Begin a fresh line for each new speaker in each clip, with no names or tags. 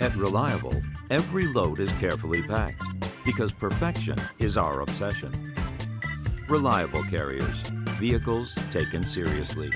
At Reliable, every load is carefully packed because perfection is our obsession. Reliable Carriers, vehicles taken seriously.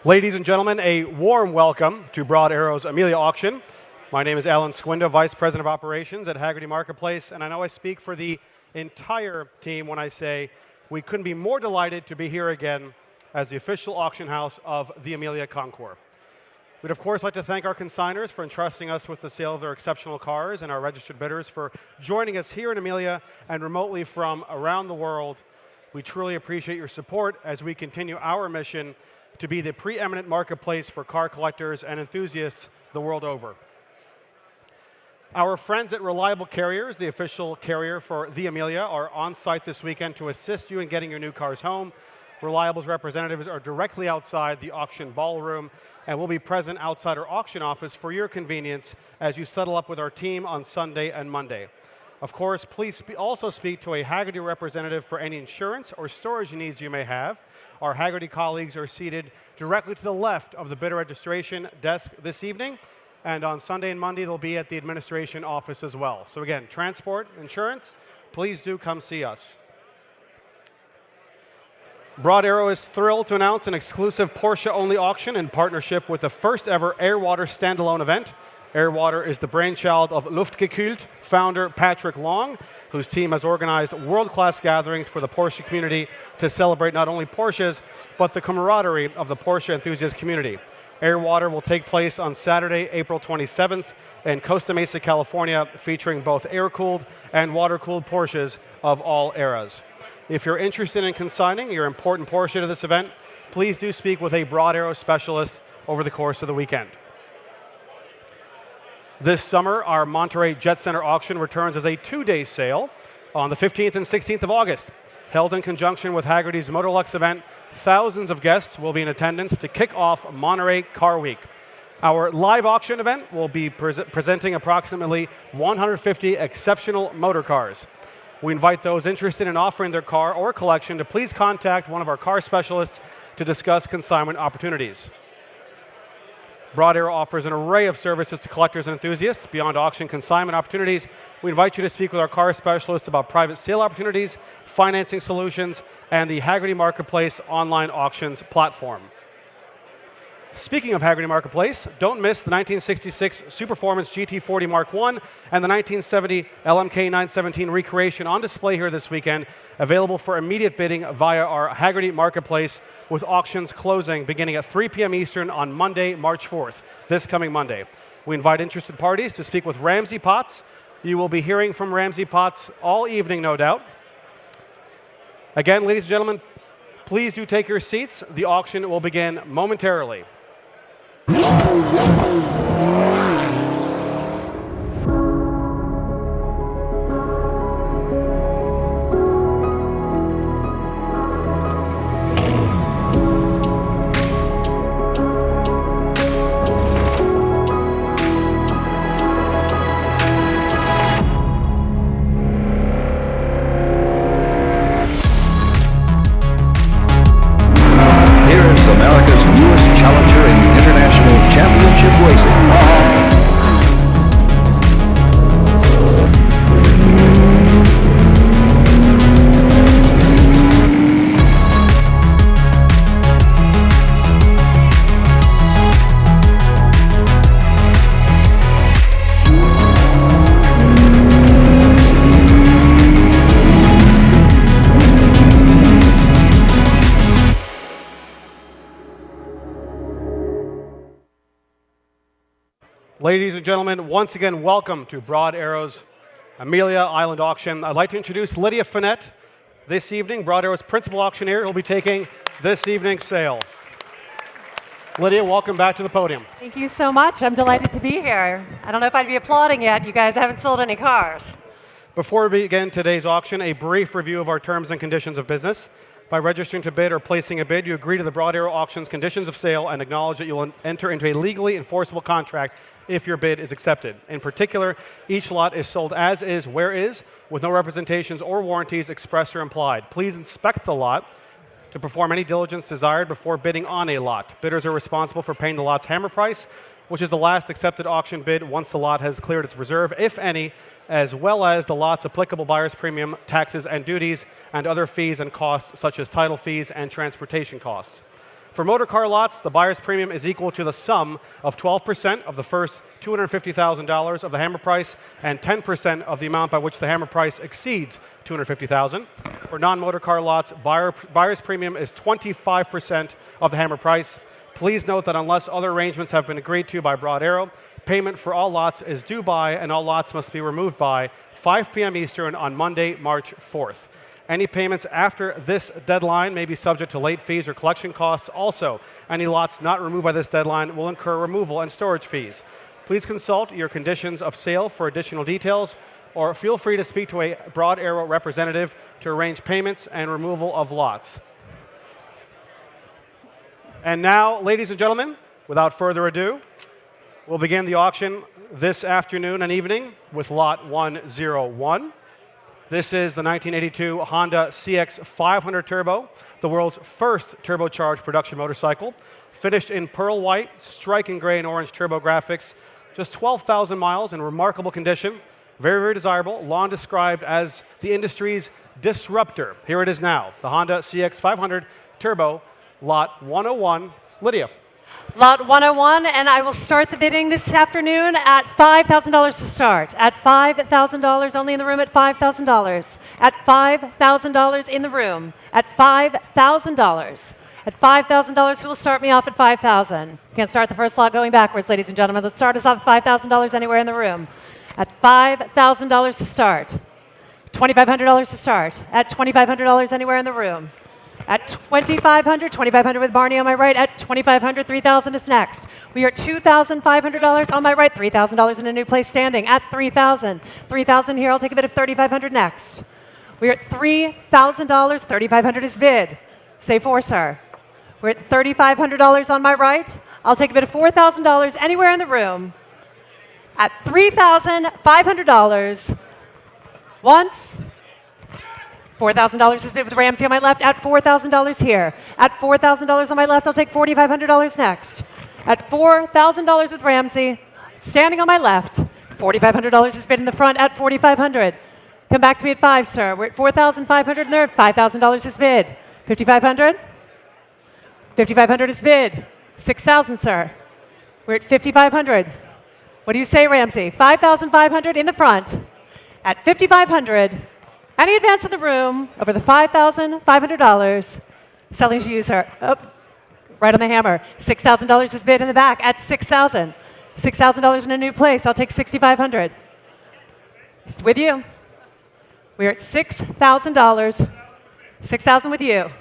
Ladies and gentlemen, a warm welcome to Broad Arrow's Amelia Auction. My name is Alan Squinda, Vice President of Operations at Haggerty Marketplace, and I know I speak for the entire team when I say we couldn't be more delighted to be here again as the official auction house of the Amelia Concours. We'd of course like to thank our consigners for entrusting us with the sale of their exceptional cars and our registered bidders for joining us here in Amelia and remotely from around the world. We truly appreciate your support as we continue our mission to be the preeminent marketplace for car collectors and enthusiasts the world over. Our friends at Reliable Carriers, the official carrier for the Amelia, are on site this weekend to assist you in getting your new cars home. Reliable's representatives are directly outside the auction ballroom and will be present outside our auction office for your convenience as you settle up with our team on Sunday and Monday. Of course, please also speak to a Haggerty representative for any insurance or storage needs you may have. Our Haggerty colleagues are seated directly to the left of the bidder registration desk this evening, and on Sunday and Monday they'll be at the administration office as well. So again, transport, insurance, please do come see us. Broad Arrow is thrilled to announce an exclusive Porsche-only auction in partnership with the first ever Airwater standalone event. Airwater is the brainchild of Luftgekühlt founder Patrick Long, whose team has organized world-class gatherings for the Porsche community to celebrate not only Porsches, but the camaraderie of the Porsche enthusiast community. Airwater will take place on Saturday, April 27th in Costa Mesa, California, featuring both air-cooled and water-cooled Porsches of all eras. If you're interested in consigning your important Porsche to this event, please do speak with a Broad Arrow specialist over the course of the weekend. This summer, our Monterey Jet Center auction returns as a two-day sale on the 15th and 16th of August. Held in conjunction with Haggerty's Motorlux event, thousands of guests will be in attendance to kick off Monterey Car Week. Our live auction event will be presenting approximately 150 exceptional motor cars. We invite those interested in offering their car or collection to please contact one of our car specialists to discuss consignment opportunities. Broad Arrow offers an array of services to collectors and enthusiasts. Beyond auction consignment opportunities, we invite you to speak with our car specialists about private sale opportunities, financing solutions, and the Haggerty Marketplace online auctions platform. Speaking of Haggerty Marketplace, don't miss the 1966 Superformance GT40 Mark I and the 1970 LMK 917 recreation on display here this weekend, available for immediate bidding via our Haggerty Marketplace, with auctions closing beginning at 3 p.m. Eastern on Monday, March 4th, this coming Monday. We invite interested parties to speak with Ramsey Potts. You will be hearing from Ramsey Potts all evening, no doubt. Again, ladies and gentlemen, please do take your seats. The auction will begin momentarily.
America's newest challenger in international championship racing.
Ladies and gentlemen, once again, welcome to Broad Arrow's Amelia Island Auction. I'd like to introduce Lydia Finette this evening, Broad Arrow's principal auctioneer, who will be taking this evening's sale. Lydia, welcome back to the podium.
Thank you so much. I'm delighted to be here. I don't know if I'd be applauding yet. You guys haven't sold any cars.
Before we begin today's auction, a brief review of our terms and conditions of business. By registering to bid or placing a bid, you agree to the Broad Arrow Auction's conditions of sale and acknowledge that you will enter into a legally enforceable contract if your bid is accepted. In particular, each lot is sold as is, where is, with no representations or warranties expressed or implied. Please inspect the lot to perform any diligence desired before bidding on a lot. Bidders are responsible for paying the lot's hammer price, which is the last accepted auction bid once the lot has cleared its reserve, if any, as well as the lot's applicable buyer's premium, taxes and duties, and other fees and costs such as title fees and transportation costs. For motor car lots, the buyer's premium is equal to the sum of 12% of the first $250,000 of the hammer price and 10% of the amount by which the hammer price exceeds $250,000. For non-motor car lots, buyer's premium is 25% of the hammer price. Please note that unless other arrangements have been agreed to by Broad Arrow, payment for all lots is due by and all lots must be removed by 5 p.m. Eastern on Monday, March 4th. Any payments after this deadline may be subject to late fees or collection costs. Also, any lots not removed by this deadline will incur removal and storage fees. Please consult your conditions of sale for additional details, or feel free to speak to a Broad Arrow representative to arrange payments and removal of lots. And now, ladies and gentlemen, without further ado, we'll begin the auction this afternoon and evening with Lot 101. This is the 1982 Honda CX500 Turbo, the world's first turbocharged production motorcycle, finished in pearl white, striking gray and orange turbo graphics, just 12,000 miles in remarkable condition, very, very desirable, long described as the industry's disruptor. Here it is now, the Honda CX500 Turbo, Lot 101. Lydia.
Lot 101, and I will start the bidding this afternoon at $5,000 to start. At $5,000, only in the room at $5,000. At $5,000 in the room. At $5,000. At $5,000, who will start me off at $5,000? Can't start the first lot going backwards, ladies and gentlemen. Let's start us off at $5,000 anywhere in the room. At $5,000 to start. $2,500 to start. At $2,500 anywhere in the room. At $2,500 with Barney on my right. At $2,500, $3,000 is next. We are at $2,500 on my right. $3,000 in a new place standing. At $3,000. $3,000 here. I'll take a bid of $3,500 next. We are at $3,000. $3,500 is bid. Say four, sir. We're at $3,500 on my right. I'll take a bid of $4,000 anywhere in the room. At $3,500. Once. $4,000 is bid with Ramsey on my left. At $4,000 here. At $4,000 on my left, I'll take $4,500 next. At $4,000 with Ramsey, standing on my left. $4,500 is bid in the front at $4,500. Come back to me at 5, sir. We're at $4,500 and there. $5,000 is bid. $5,500? $5,500 is bid. $6,000, sir. We're at $5,500. What do you say, Ramsey? $5,500 in the front. At $5,500. Any advance in the room over the $5,500, selling to you, sir. Oh, right on the hammer. $6,000 is bid in the back at $6,000. $6,000 in a new place. I'll take $6,500. It's with you. We're at $6,000. $6,000 with you.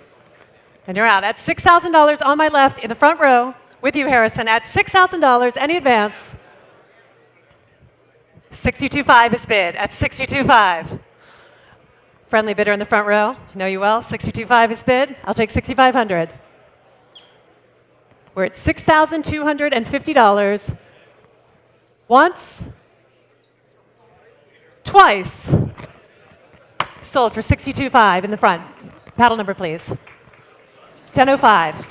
And you're out. At $6,000 on my left in the front row with you, Harrison. At $6,000, any advance. $62,500 is bid at $62,500. Friendly bidder in the front row. Know you well. $62,500 is bid. I'll take $6,500. We're at $6,250. Once. Twice. Sold for $62,500 in the front. Paddle number, please. 10:05.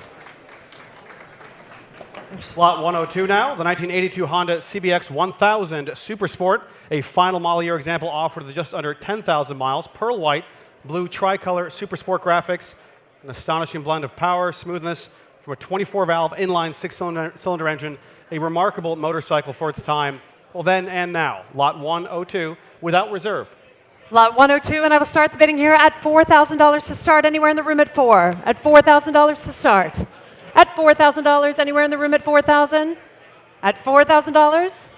Lot 102 now, the 1982 Honda CBX 1000 Super Sport, a final model year example offered with just under 10,000 miles, pearl white, blue tricolor Super Sport graphics, an astonishing blend of power, smoothness from a 24-valve inline six-cylinder engine, a remarkable motorcycle for its time. Well, then and now, Lot 102 without reserve.
Lot 102, and I will start the bidding here at $4,000 to start. Anywhere in the room at 4. At $4,000 to start. At $4,000, anywhere in the room at $4,000? At $4,000?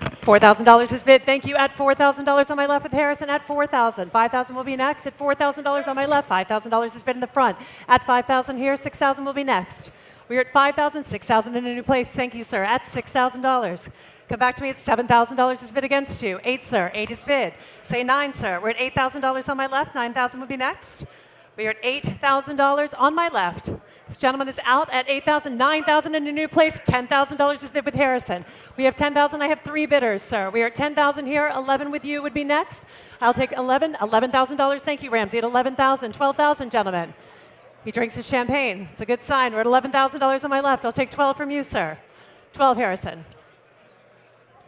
$4,000 is bid. Thank you. At $4,000 on my left with Harrison. At $4,000. $5,000 will be next. At $4,000 on my left. $5,000 is bid in the front. At $5,000 here. $6,000 will be next. We're at $5,000. $6,000 in a new place. Thank you, sir. At $6,000. Come back to me at $7,000 is bid against you. 8, sir. 8 is bid. Say 9, sir. We're at $8,000 on my left. $9,000 will be next. We are at $8,000 on my left. This gentleman is out at $8,000, $9,000 in a new place, $10,000 is bid with Harrison. We have $10,000, I have 3 bidders, sir. We are at $10,000 here, 11 with you would be next. I'll take $11,000, thank you, Ramsey, at $11,000, $12,000, gentlemen. He drinks his champagne, it's a good sign. We're at $11,000 on my left, I'll take 12 from you, sir. 12, Harrison.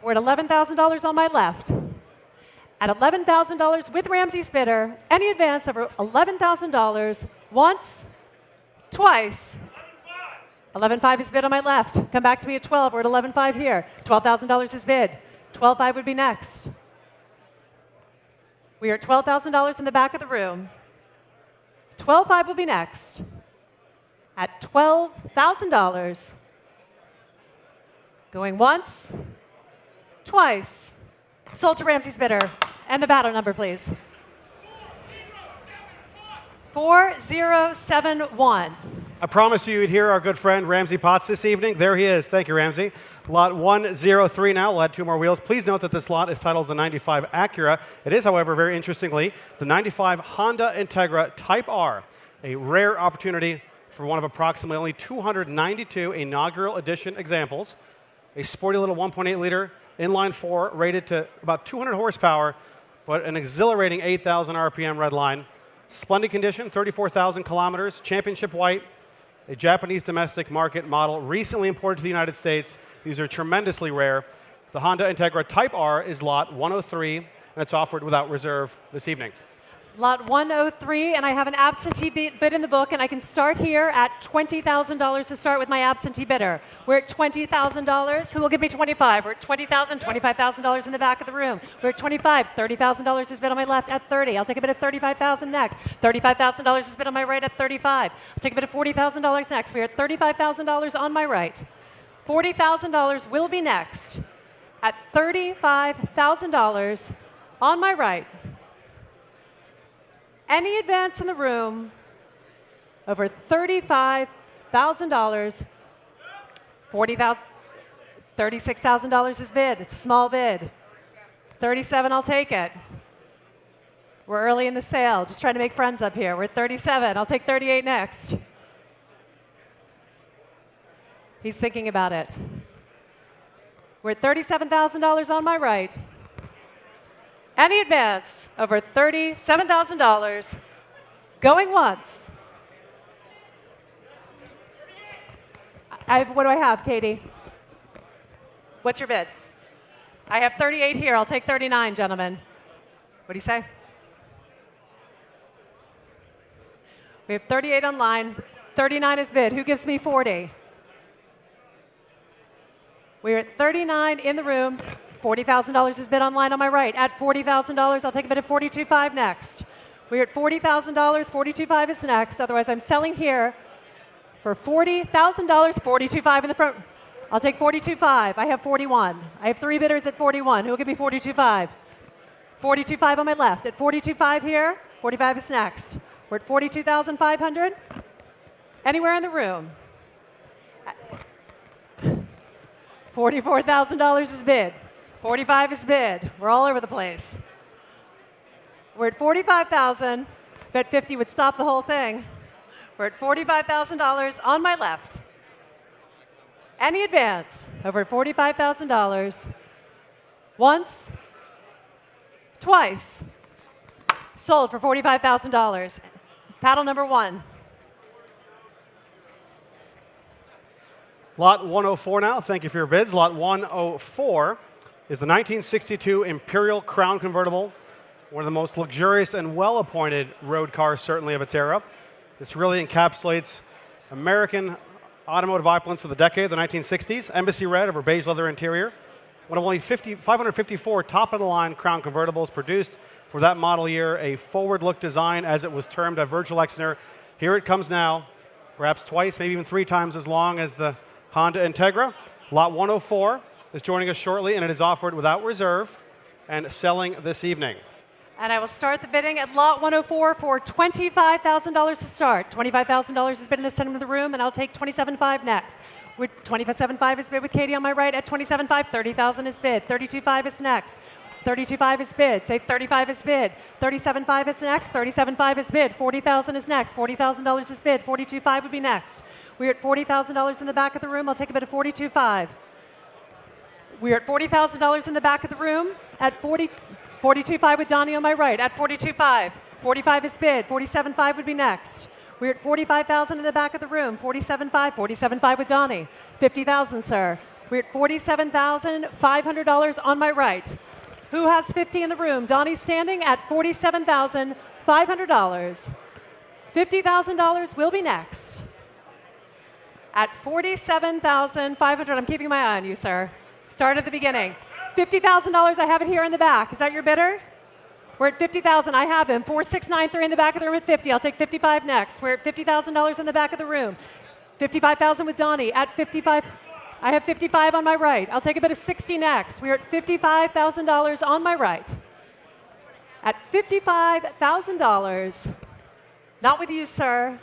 We're at $11,000 on my left. At $11,000 with Ramsey's bidder, any advance over $11,000 once, twice. 11.5 is bid on my left. Come back to me at 12. We're at 11.5 here. $12,000 is bid. 12.5 would be next. We are at $12,000 in the back of the room. 12.5 will be next. At $12,000, going once, twice. Sold to Ramsey's bidder. And the battle number, please. 4071.
I promised you you'd hear our good friend Ramsey Potts this evening. There he is. Thank you, Ramsey. Lot 103 now. We'll add 2 more wheels. Please note that this lot is titled the 95 Acura. It is, however, very interestingly, the 95 Honda Integra Type R, a rare opportunity for one of approximately only 292 inaugural edition examples. A sporty little 1.8-liter inline 4 rated to about 200 horsepower, but an exhilarating 8,000 RPM red line. Splendid condition, 34,000 kilometers, championship white, a Japanese domestic market model, recently imported to the United States. These are tremendously rare. The Honda Integra Type R is lot 103, and it's offered without reserve this evening.
Lot 103, and I have an absentee bid in the book, and I can start here at $20,000 to start with my absentee bidder. We're at $20,000. Who will give me 25? We're at $20,000, $25,000 in the back of the room. We're at 25. $30,000 is bid on my left at 30. I'll take a bid of $35,000 next. $35,000 is bid on my right at 35. I'll take a bid of $40,000 next. We're at $35,000 on my right. $40,000 will be next at $35,000 on my right. Any advance in the room over $35,000, $36,000 is bid. It's a small bid. 37, I'll take it. We're early in the sale. Just trying to make friends up here. We're at 37. I'll take 38 next. He's thinking about it. We're at $37,000 on my right. Any advance over $37,000, going once. What do I have, Katie? What's your bid? I have 38 here. I'll take 39, gentlemen. What do you say? We have 38 online. 39 is bid. Who gives me 40? We're at 39 in the room. $40,000 is bid online on my right. At $40,000, I'll take a bid of $42,500 next. We're at $40,000. $42,500 is next. Otherwise, I'm selling here for $40,000. $42,500 in the front. I'll take $42,500. I have 41. I have 3 bidders at 41. Who will give me $42,500? $42,500 on my left. At $42,500 here. $45,000 is next. We're at $42,500. Anywhere in the room. $44,000 is bid. 45 is bid. We're all over the place. We're at $45,000. Bet 50 would stop the whole thing. We're at $45,000 on my left. Any advance over $45,000. Once, twice. Sold for $45,000. Paddle number 1.
Lot 104 now. Thank you for your bids. Lot 104 is the 1962 Imperial Crown Convertible, one of the most luxurious and well-appointed road cars, certainly of its era. This really encapsulates American automotive opulence of the decade, the 1960s. Embassy red over beige leather interior. One of only 554 top-of-the-line Crown convertibles produced for that model year, a forward-look design, as it was termed by Virgil Exner. Here it comes now, perhaps twice, maybe even 3 times as long as the Honda Integra. Lot 104 is joining us shortly, and it is offered without reserve and selling this evening.
And I will start the bidding at lot 104 for $25,000 to start. $25,000 is bid in the center of the room, and I'll take $27,500 next. $27,500 is bid with Katie on my right at $27,500. $30,000 is bid. $32,500 is next. 32.5 is bid. Say 35 is bid. 37.5 is next. 37.5 is bid. 40,000 is next. $40,000 is bid. 42.5 would be next. We're at $40,000 in the back of the room. I'll take a bid of 42.5. We're at $40,000 in the back of the room at 42.5 with Donnie on my right. At 42.5. 45 is bid. 47.5 would be next. We're at 45,000 in the back of the room. 47.5. 47.5 with Donnie. 50,000, sir. We're at $47,500 on my right. Who has 50 in the room? Donnie's standing at $47,500. $50,000 will be next. At $47,500, I'm keeping my eye on you, sir. Start at the beginning. $50,000, I have it here in the back. Is that your bidder? We're at $50,000, I have him. 4693 in the back of the room at 50. I'll take 55 next. We're at $50,000 in the back of the room. 55,000 with Donnie at 55. I have 55 on my right. I'll take a bid of 60 next. We're at $55,000 on my right. At $55,000, not with you, sir.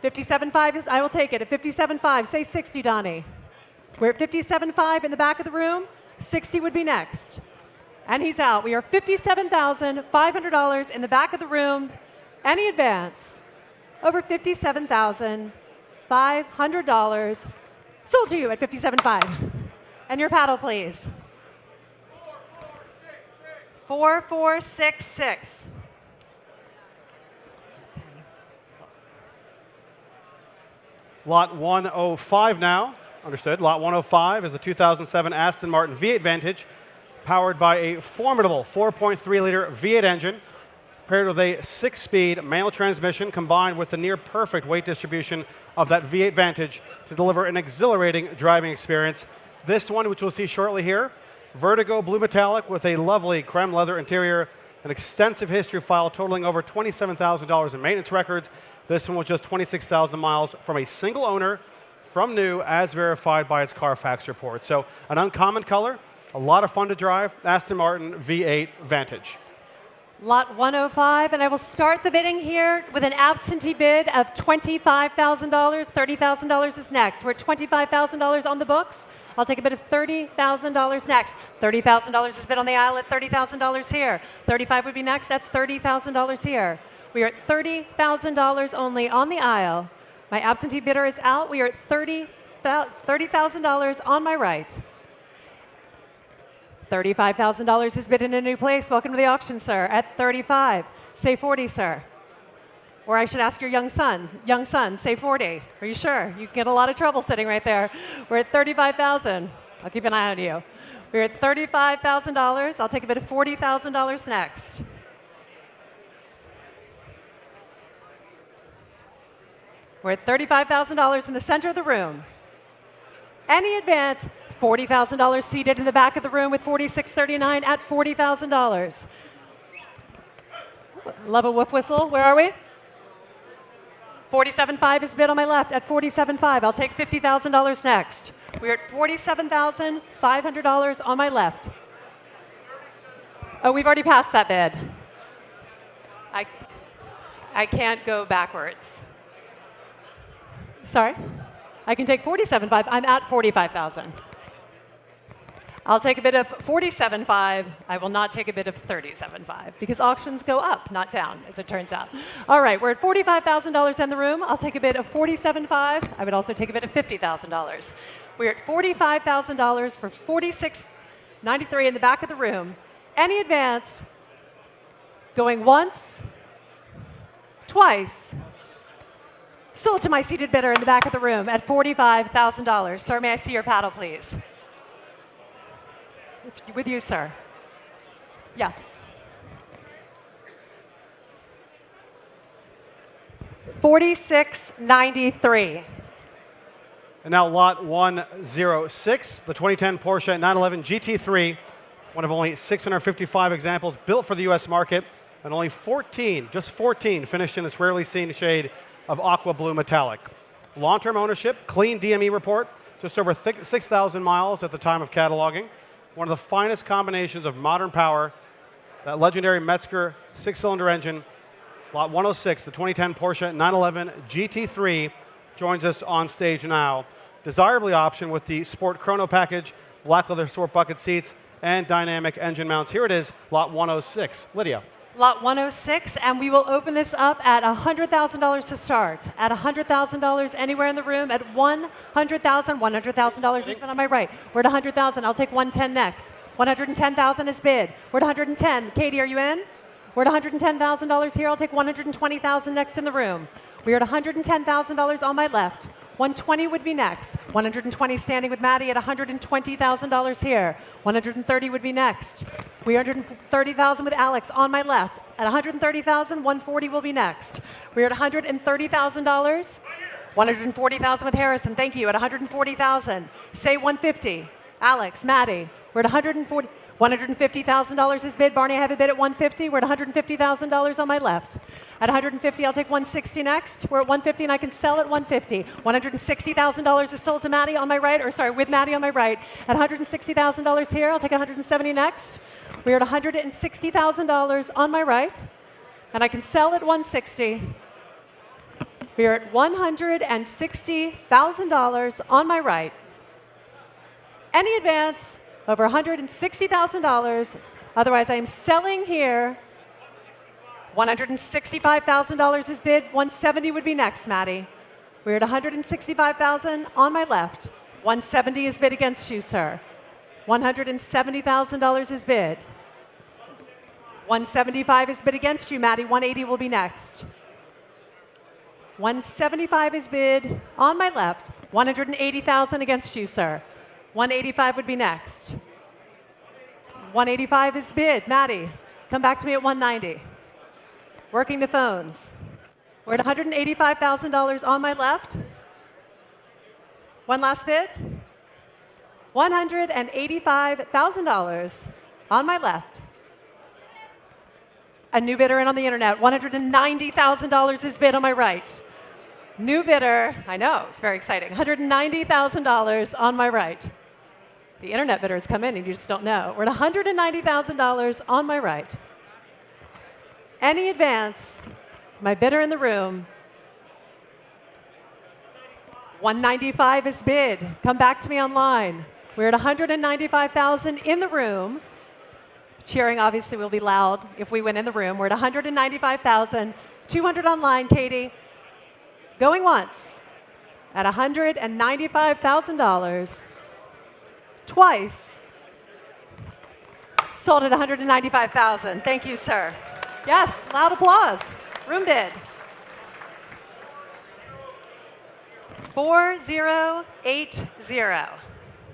57.5 is, I will take it. At 57.5, say 60, Donnie. We're at 57.5 in the back of the room. 60 would be next. And he's out. We are $57,500 in the back of the room. Any advance over $57,500 sold to you at 57.5. And your paddle, please. 4466.
Lot 105 now. Understood. Lot 105 is the 2007 Aston Martin V8 Vantage, powered by a formidable 4.3-liter V8 engine, paired with a 6-speed manual transmission combined with the near-perfect weight distribution of that V8 Vantage to deliver an exhilarating driving experience. This one, which we'll see shortly here, Vertigo Blue Metallic with a lovely creme leather interior, an extensive history file totaling over $27,000 in maintenance records. This one was just 26,000 miles from a single owner, from new, as verified by its Carfax report. So an uncommon color, a lot of fun to drive, Aston Martin V8 Vantage.
Lot 105, and I will start the bidding here with an absentee bid of $25,000. $30,000 is next. We're at $25,000 on the books. I'll take a bid of $30,000 next. $30,000 is bid on the aisle at $30,000 here. 35 would be next at $30,000 here. We are at $30,000 only on the aisle. My absentee bidder is out. We are at $30,000 on my right. $35,000 is bid in a new place. Welcome to the auction, sir. At 35, say 40, sir. Or I should ask your young son, say 40. Are you sure? You get a lot of trouble sitting right there. We're at 35,000. I'll keep an eye on you. We're at $35,000. I'll take a bid of $40,000 next. We're at $35,000 in the center of the room. Any advance, $40,000 seated in the back of the room with 4639 at $40,000. Love a woof whistle. Where are we? 47.5 is bid on my left at 47.5. I'll take $50,000 next. We're at $47,500 on my left. Oh, we've already passed that bid. I can't go backwards. Sorry? I can take 47.5. I'm at 45,000. I'll take a bid of 47.5. I will not take a bid of 37.5 because auctions go up, not down, as it turns out. All right, we're at $45,000 in the room. I'll take a bid of 47.5. I would also take a bid of $50,000. We're at $45,000 for 46.93 in the back of the room. Any advance? Going once, twice. Sold to my seated bidder in the back of the room at $45,000. Sir, may I see your paddle, please? It's with you, sir. Yeah. $46.93.
And now lot 106, the 2010 Porsche 911 GT3, one of only 655 examples built for the U.S. market, and only 14, just 14, finished in this rarely seen shade of aqua blue metallic. Long-term ownership, clean DME report, just over 6,000 miles at the time of cataloging. One of the finest combinations of modern power, that legendary Metzger 6-cylinder engine. Lot 106, the 2010 Porsche 911 GT3, joins us on stage now. Desirably optioned with the Sport Chrono package, black leather sport bucket seats, and dynamic engine mounts. Here it is, lot 106. Lydia.
Lot 106, and we will open this up at $100,000 to start. At $100,000 anywhere in the room, at $100,000, $100,000 has been on my right. We're at $100,000. I'll take 110 next. 110,000 is bid. We're at 110. Katie, are you in? We're at $110,000 here. I'll take 120,000 next in the room. We are at $110,000 on my left. 120 would be next. 120 standing with Maddie at $120,000 here. 130 would be next. We are 130,000 with Alex on my left. At 130,000, 140 will be next. We are at $130,000. 140,000 with Harrison. Thank you. At 140,000. Say 150. Alex, Maddie. We're at 140. $150,000 is bid. Barney, I have a bid at 150. We're at $150,000 on my left. At 150, I'll take 160 next. We're at 150, and I can sell at 150. $160,000 is sold to Maddie on my right, or sorry, with Maddie on my right. At $160,000 here, I'll take 170 next. We're at $160,000 on my right, and I can sell at 160. We are at $160,000 on my right. Any advance over $160,000. Otherwise, I am selling here. $165,000 is bid. 170 would be next, Maddie. We're at $165,000 on my left. 170 is bid against you, sir. $170,000 is bid. 175 is bid against you, Maddie. 180 will be next. 175 is bid on my left. 180,000 against you, sir. 185 would be next. 185 is bid. Maddie, come back to me at 190. Working the phones. We're at $185,000 on my left. One last bid. $185,000 on my left. A new bidder in on the internet. $190,000 is bid on my right. New bidder, I know, it's very exciting. $190,000 on my right. The internet bidders come in and you just don't know. We're at $190,000 on my right. Any advance, my bidder in the room. 195 is bid. Come back to me online. We're at $195,000 in the room. Cheering obviously will be loud if we win in the room. We're at $195,000. 200 online, Katie. Going once at $195,000. Twice. Sold at $195,000. Thank you, sir. Yes, loud applause. Room bid. 4080.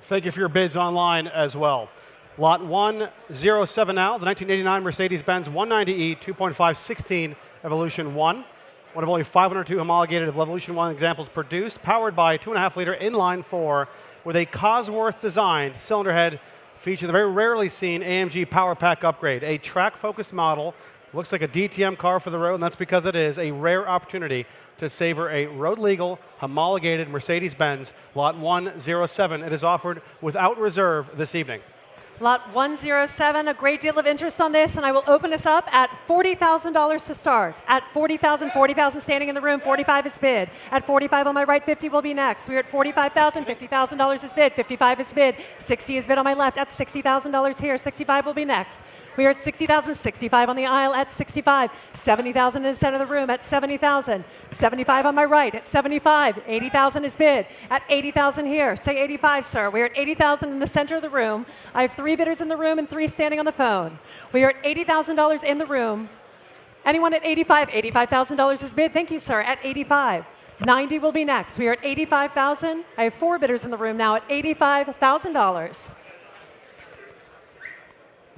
Thank you for your bids online as well. Lot 107 now, the 1989 Mercedes-Benz 190E 2.5 Evolution 1. One of only 502 homologated Evolution 1 examples produced, powered by 2.5-liter inline 4 with a Cosworth-designed cylinder head featuring the very rarely seen AMG Power Pack upgrade. A track-focused model, looks like a DTM car for the road, and that's because it is a rare opportunity to savor a road-legal, homologated Mercedes-Benz Lot 107. It is offered without reserve this evening.
Lot 107, a great deal of interest on this, and I will open this up at $40,000 to start. At $40,000, 40,000 standing in the room, 45 is bid. At 45 on my right, 50 will be next. We're at $45,000, $50,000 is bid, 55 is bid, 60 is bid on my left. At $60,000 here, 65 will be next. We are at 60,000, 65 on the aisle at 65, 70,000 in the center of the room at 70,000, 75 on my right at 75, 80,000 is bid. At 80,000 here, say 85, sir. We're at 80,000 in the center of the room. I have 3 bidders in the room and 3 standing on the phone. We are at $80,000 in the room. Anyone at 85? $85,000 is bid. Thank you, sir. At 85. 90 will be next. We are at 85,000. I have 4 bidders in the room now at $85,000.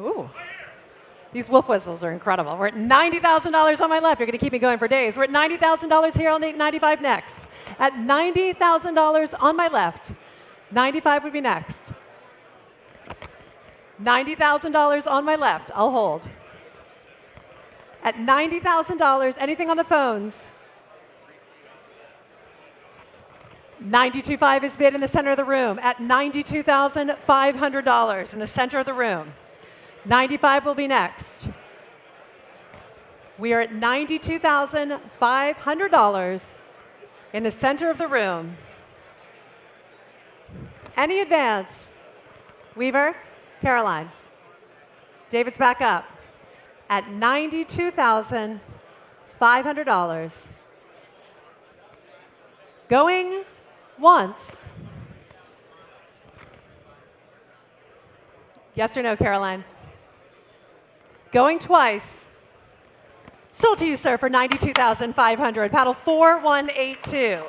Ooh. These wolf whistles are incredible. We're at $90,000 on my left. You're going to keep me going for days. We're at $90,000 here. I'll take 95 next. At $90,000 on my left. 95 would be next. $90,000 on my left. I'll hold. At $90,000, anything on the phones? 92.5 is bid in the center of the room. At $92,500 in the center of the room. 95 will be next. We are at $92,500 in the center of the room. Any advance? Weaver? Caroline. David's back up at $92,500. Going once. Yes or no, Caroline? Going twice. Sold to you, sir, for $92,500. Paddle 4182.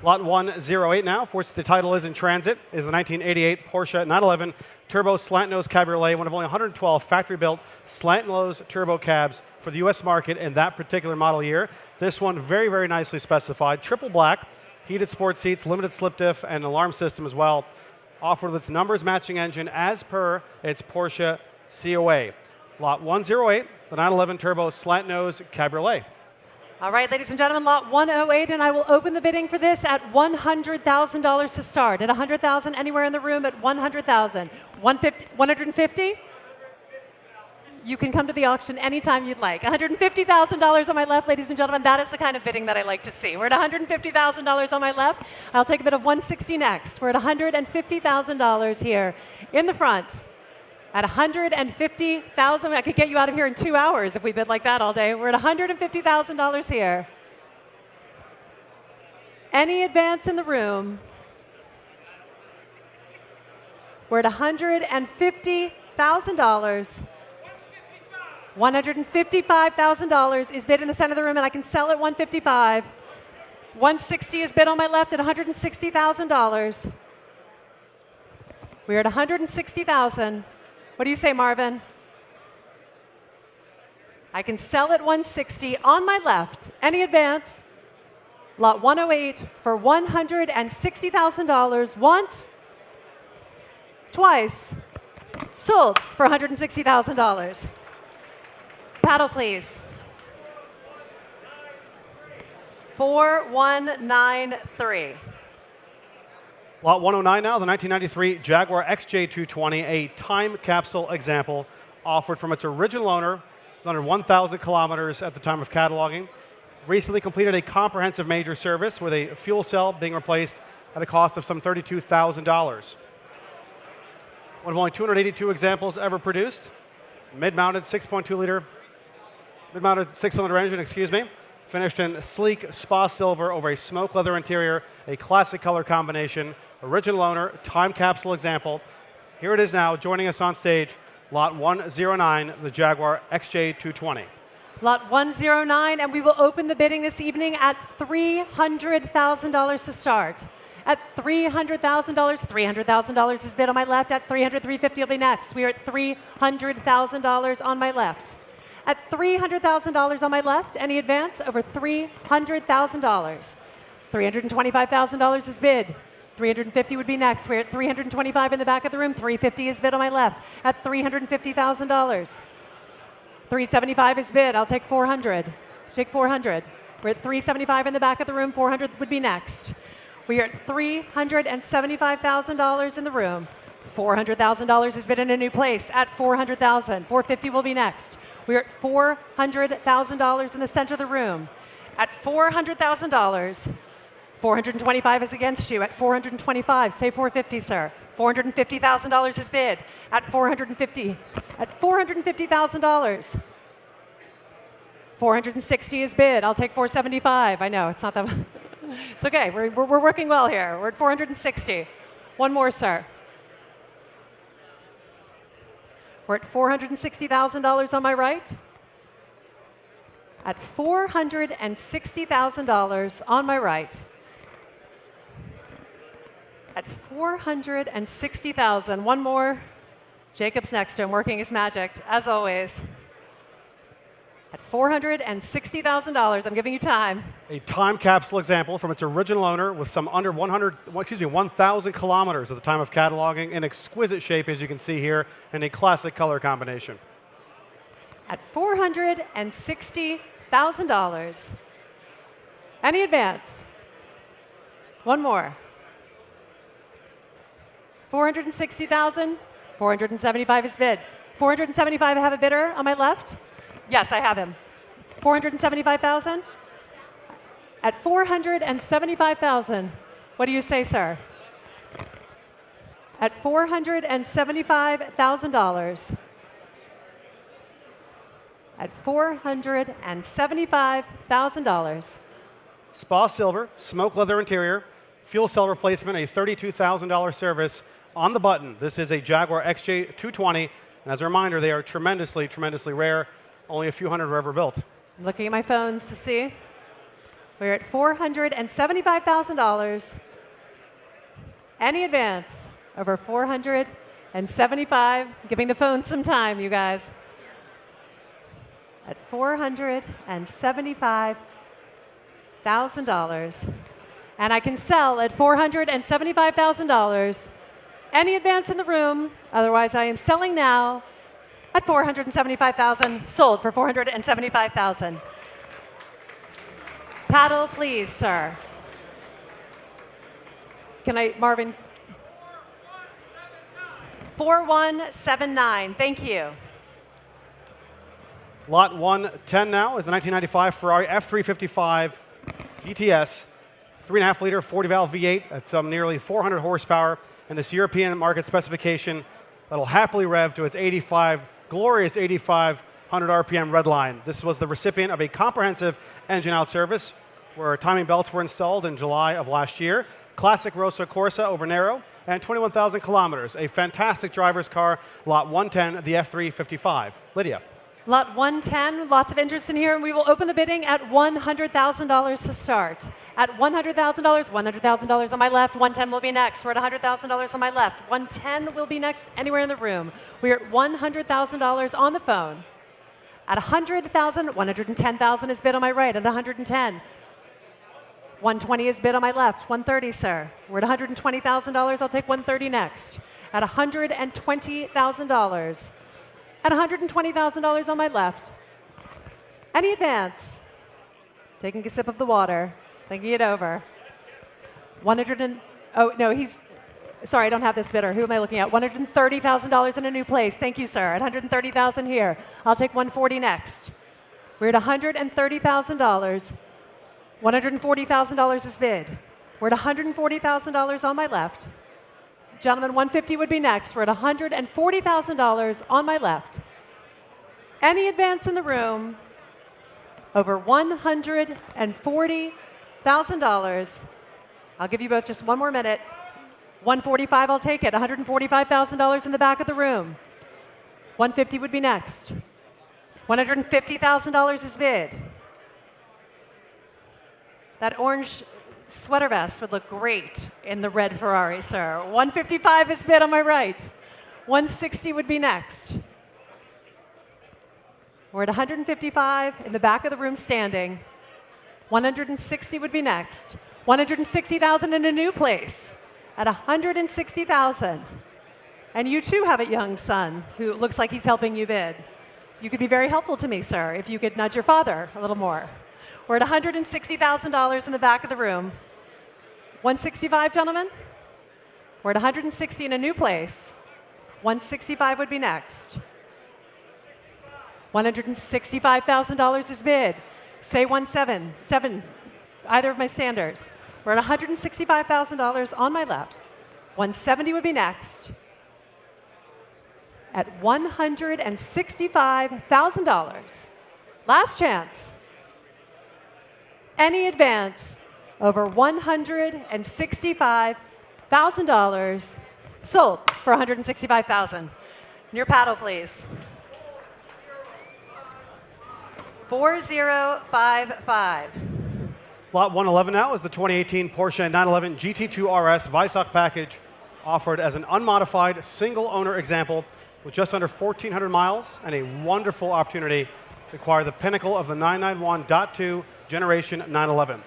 Lot 108 now, for which the title is in transit, is the 1988 Porsche 911 Turbo Slant Nose Cabriolet, one of only 112 factory-built slant nose turbo cabs for the U.S. market in that particular model year. This one very, very nicely specified. Triple black, heated sport seats, limited slip diff, and an alarm system as well. Offered with its numbers matching engine as per its Porsche COA. Lot 108, the 911 Turbo Slant Nose Cabriolet.
All right, ladies and gentlemen, lot 108, and I will open the bidding for this at $100,000 to start. At $100,000, anywhere in the room at $100,000. 150? You can come to the auction anytime you'd like. $150,000 on my left, ladies and gentlemen. That is the kind of bidding that I like to see. We're at $150,000 on my left. I'll take a bid of $160 next. We're at $150,000 here in the front. At $150,000, I could get you out of here in 2 hours if we bid like that all day. We're at $150,000 here. Any advance in the room? We're at $150,000. $155,000 is bid in the center of the room, and I can sell at $155,000. $160,000 is bid on my left at $160,000. We're at $160,000. What do you say, Marvin? I can sell at $160,000 on my left. Any advance? Lot 108 for $160,000 once, twice, sold for $160,000. Paddle, please. 4193.
Lot 109 now, the 1993 Jaguar XJ220, a time capsule example offered from its original owner, under 1,000 kilometers at the time of cataloging. Recently completed a comprehensive major service with a fuel cell being replaced at a cost of some $32,000. One of only 282 examples ever produced. Mid-mounted 6.2-liter, mid-mounted six-cylinder engine, finished in sleek spa silver over a smoke leather interior, a classic color combination. Original owner, time capsule example. Here it is now, joining us on stage, Lot 109, the Jaguar XJ220.
Lot 109, and we will open the bidding this evening at $300,000 to start. At $300,000, $300,000 is bid on my left. At $300,000, $350,000 will be next. We are at $300,000 on my left. At $300,000 on my left, any advance over $300,000. $325,000 is bid. $350,000 would be next. We're at $325,000 in the back of the room. $350,000 is bid on my left. At $350,000. $375,000 is bid. I'll take $400,000. Take $400,000. We're at $375,000 in the back of the room. $400,000 would be next. We are at $375,000 in the room. $400,000 is bid in a new place at $400,000. $450,000 will be next. We are at $400,000 in the center of the room. At $400,000. $425,000 is against you. At $425,000, say $450,000, sir. $450,000 is bid. At $450,000. At $450,000. $460,000 is bid. I'll take $475,000. I know it's not that. It's okay. We're working well here. We're at $460,000. One more, sir. We're at $460,000 on my right. At $460,000 on my right. At $460,000. One more. Jacob's next to him, working his magic, as always. At $460,000. I'm giving you time.
A time capsule example from its original owner with some under 1,000 kilometers at the time of cataloging, in exquisite shape, as you can see here, in a classic color combination.
At $460,000. Any advance? One more. $460,000. $475,000 is bid. $475,000, I have a bidder on my left. Yes, I have him. $475,000. At $475,000, What do you say, sir? At $475,000. At $475,000.
Spa Silver, smoke leather interior, fuel cell replacement, a $32,000 service on the button. This is a Jaguar XJ220, and as a reminder, they are tremendously, tremendously rare. Only a few hundred were ever built.
I'm looking at my phones to see. We're at $475,000. Any advance over 475, giving the phone some time, you guys. At $475,000. And I can sell at $475,000. Any advance in the room, otherwise I am selling now at $475,000, sold for $475,000. Paddle, please, sir. Can I, Marvin? 4179, thank you.
Lot 110 now is the 1995 Ferrari F355 GTS, 3.5-liter 40-valve V8. That's nearly 400 horsepower in this European market specification that'll happily rev to its glorious 8,500 RPM red line. This was the recipient of a comprehensive engine out service where timing belts were installed in July of last year. Classic Rosso Corsa over narrow, and 21,000 kilometers. A fantastic driver's car, lot 110, the F355. Lydia.
Lot 110, lots of interest in here, and we will open the bidding at $100,000 to start. At $100,000, $100,000 on my left, 110 will be next. We're at $100,000 on my left. 110 will be next anywhere in the room. We're at $100,000 on the phone. At $100,000, $110,000 is bid on my right. At $110, $120 is bid on my left. $130, sir. We're at $120,000. I'll take $130 next. At $120,000. At $120,000 on my left. Any advance? Taking a sip of the water, thinking it over. Oh, no, sorry, I don't have this bidder. Who am I looking at? $130,000 in a new place. Thank you, sir. At $130,000 here. I'll take $140 next. We're at $130,000. $140,000 is bid. We're at $140,000 on my left. Gentlemen, $150 would be next. We're at $140,000 on my left. Any advance in the room over $140,000. I'll give you both just one more minute. $145, I'll take it. $145,000 in the back of the room. $150 would be next. $150,000 is bid. That orange sweater vest would look great in the red Ferrari, sir. $155 is bid on my right. $160 would be next. We're at $155 in the back of the room standing. $160 would be next. $160,000 in a new place at $160,000. And you too have a young son who looks like he's helping you bid. You could be very helpful to me, sir, if you could nudge your father a little more. We're at $160,000 in the back of the room. $165, gentlemen? We're at $160 in a new place. $165 would be next. $165,000 is bid. Say 177, either of my standers. We're at $165,000 on my left. 170 would be next. At $165,000. Last chance. Any advance over $165,000 sold for $165,000. Your paddle, please. 4055.
Lot 111 now is the 2018 Porsche 911 GT2 RS Weissach package, offered as an unmodified single-owner example with just under 1,400 miles and a wonderful opportunity to acquire the pinnacle of the 991.2 Generation 911.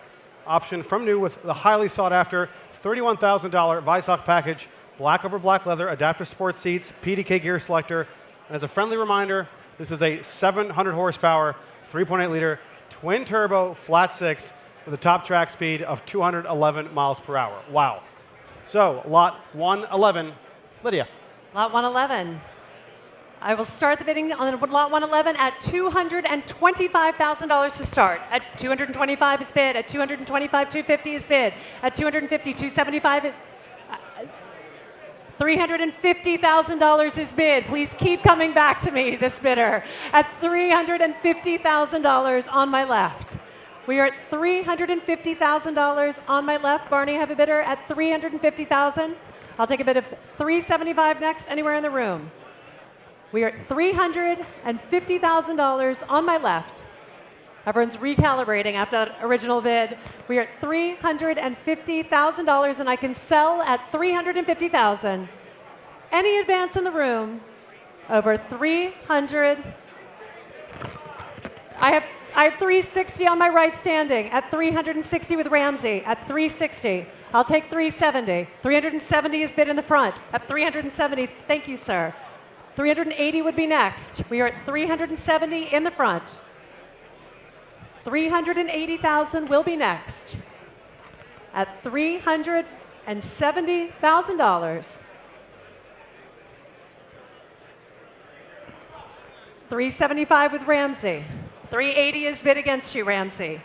Option from new with the highly sought-after $31,000 Weissach package, black over black leather, adaptive sports seats, PDK gear selector. And as a friendly reminder, this is a 700 horsepower, 3.8-liter, twin-turbo, flat-six with a top track speed of 211 miles per hour. Wow. So, lot 111, Lydia.
Lot 111. I will start the bidding on lot 111 at $225,000 to start. At 225 is bid. At 225, 250 is bid. At 250, 275 is. $350,000 is bid. Please keep coming back to me, this bidder. At $350,000 on my left. We are at $350,000 on my left. Barney, I have a bidder at $350,000. I'll take a bid of $375 next, anywhere in the room. We are at $350,000 on my left. Everyone's recalibrating after that original bid. We are at $350,000, and I can sell at $350,000. Any advance in the room over 300. I have 360 on my right standing. At 360 with Ramsey. At 360. I'll take 370. 370 is bid in the front. At 370, thank you, sir. 380 would be next. We are at 370 in the front. $380,000 will be next. At $370,000. 375 with Ramsey. 380 is bid against you, Ramsey.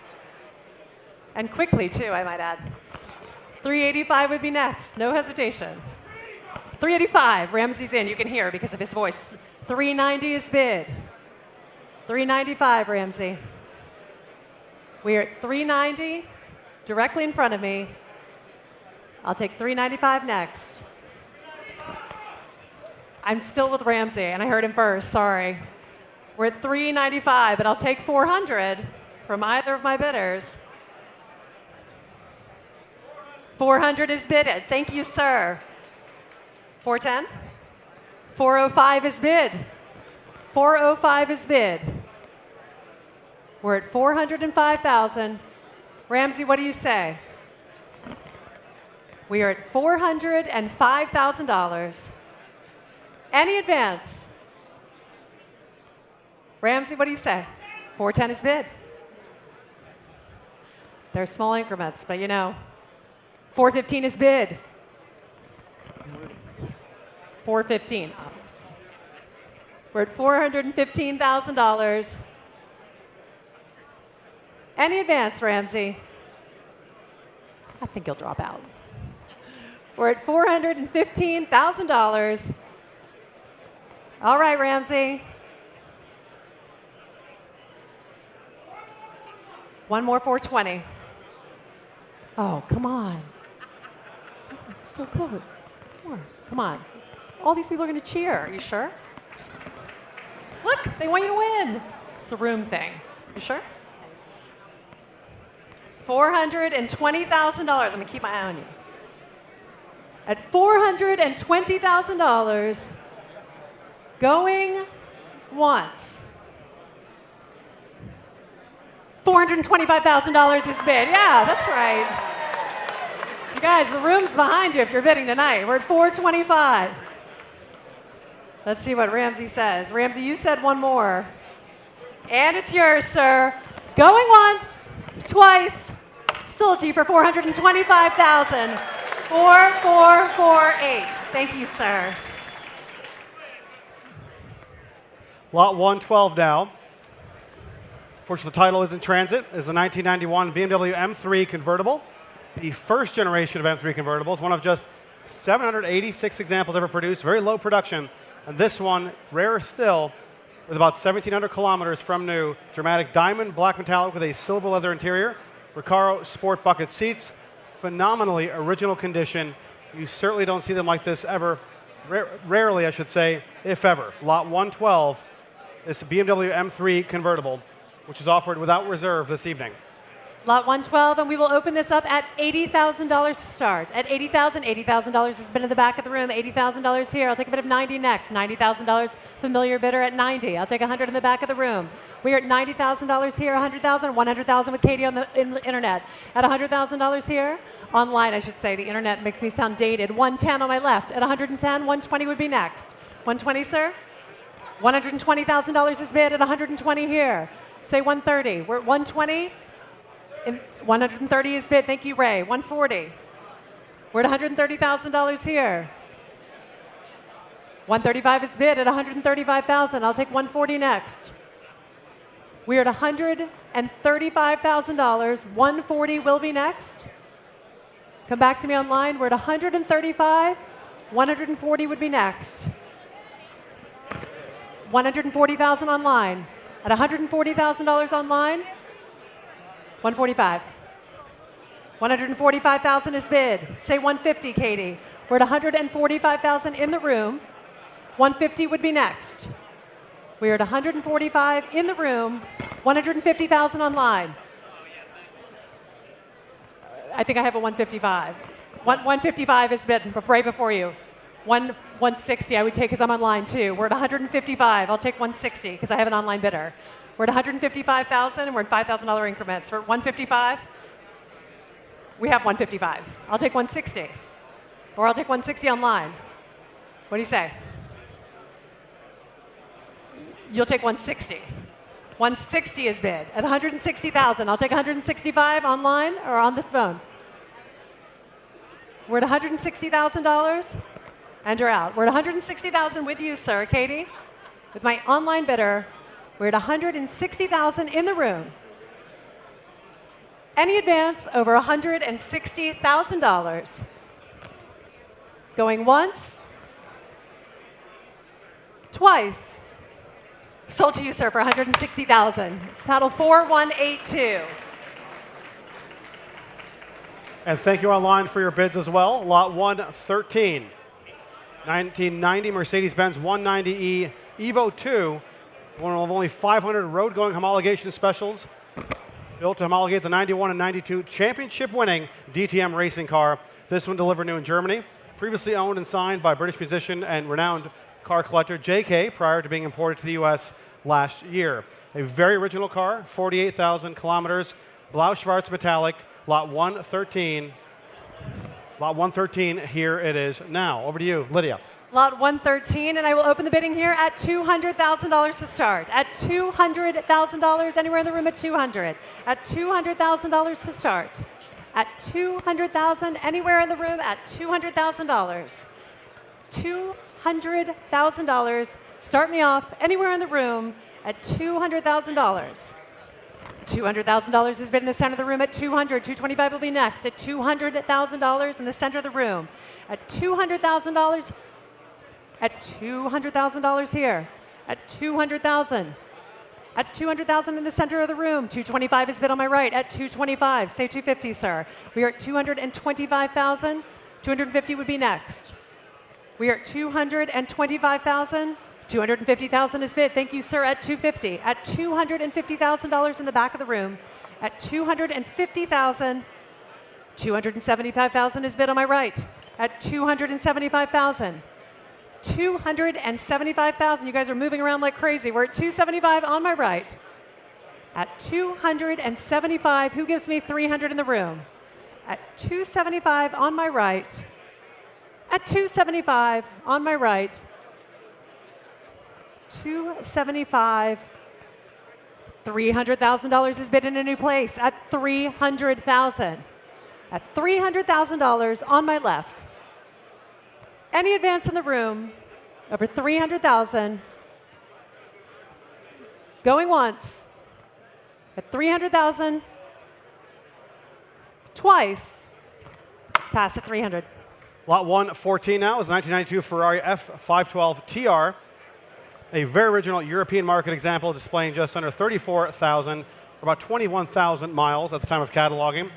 And quickly, too, I might add. 385 would be next. No hesitation. 385, Ramsey's in. You can hear because of his voice. 390 is bid. 395, Ramsey. We are at 390, directly in front of me. I'll take 395 next. I'm still with Ramsey, and I heard him first, sorry. We're at 395, but I'll take 400 from either of my bidders. 400 is bidded. Thank you, sir. 410? 405 is bid. 405 is bid. We're at 405,000. Ramsey, what do you say? We are at $405,000. Any advance? Ramsey, what do you say? 410 is bid. They're small increments, but you know. 415 is bid. 415, obviously. We're at $415,000. Any advance, Ramsey? I think he'll drop out. We're at $415,000. All right, Ramsey. One more 420. Oh, come on. Oh, so close. Come on. All these people are going to cheer. Are you sure? Look, they want you to win. It's a room thing. You sure? $420,000. I'm going to keep my eye on you. At $420,000, going once. $425,000 is bid. Yeah, that's right. You guys, the room's behind you if you're bidding tonight. We're at $425,000. Let's see what Ramsey says. Ramsey, you said one more. And it's yours, sir. Going once, twice. Sold to you for $425,000. 4448. Thank you, sir.
Lot 112 now. Fortunately, the title is in transit. Is the 1991 BMW M3 convertible, the first generation of M3 convertibles, one of just 786 examples ever produced, very low production. And this one, rarer still, with about 1,700 kilometers from new, dramatic diamond black metallic with a silver leather interior, Recaro sport bucket seats, phenomenally original condition. You certainly don't see them like this ever. Rarely, I should say, if ever. Lot 112 is a BMW M3 convertible, which is offered without reserve this evening.
Lot 112, and we will open this up at $80,000 to start. At $80,000, $80,000 has been in the back of the room. $80,000 here. I'll take a bid of $90 next. $90,000, familiar bidder at $90. I'll take $100 in the back of the room. We are at $90,000 here, $100,000, $100,000 with Katie on the internet. At $100,000 here, online, I should say. The internet makes me sound dated. $110 on my left. At $110, $120 would be next. $120, sir? $120,000 is bid at $120 here. Say $130. We're at $120. $130 is bid. Thank you, Ray. $140. We're at $130,000 here. 135 is bid at 135,000. I'll take 140 next. We're at $135,000. 140 will be next. Come back to me online. We're at 135. 140 would be next. 140,000 online. At $140,000 online. 145. 145,000 is bid. Say 150, Katie. We're at 145,000 in the room. 150 would be next. We're at 145 in the room. 150,000 online. I think I have a 155. 155 is bid right before you. 160 I would take because I'm online too. We're at 155. I'll take 160 because I have an online bidder. We're at 155,000 and we're in $5,000 increments. We're at 155. We have 155. I'll take 160. Or I'll take 160 online. What do you say? You'll take 160. 160 is bid at 160,000. I'll take 165 online or on the phone. We're at $160,000 and you're out. We're at 160,000 with you, sir. Katie, with my online bidder, we're at 160,000 in the room. Any advance over $160,000. Going once, twice. Sold to you, sir, for $160,000. Paddle 4182.
And thank you online for your bids as well. Lot 113, 1990 Mercedes-Benz 190E Evo 2, one of only 500 road-going homologation specials, built to homologate the 91 and 92 championship-winning DTM racing car. This one delivered new in Germany, previously owned and signed by British musician and renowned car collector JK prior to being imported to the US last year. A very original car, 48,000 kilometers, Blau Schwarz metallic, lot 113. Lot 113, here it is now. Over to you, Lydia.
Lot 113, and I will open the bidding here at $200,000 to start. At $200,000, anywhere in the room at 200. At $200,000 to start. At $200,000, anywhere in the room at $200,000. $200,000. Start me off anywhere in the room at $200,000. $200,000 has been in the center of the room at 200. 225 will be next at $200,000 in the center of the room. At $200,000. At $200,000 here. At $200,000. At $200,000 in the center of the room. 225 is bid on my right. At 225, say 250, sir. We are at 225,000. 250 would be next. We are at 225,000. 250,000 is bid. Thank you, sir. At 250. At $250,000 in the back of the room. At 250,000. 275,000 is bid on my right. At 275,000. 275,000. You guys are moving around like crazy. We're at 275 on my right. At 275, who gives me 300 in the room? At 275 on my right. At 275 on my right. 275. $300,000 is bid in a new place at $300,000. At $300,000 on my left. Any advance in the room over $300,000. Going once at $300,000. Twice. Pass at 300.
Lot 114 now is 1992 Ferrari F512 TR. A very original European market example displaying just under 34,000, about 21,000 miles at the time of cataloging.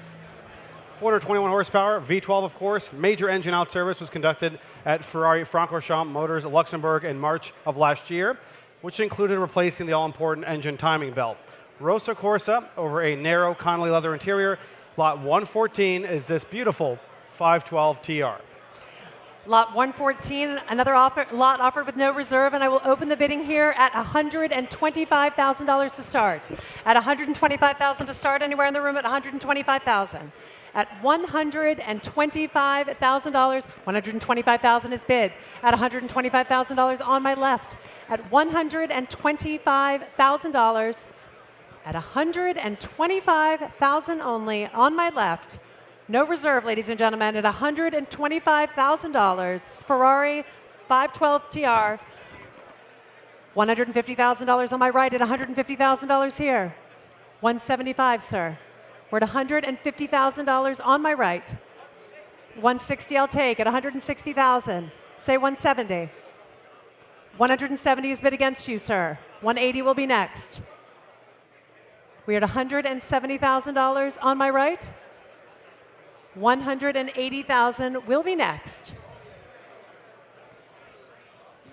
421 horsepower, V12 of course. Major engine out service was conducted at Ferrari Francorchamps Motors Luxembourg in March of last year, which included replacing the all-important engine timing belt. Rosso Corsa over a narrow Connolly leather interior. Lot 114 is this beautiful 512 TR.
Lot 114, another lot offered with no reserve, and I will open the bidding here at $125,000 to start. At $125,000 to start, anywhere in the room at $125,000. At $125,000, $125,000 is bid. At $125,000 on my left. At $125,000. At $125,000 only on my left. No reserve, ladies and gentlemen, at $125,000. Ferrari 512 TR. $150,000 on my right at $150,000 here. 175, sir. We're at $150,000 on my right. 160 I'll take at 160,000. Say 170. 170 is bid against you, sir. 180 will be next. We're at $170,000 on my right. 180,000 will be next.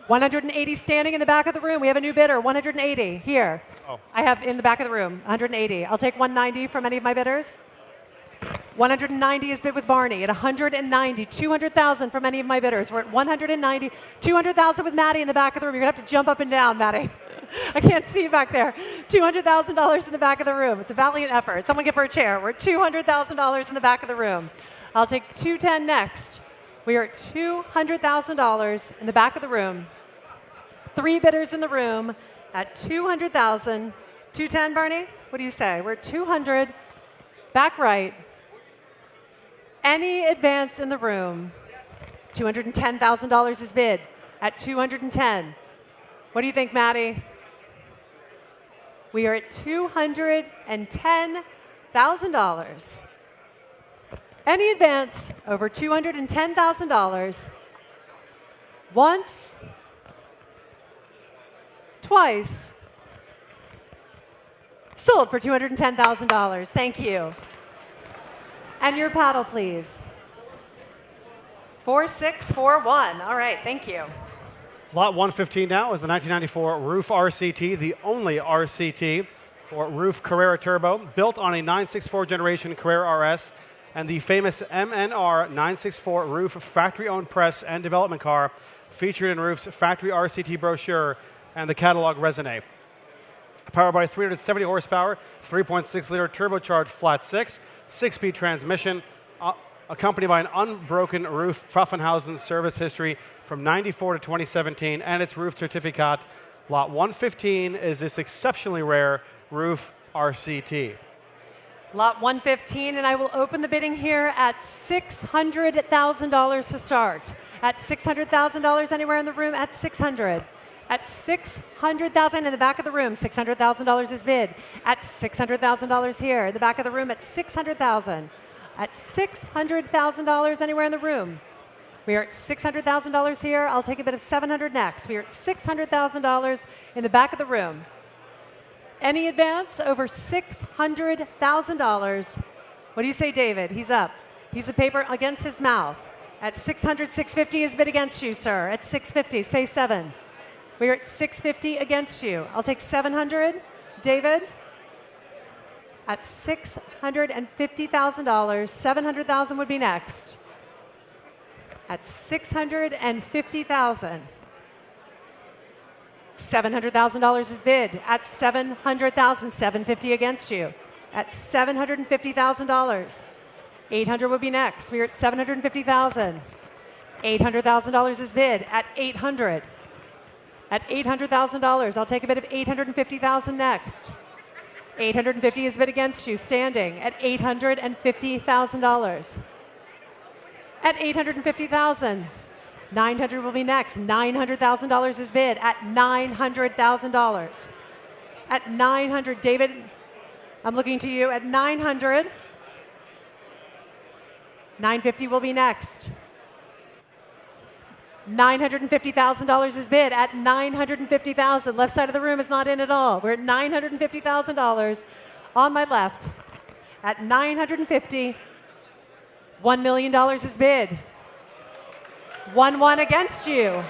180 standing in the back of the room. We have a new bidder, 180 here.
Oh.
I have in the back of the room, 180. I'll take 190 from any of my bidders. 190 is bid with Barney at 190. 200,000 from any of my bidders. We're at 190. 200,000 with Maddie in the back of the room. You're gonna have to jump up and down, Maddie. I can't see you back there. $200,000 in the back of the room. It's a valiant effort. Someone give her a chair. We're at $200,000 in the back of the room. I'll take 210 next. We are at $200,000 in the back of the room. 3 bidders in the room at 200,000. 210, Barney? What do you say? We're at 200. Back right. Any advance in the room. $210,000 is bid at 210. What do you think, Maddie? We are at $210,000. Any advance over $210,000. Once, twice, sold for $210,000. Thank you. And your paddle, please. 4641. All right, thank you.
Lot 115 now is the 1994 Roof RCT, the only RCT for Roof Carrera Turbo, built on a 964 generation Carrera RS and the famous MNR 964 Roof factory-owned press and development car featured in Roof's factory RCT brochure and the catalog resume. Powered by 370 horsepower, 3.6-liter turbocharged flat 6-speed transmission, accompanied by an unbroken roof Pfaffenhausen service history from 94 to 2017 and its roof certificate. Lot 115 is this exceptionally rare Roof RCT.
Lot 115, and I will open the bidding here at $600,000 to start. At $600,000 anywhere in the room, at 600. At $600,000 in the back of the room, $600,000 is bid. At $600,000 here, in the back of the room, at $600,000. At $600,000 anywhere in the room. We are at $600,000 here. I'll take a bid of $700 next. We are at $600,000 in the back of the room. Any advance over $600,000? What do you say, David? He's up. Piece of paper against his mouth. At 600, 650 is bid against you, sir. At 650, say 7. We are at 650 against you. I'll take 700. David? At $650,000, 700,000 would be next. At 650,000. $700,000 is bid. At 700,000, 750 against you. At $750,000. 800 would be next. We are at 750,000. $800,000 is bid. At 800. At $800,000, I'll take a bid of 850,000 next. 850 is bid against you, standing at $850,000. At $850,000, 900 will be next. $900,000 is bid at $900,000. At 900, David, I'm looking to you. At 900, 950 will be next. $950,000 is bid at $950,000. Left side of the room is not in at all. We're at $950,000 on my left. At $950, $1 million is bid. 1-1 against you.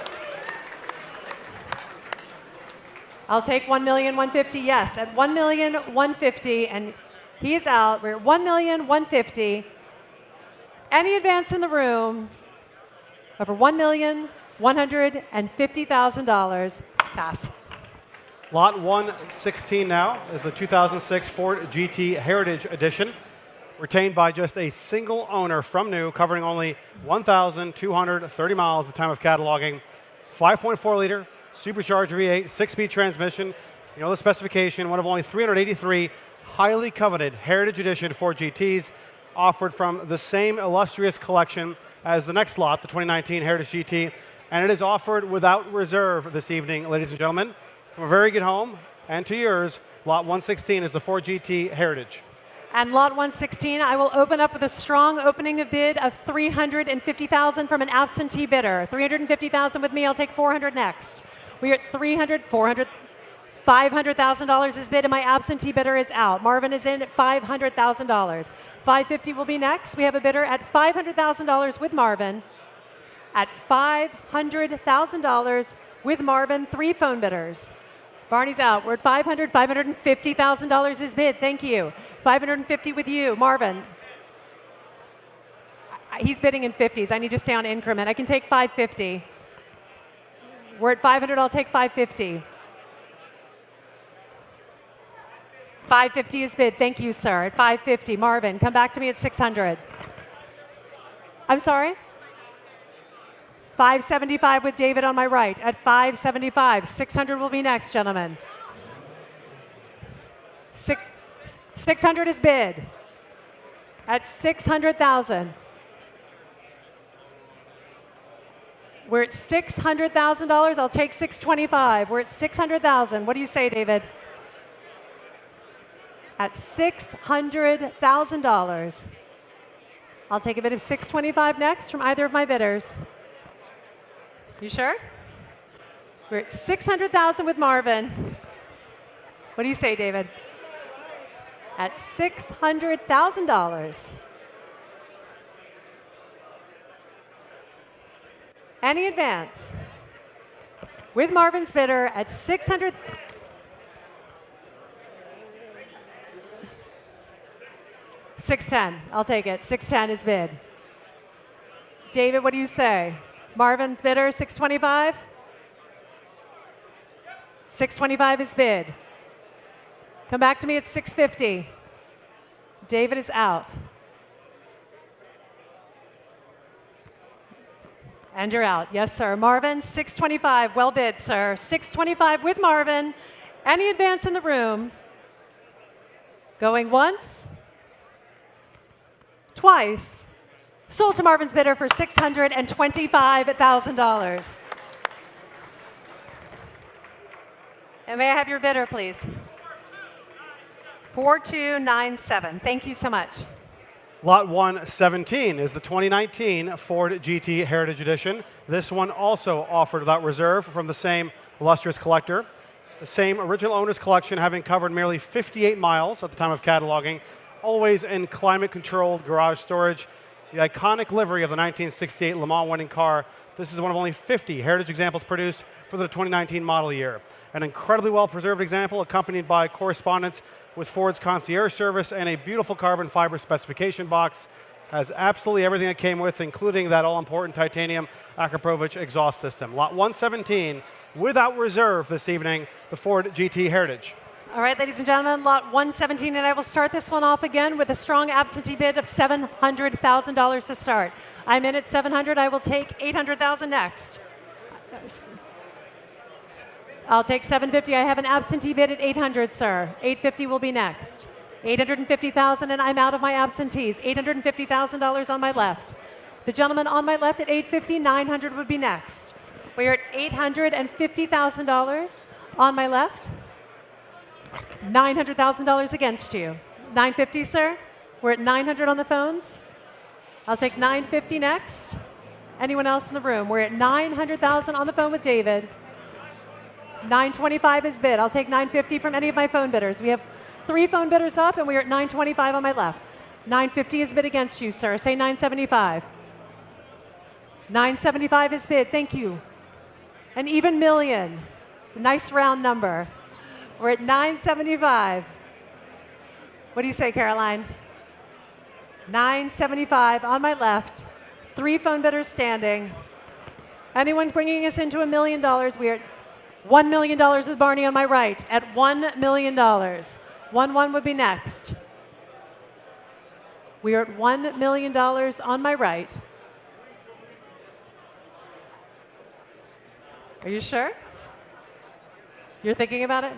I'll take $1,150,000. Yes, at $1,150,000, and he's out. We're at $1,150,000. Any advance in the room over $1,150,000. Pass.
Lot 116 now is the 2006 Ford GT Heritage Edition, retained by just a single owner from new, covering only 1,230 miles at the time of cataloging. 5.4-liter supercharged V8, 6-speed transmission. You know the specification, one of only 383 highly coveted Heritage Edition Ford GTs offered from the same illustrious collection as the next lot, the 2019 Heritage GT, and it is offered without reserve this evening, ladies and gentlemen. From a very good home and to yours, lot 116 is the Ford GT Heritage.
And lot 116, I will open up with a strong opening of bid of $350,000 from an absentee bidder. $350,000 with me, I'll take $400 next. We are at $300, $400, $500,000 is bid, and my absentee bidder is out. Marvin is in at $500,000. $550 will be next. We have a bidder at $500,000 with Marvin. At $500,000 with Marvin, 3 phone bidders. Barney's out. We're at $500,000, $550,000 is bid. Thank you. $550 with you, Marvin. He's bidding in 50s. I need to stay on increment. I can take $550. We're at $500. I'll take $550. $550 is bid. Thank you, sir. At $550, Marvin, come back to me at $600. I'm sorry? $575 with David on my right. At $575, $600 will be next, gentlemen. $600 is bid. At $600,000. We're at $600,000. I'll take $625. We're at $600,000. What do you say, David? At $600,000. I'll take a bid of $625 next from either of my bidders. You sure? We're at $600,000 with Marvin. What do you say, David? At $600,000. Any advance? With Marvin's bidder at $600,000. $610. I'll take it. $610 is bid. David, what do you say? Marvin's bidder, $625? $625 is bid. Come back to me at $650. David is out. And you're out. Yes, sir. Marvin, $625. Well bid, sir. $625 with Marvin. Any advance in the room? Going once? Twice. Sold to Marvin's bidder for $625,000. And may I have your bidder, please? 4297. Thank you so much.
Lot 117 is the 2019 Ford GT Heritage Edition. This one also offered without reserve from the same illustrious collector. The same original owner's collection having covered merely 58 miles at the time of cataloging, always in climate-controlled garage storage. The iconic livery of the 1968 Le Mans winning car. This is one of only 50 Heritage examples produced for the 2019 model year. An incredibly well-preserved example accompanied by correspondence with Ford's concierge service and a beautiful carbon fiber specification box. Has absolutely everything it came with, including that all-important titanium Akrapovic exhaust system. Lot 117, without reserve this evening, the Ford GT Heritage.
All right, ladies and gentlemen, lot 117, and I will start this one off again with a strong absentee bid of $700,000 to start. I'm in at $700. I will take $800,000 next. I'll take $750. I have an absentee bid at $800, sir. $850 will be next. $850,000, and I'm out of my absentees. $850,000 on my left. The gentleman on my left at $850, $900 would be next. We are at $850,000 on my left. $900,000 against you. $950, sir. We're at $900 on the phones. I'll take $950 next. Anyone else in the room? We're at $900,000 on the phone with David. $925 is bid. I'll take $950 from any of my phone bidders. We have 3 phone bidders up, and we are at $925 on my left. $950 is bid against you, sir. Say $975. $975 is bid. Thank you. An even million. It's a nice round number. We're at $975. What do you say, Caroline? $975 on my left. 3 phone bidders standing. Anyone bringing us into $1 million? We are at $1 million with Barney on my right. At $1 million. 1-1 would be next. We are at $1 million on my right. Are you sure? You're thinking about it?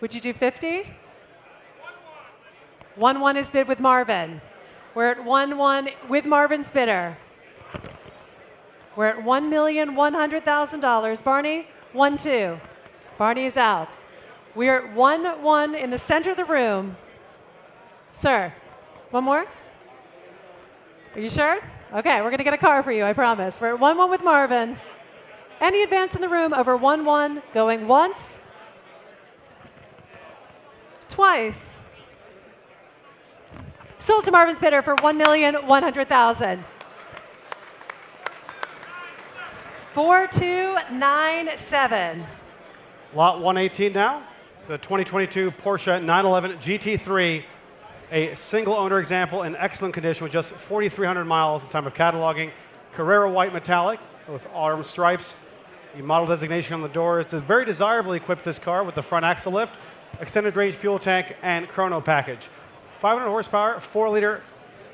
Would you do 50? 1-1 is bid with Marvin. We're at 1-1 with Marvin's bidder. We're at $1,100,000. Barney, 1-2. Barney is out. We're at 1-1 in the center of the room. Sir, one more? Are you sure? Okay, we're going to get a car for you, I promise. We're at 1-1 with Marvin. Any advance in the room over 1-1, going once, twice. Sold to Marvin's bidder for $1,100,000. 4297.
Lot 118 now. The 2022 Porsche 911 GT3, a single owner example in excellent condition with just 4,300 miles at the time of cataloging. Carrera white metallic with arm stripes. The model designation on the door is to very desirably equip this car with the front axle lift, extended range fuel tank, and chrono package. 500 horsepower, 4-liter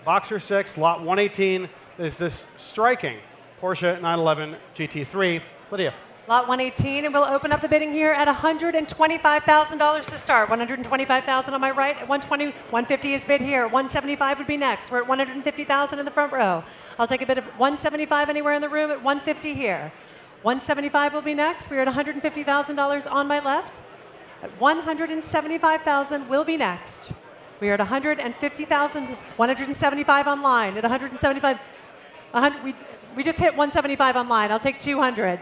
Boxer 6, lot 118 is this striking Porsche 911 GT3. Lydia.
Lot 118, and we'll open up the bidding here at $125,000 to start. $125,000 on my right. At 120, 150 is bid here. 175 would be next. We're at $150,000 in the front row. I'll take a bid of 175 anywhere in the room at 150 here. 175 will be next. We're at $150,000 on my left. At $175,000 will be next. We are at $150,000, 175 online. At 175, we just hit 175 online. I'll take 200.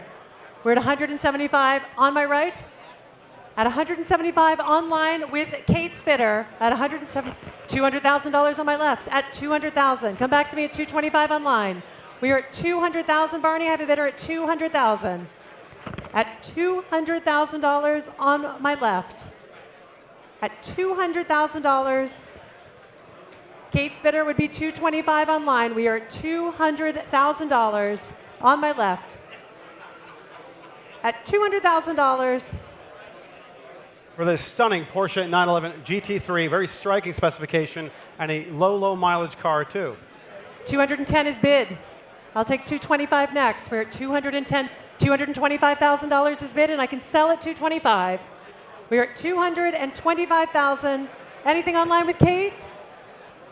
We're at 175 on my right. At 175 online with Kate's bidder at $200,000 on my left. At 200,000. Come back to me at 225 online. We are at 200,000. Barney, I have a bidder at 200,000. At $200,000 on my left. At $200,000, Kate's bidder would be 225 online. We are at $200,000 on my left. At $200,000.
For this stunning Porsche 911 GT3, very striking specification, and a low mileage car too.
210 is bid. I'll take 225 next. We're at 210. $225,000 is bid, and I can sell at 225. We're at 225,000. Anything online with Kate?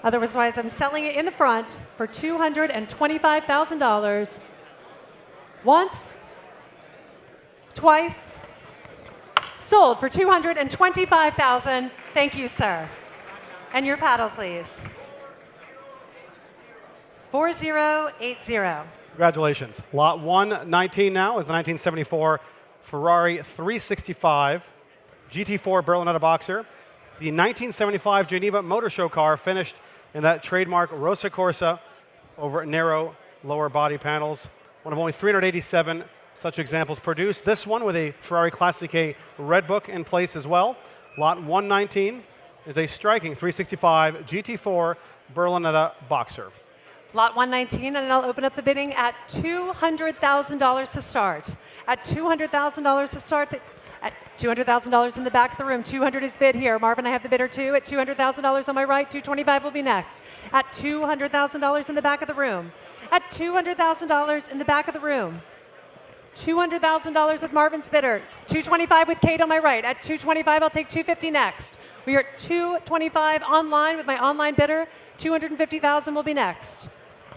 Otherwise, I'm selling it in the front for $225,000. Once, twice, sold for $225,000. Thank you, sir. And your paddle, please. 4080.
Congratulations. Lot 119 now is the 1974 Ferrari 365 GT4 Berlinetta Boxer. The 1975 Geneva Motor Show car finished in that trademark Rosa Corsa over narrow lower body panels. One of only 387 such examples produced. This one with a Ferrari Classic A Red Book in place as well. Lot 119 is a striking 365 GT4 Berlinetta Boxer.
Lot 119, and I'll open up the bidding at $200,000 to start. At $200,000 to start, at $200,000 in the back of the room. 200 is bid here. Marvin, I have the bidder too. At $200,000 on my right, 225 will be next. At $200,000 in the back of the room. At $200,000 in the back of the room. $200,000 with Marvin's bidder. 225 with Kate on my right. At 225, I'll take 250 next. We are at 225 online with my online bidder. 250,000 will be next.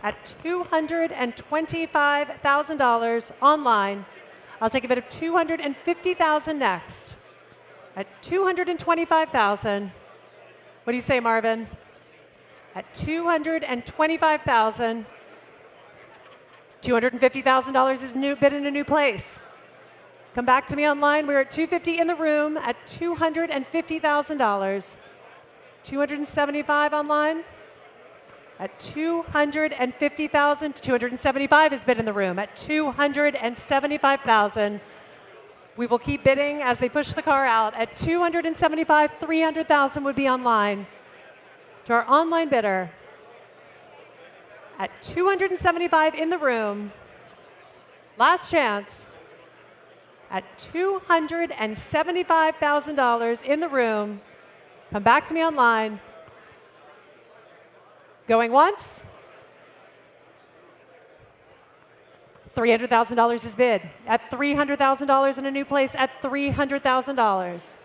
At $225,000 online, I'll take a bid of 250,000 next. At 225,000, what do you say, Marvin? At 225,000, $250,000 is new bid in a new place. Come back to me online. We're at 250 in the room at $250,000. 275 online. At 250,000, 275 is bid in the room. At 275,000, we will keep bidding as they push the car out. At 275, 300,000 would be online. To our online bidder, at 275 in the room, last chance. At $275,000 in the room, come back to me online. Going once. $300,000 is bid. At $300,000 in a new place. At $300,000.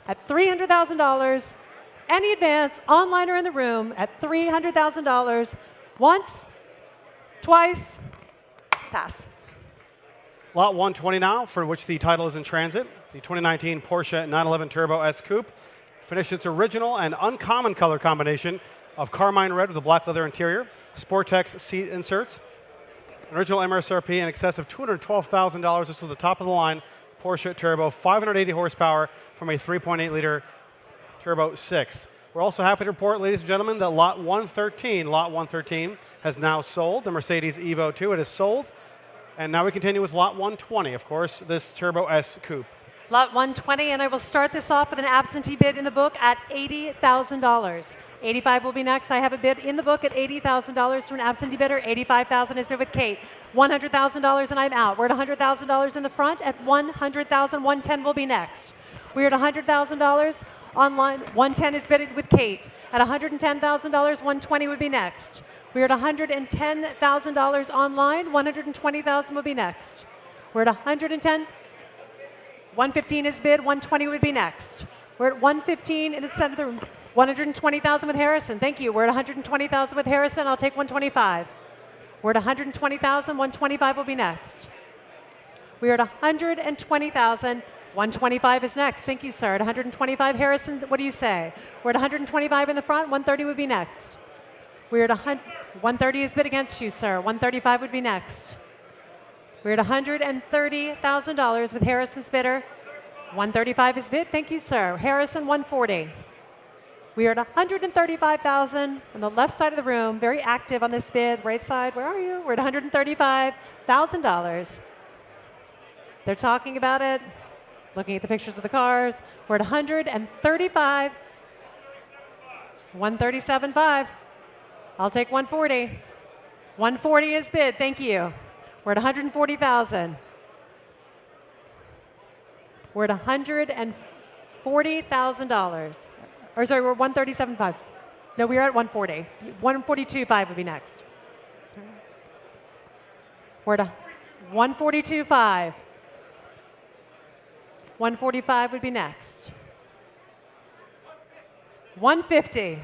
At $300,000. Any advance, online or in the room, at $300,000. Once, twice, Pass.
Lot 120 now, for which the title is in transit. The 2019 Porsche 911 Turbo S Coupe finished its original and uncommon color combination of carmine red with a black leather interior, Sportex seat inserts, an original MSRP in excess of $212,000. This was the top of the line Porsche Turbo, 580 horsepower from a 3.8-liter Turbo 6. We're also happy to report, ladies and gentlemen, that Lot 113 has now sold. The Mercedes Evo 2, it is sold. And now we continue with Lot 120, of course, this Turbo S Coupe.
Lot 120, and I will start this off with an absentee bid in the book at $80,000. 85 will be next. I have a bid in the book at $80,000 for an absentee bidder. 85,000 is bid with Kate. $100,000 and I'm out. We're at $100,000 in the front. At $100,000, 110 will be next. We're at $100,000 online. 110 is bidded with Kate. At $110,000, 120 would be next. We're at $110,000 online. 120,000 will be next. We're at 110. 115 is bid. 120 would be next. We're at 115 in the center of the room. 120,000 with Harrison. Thank you. We're at 120,000 with Harrison. I'll take 125. We're at 120,000. 125 will be next. We're at 120,000. 125 is next. Thank you, sir. At 125, Harrison, what do you say? We're at 125 in the front. 130 would be next. We're at 130 is bid against you, sir. 135 would be next. We're at $130,000 with Harrison's bidder. 135 is bid. Thank you, sir. Harrison, 140. We are at 135,000 on the left side of the room. Very active on this bid. Right side, where are you? We're at $135,000. They're talking about it, looking at the pictures of the cars. We're at 135. 137.5. I'll take 140. 140 is bid. Thank you. We're at 140,000. We're at $140,000. Or sorry, we're 137.5. No, we are at 140. 142.5 would be next. We're at 142.5. 145 would be next. 150. You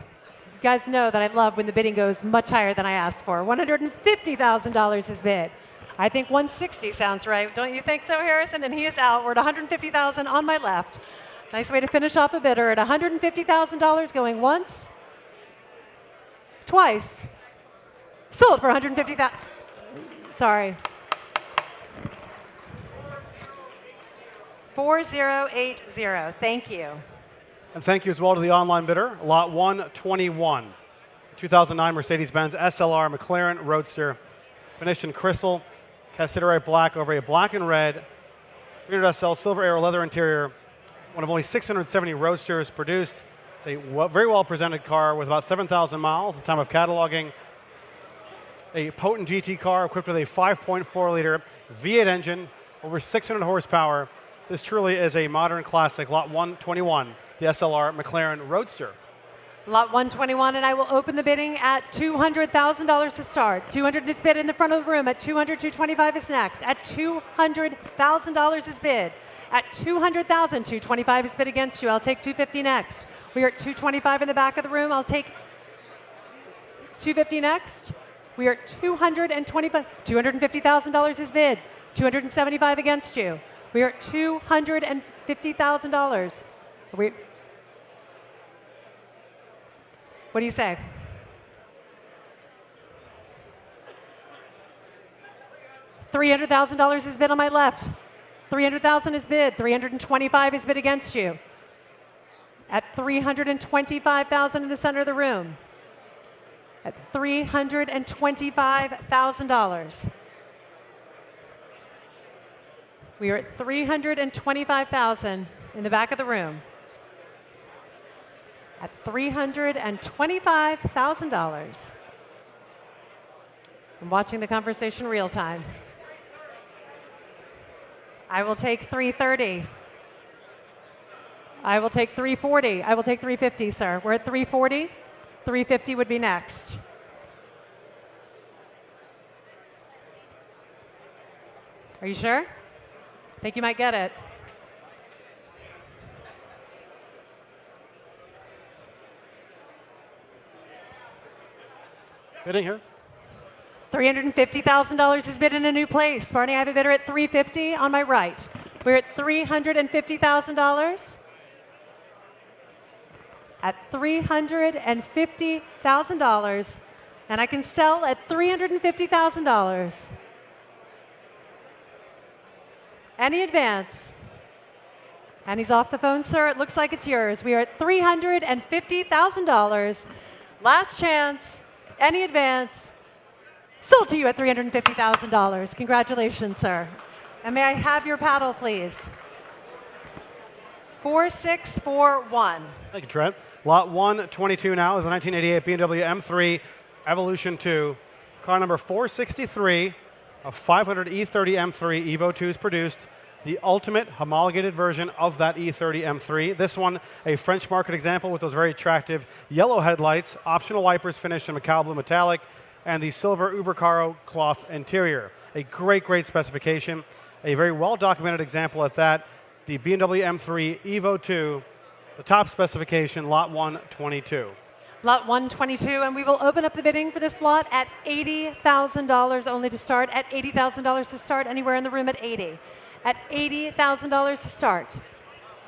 guys know that I love when the bidding goes much higher than I asked for. $150,000 is bid. I think 160 sounds right. Don't you think so, Harrison? And he is out. We're at 150,000 on my left. Nice way to finish off a bidder at $150,000 going once, twice. Sold for $150,000. Sorry. 4080. Thank you.
And thank you as well to the online bidder, Lot 121. 2009 Mercedes-Benz SLR McLaren Roadster, finished in crystal, cassiterite black over a black and red, 300 SL silver air leather interior, one of only 670 Roadsters produced. It's a very well-presented car with about 7,000 miles at the time of cataloging. A potent GT car equipped with a 5.4-liter V8 engine, over 600 horsepower. This truly is a modern classic, Lot 121, the SLR McLaren Roadster.
Lot 121, and I will open the bidding at $200,000 to start. 200 is bid in the front of the room. At 200, 225 is next. At $200,000 is bid. At $200,000, 225 is bid against you. I'll take 250 next. We are at 225 in the back of the room. I'll take 250 next. We are at 225. $250,000 is bid. 275 against you. We are at $250,000. What do you say? $300,000 is bid on my left. 300,000 is bid. 325 is bid against you. At 325,000 in the center of the room. At $325,000. We are at 325,000 in the back of the room. At $325,000. I'm watching the conversation real time. I will take 330. I will take 340. I will take 350, sir. We're at 340. 350 would be next. Are you sure? I think you might get it.
Bidding here.
$350,000 is bid in a new place. Barney, I have a bidder at $350 on my right. We're at $350,000. At $350,000. And I can sell at $350,000. Any advance? And he's off the phone, sir. It looks like it's yours. We are at $350,000. Last chance. Any advance? Sold to you at $350,000. Congratulations, sir. And may I have your paddle, please? 4641.
Thank you, Trent. Lot 122 now is a 1988 BMW M3 Evolution 2. Car number 463, a 500 E30 M3 Evo 2 is produced. The ultimate homologated version of that E30 M3. This one, a French market example with those very attractive yellow headlights, optional wipers finished in Macau Blue Metallic, and the silver Ubercaro cloth interior. A great, great specification. A very well-documented example at that. The BMW M3 Evo 2, the top specification, lot 122.
Lot 122, and we will open up the bidding for this lot at $80,000 only to start. At $80,000 to start, anywhere in the room at 80. At $80,000 to start.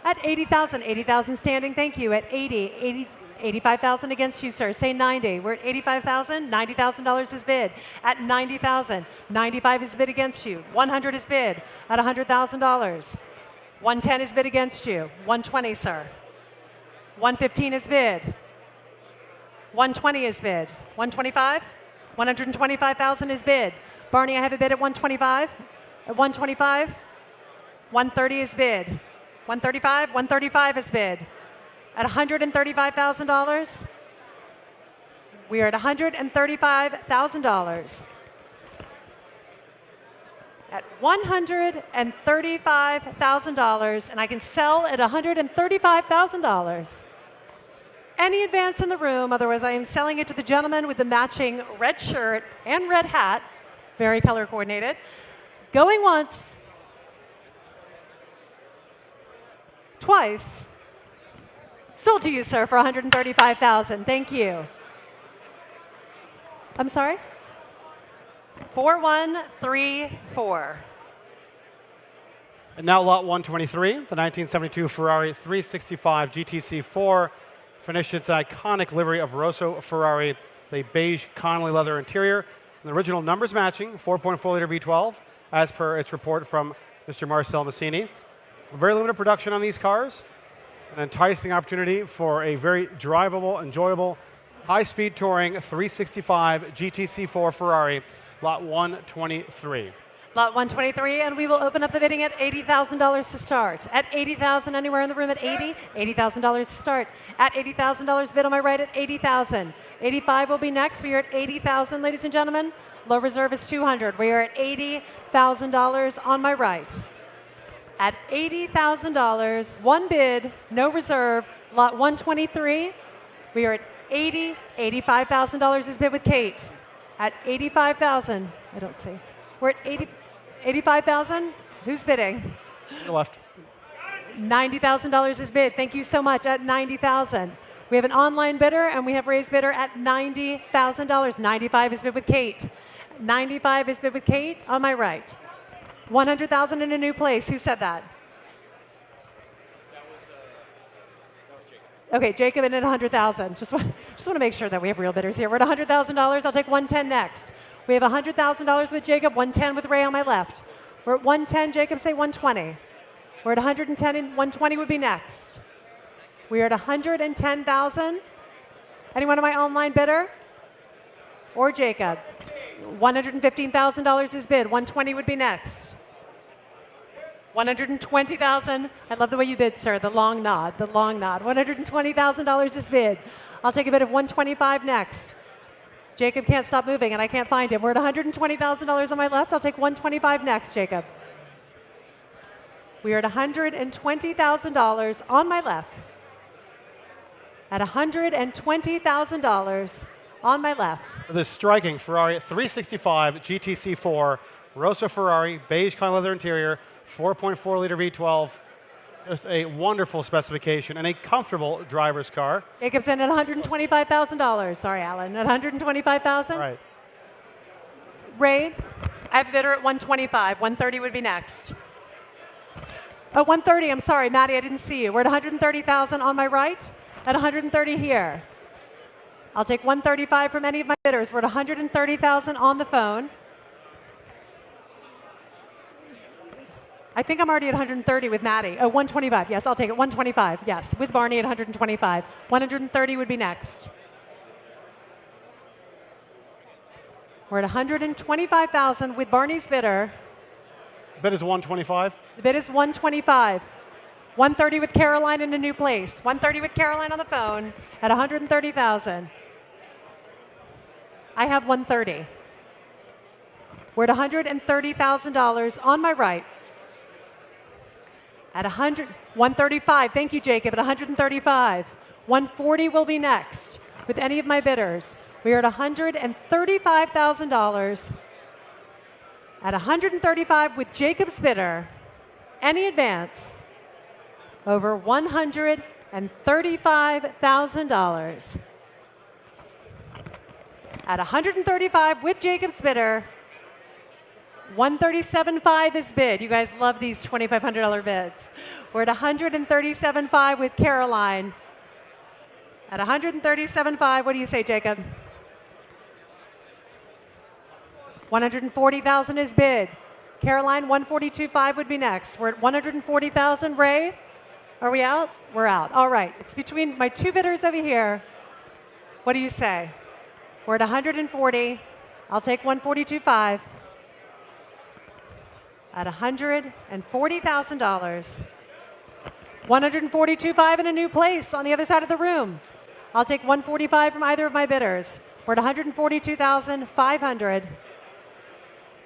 At 80,000, 80,000 standing, thank you. At 85,000 against you, sir. Say 90. We're at 85,000, $90,000 is bid. At 90,000, 95 is bid against you. 100 is bid at $100,000. 110 is bid against you. 120, sir. 115 is bid. 120 is bid. 125? 125,000 is bid. Barney, I have a bid at 125. At 125? 130 is bid. 135? 135 is bid. At $135,000? We are at $135,000. At $135,000, and I can sell at $135,000. Any advance in the room, otherwise I am selling it to the gentleman with the matching red shirt and red hat, very color coordinated. Going once, twice. Sold to you, sir, for $135,000. Thank you. I'm sorry? 4134.
And now lot 123, the 1972 Ferrari 365 GTC4, finished its iconic livery of Rosso Ferrari, the beige Connolly leather interior, and the original numbers matching, 4.4-liter V12, as per its report from Mr. Marcel Massini. Very limited production on these cars, an enticing opportunity for a very drivable, enjoyable, high-speed touring 365 GTC4 Ferrari, lot 123.
Lot 123, and we will open up the bidding at $80,000 to start. At $80,000, anywhere in the room at 80, $80,000 to start. At $80,000 bid on my right at $80,000. 85 will be next. We are at $80,000, ladies and gentlemen. Low reserve is $200. We are at $80,000 on my right. At $80,000, one bid, no reserve, lot 123. We are at $85,000 is bid with Kate. At $85,000, I don't see. We're at 85,000. Who's bidding?
Your left.
$90,000 is bid. Thank you so much. At $90,000. We have an online bidder and we have raised bidder at $90,000. 95 is bid with Kate. 95 is bid with Kate on my right. 100,000 in a new place. Who said that? That was Jacob. Okay, Jacob in at 100,000. Just want to make sure that we have real bidders here. We're at $100,000. I'll take 110 next. We have $100,000 with Jacob, 110 with Ray on my left. We're at 110, Jacob, say 120. We're at 110 and 120 would be next. We are at 110,000. Anyone on my online bidder? Or Jacob? $115,000 is bid. 120 would be next. 120,000. I love the way you bid, sir. The long nod, the long nod. $120,000 is bid. I'll take a bid of 125 next. Jacob can't stop moving, and I can't find him. We're at $120,000 on my left. I'll take 125 next, Jacob. We are at $120,000 on my left. At $120,000 on my left.
This striking Ferrari 365 GTC4, Rosso Ferrari, beige kind leather interior, 4.4-liter V12. Just a wonderful specification and a comfortable driver's car.
Jacob's in at $125,000. Sorry, Alan. At $125,000?
Right.
Ray, I have a bidder at 125. 130 would be next. Oh, 130, I'm sorry, Maddie, I didn't see you. We're at 130,000 on my right, at 130 here. I'll take 135 from any of my bidders. We're at 130,000 on the phone. I think I'm already at 130 with Maddie. Oh, 125. Yes, I'll take it. 125. Yes, with Barney at 125. 130 would be next. We're at 125,000 with Barney's bidder.
Bid is 125.
The bid is 125. 130 with Caroline in a new place. 130 with Caroline on the phone at 130,000. I have 130. We're at $130,000 on my right. At 135, thank you, Jacob, at 135. 140 will be next with any of my bidders. We are at $135,000. At 135 with Jacob's bidder, any advance over $135,000. At 135 with Jacob's bidder, 137.5 is bid. You guys love these $2,500 bids. We're at 137.5 with Caroline. At 137.5, what do you say, Jacob? 140,000 is bid. Caroline, 142.5 would be next. We're at 140,000. Ray, are we out? We're out. All right. It's between my two bidders over here. What do you say? We're at 140. I'll take 142.5. At $140,000. 142.5 in a new place on the other side of the room. I'll take 145 from either of my bidders. We're at 142,500.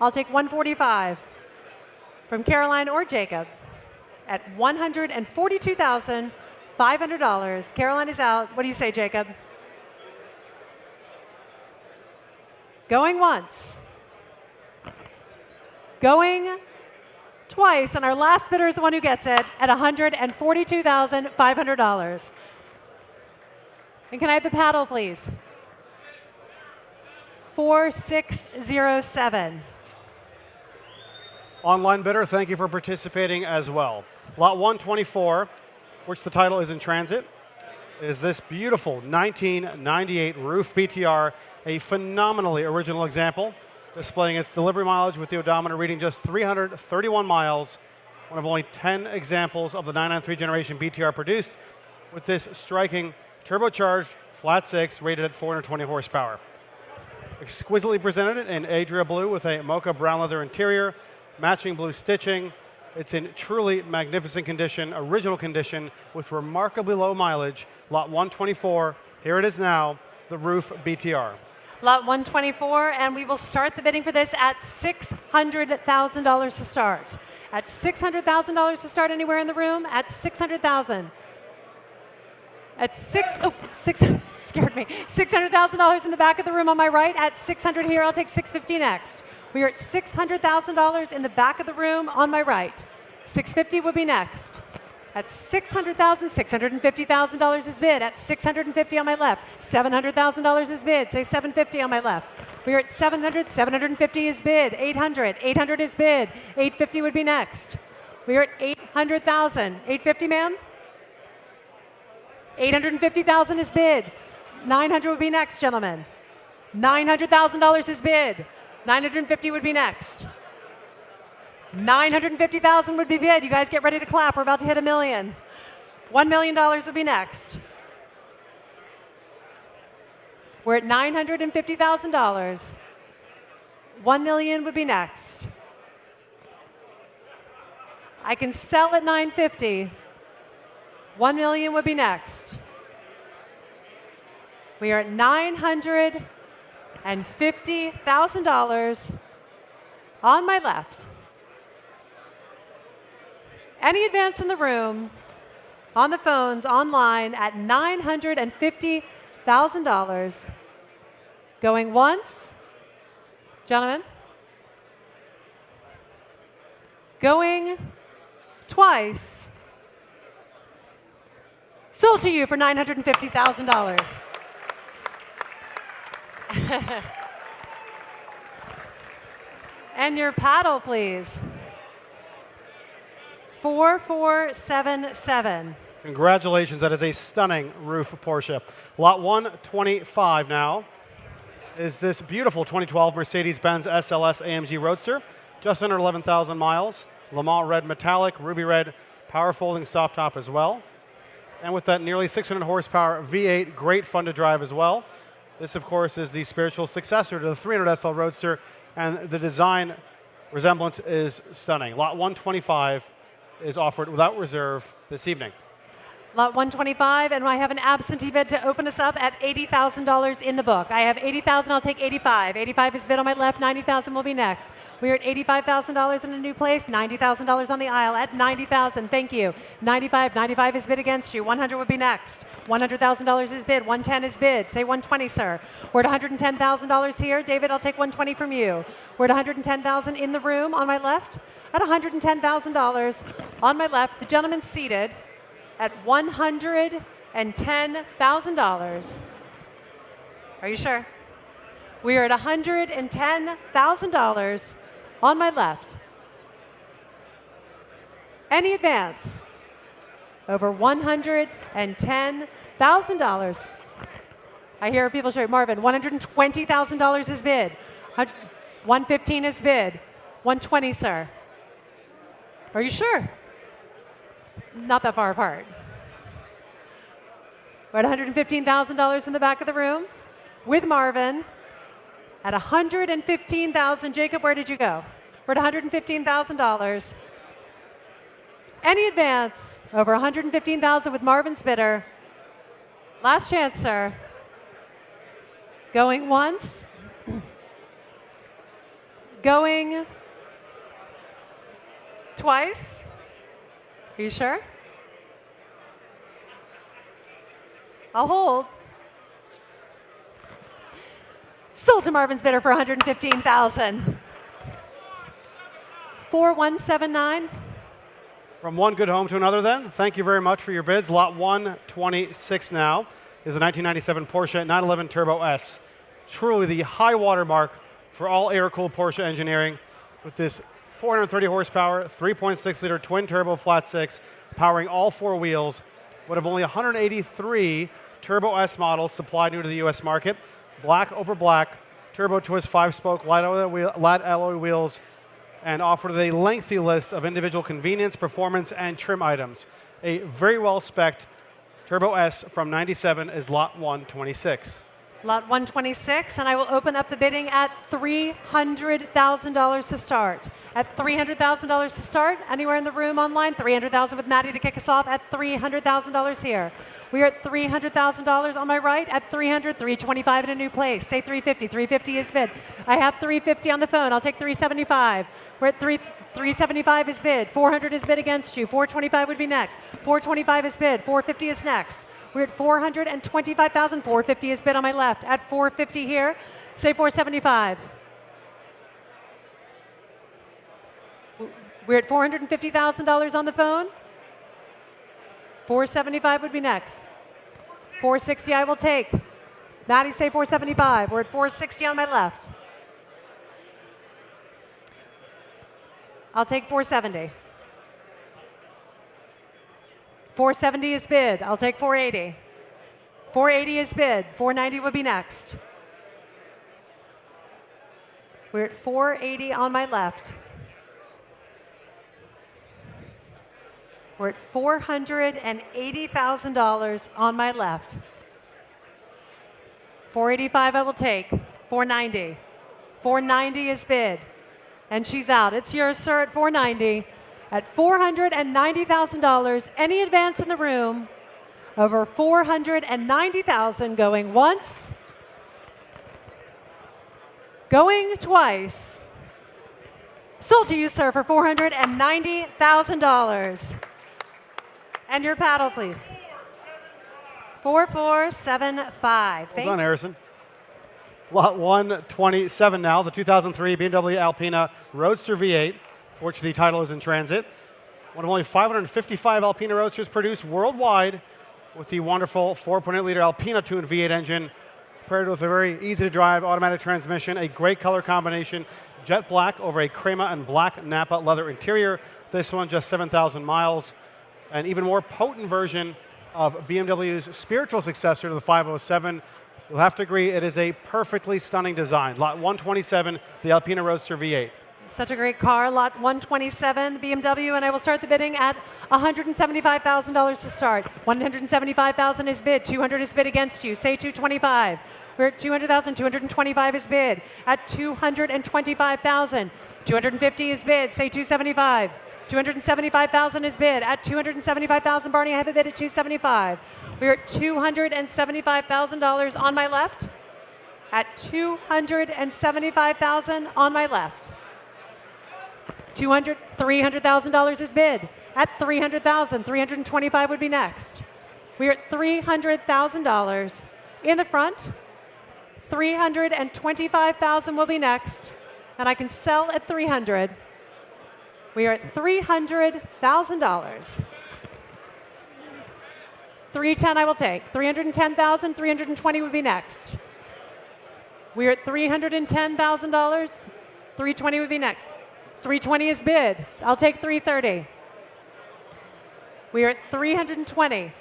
I'll take 145 from Caroline or Jacob at $142,500. Caroline is out. What do you say, Jacob? Going once. Going twice, and our last bidder is the one who gets it at $142,500. And can I have the paddle, please? 4607.
Online bidder, thank you for participating as well. Lot 124, which the title is in transit, is this beautiful 1998 roof BTR, a phenomenally original example, displaying its delivery mileage with the odometer reading just 331 miles, one of only 10 examples of the 993 generation BTR produced with this striking turbocharged flat six rated at 420 horsepower. Exquisitely presented in Adria blue with a mocha brown leather interior, matching blue stitching. It's in truly magnificent condition, original condition, with remarkably low mileage. Lot 124, here it is now, the roof BTR.
Lot 124, and we will start the bidding for this at $600,000 to start. At $600,000 to start anywhere in the room, at $600,000. At scared me. $600,000 in the back of the room on my right. At $600 here, I'll take $650 next. We are at $600,000 in the back of the room on my right. $650 would be next. At $600,000, $650,000 is bid. At $650 on my left. $700,000 is bid. Say $750 on my left. We are at $700, $750 is bid. $800, $800 is bid. $850 would be next. We are at $800,000. $850, ma'am? $850,000 is bid. $900 would be next, gentlemen. $900,000 is bid. $950 would be next. $950,000 would be bid. You guys get ready to clap. We're about to hit $1 million. $1 million would be next. We're at $950,000. $1 million would be next. I can sell at $950. $1 million would be next. We are at $950,000 on my left. Any advance in the room, on the phones, online at $950,000. Going once, gentlemen. Going twice. Sold to you for $950,000. And your paddle, please. 4477.
Congratulations, that is a stunning roof Porsche. Lot 125 now is this beautiful 2012 Mercedes-Benz SLS AMG Roadster, just under 11,000 miles. Le Mans red metallic, ruby red, power folding soft top as well. And with that nearly 600 horsepower V8, great fun to drive as well. This, of course, is the spiritual successor to the 300 SL Roadster, and the design resemblance is stunning. Lot 125 is offered without reserve this evening.
Lot 125, and I have an absentee bid to open us up at $80,000 in the book. I have $80,000, I'll take 85. 85 is bid on my left, 90,000 will be next. We are at $85,000 in a new place, $90,000 on the aisle at 90,000. Thank you. 95 is bid against you. 100 would be next. $100,000 is bid. 110 is bid. Say 120, sir. We're at $110,000 here. David, I'll take 120 from you. We're at $110,000 in the room on my left. At $110,000 on my left, the gentleman seated at $110,000. Are you sure? We are at $110,000 on my left. Any advance over $110,000? I hear people shout, Marvin, $120,000 is bid. 115 is bid. 120, sir. Are you sure? Not that far apart. We're at $115,000 in the back of the room with Marvin at $115,000. Jacob, where did you go? We're at $115,000. Any advance over $115,000 with Marvin's bidder? Last chance, sir. Going once. Going twice. Are you sure? I'll hold. Sold to Marvin's bidder for $115,000. 4179.
From one good home to another then, thank you very much for your bids. Lot 126 now is a 1997 Porsche 911 Turbo S. Truly the high water mark for all air-cooled Porsche engineering with this 430 horsepower, 3.6-liter twin-turbo flat-six, powering all four wheels. One of only 183 Turbo S models supplied new to the U.S. market. Black over black, turbo twist 5-spoke light alloy wheels, and offered a lengthy list of individual convenience, performance, and trim items. A very well-spec'd Turbo S from 97 is lot 126.
Lot 126, and I will open up the bidding at $300,000 to start. At $300,000 to start, anywhere in the room online, $300,000 with Maddie to kick us off at $300,000 here. We are at $300,000 on my right, at $300, $325 in a new place. Say $350, $350 is bid. I have $350 on the phone, I'll take $375. We're at $375 is bid, $400 is bid against you, $425 would be next. $425 is bid, $450 is next. We're at $425,000, $450 is bid on my left. At $450 here, say $475. We're at $450,000 on the phone. $475 would be next. $460 I will take. Maddie, say $475. We're at $460 on my left. I'll take $470. $470 is bid. I'll take $480. $480 is bid. $490 would be next. We're at $480 on my left. We're at $480,000 on my left. $485 I will take. $490. $490 is bid. And she's out. It's yours, sir, at $490. At $490,000, any advance in the room over $490,000, going once, going twice. Sold to you, sir, for $490,000. And your paddle, please. 4475.
Well done, Harrison. Lot 127 now, the 2003 BMW Alpina Roadster V8. Fortunately, the title is in transit. One of only 555 Alpina Roadsters produced worldwide with the wonderful 4.8-liter Alpina tuned V8 engine, paired with a very easy to drive automatic transmission, a great color combination, jet black over a crema and black Napa leather interior. This one just 7,000 miles. An even more potent version of BMW's spiritual successor to the 507. You'll have to agree it is a perfectly stunning design. Lot 127, the Alpina Roadster V8.
Such a great car. Lot 127, BMW, and I will start the bidding at $175,000 to start. $175,000 is bid. 200 is bid against you. Say 225. We're at 200,000. 225 is bid at 225,000. 250 is bid. Say 275. 275,000 is bid at 275,000. Barney, I have a bid at 275. We're at $275,000 on my left. At $275,000 on my left. $300,000 is bid at $300,000. 325 would be next. We're at $300,000 in the front. 325,000 will be next, and I can sell at 300. We are at $300,000. 310 I will take. 310,000. 320 would be next. We are at $310,000. 320 would be next. 320 is bid. I'll take 330. We are at 320.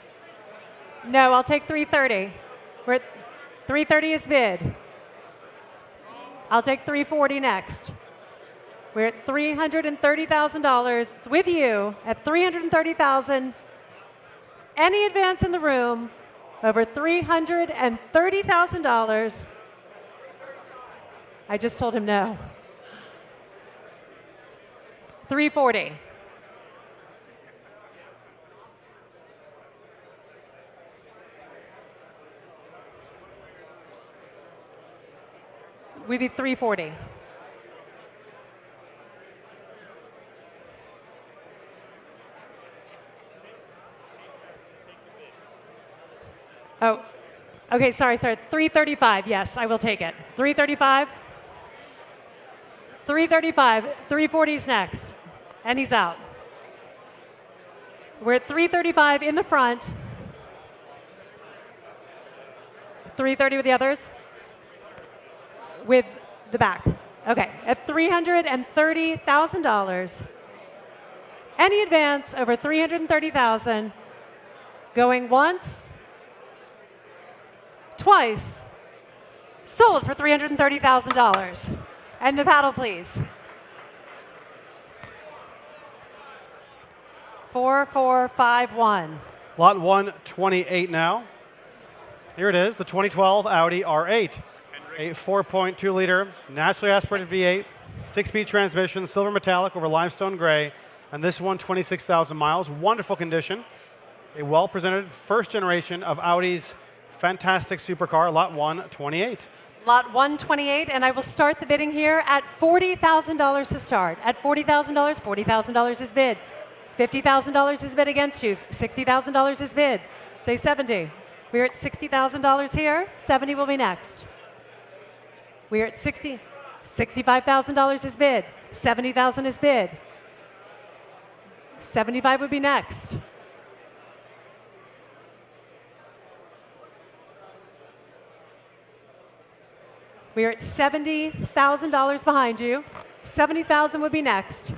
No, I'll take 330. We're at 330 is bid. I'll take 340 next. We're at $330,000. It's with you at $330,000. Any advance in the room over $330,000. I just told him no. 340. We'd be 340. Oh, okay, sorry. 335, yes, I will take it. 335? 335, 340 is next, and he's out. We're at 335 in the front. 330 with the others? With the back. Okay, at $330,000. Any advance over $330,000, going once, twice, sold for $330,000. And the paddle, please. 4451.
Lot 128 now. Here it is, the 2012 Audi R8. A 4.2 liter, naturally aspirated V8, 6-speed transmission, silver metallic over limestone gray, and this one 26,000 miles, wonderful condition. A well-presented first generation of Audi's fantastic supercar, lot 128.
Lot 128, and I will start the bidding here at $40,000 to start. At $40,000, $40,000 is bid. $50,000 is bid against you. $60,000 is bid. Say 70. We're at $60,000 here. 70 will be next. We're at 60. $65,000 is bid. 70,000 is bid. 75 would be next. We are at $70,000 behind you. 70,000 would be next.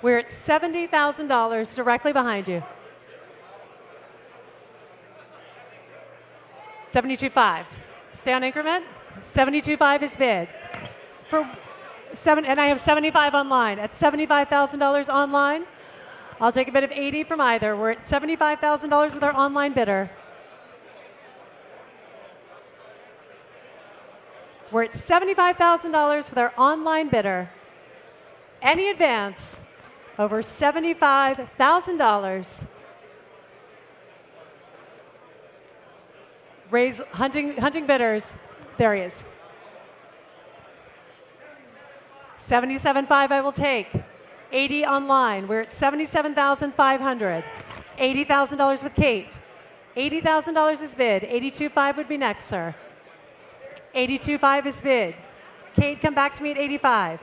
We're at $70,000 directly behind you. 72.5. Stay on increment. 72.5 is bid. And I have 75 online. At $75,000 online, I'll take a bid of 80 from either. We're at $75,000 with our online bidder. We're at $75,000 with our online bidder. Any advance over $75,000. Raise hunting bidders. There he is. 77.5 I will take. 80 online. We're at $77,500. $80,000 with Kate. $80,000 is bid. 82.5 would be next, sir. 82.5 is bid. Kate, come back to me at 85.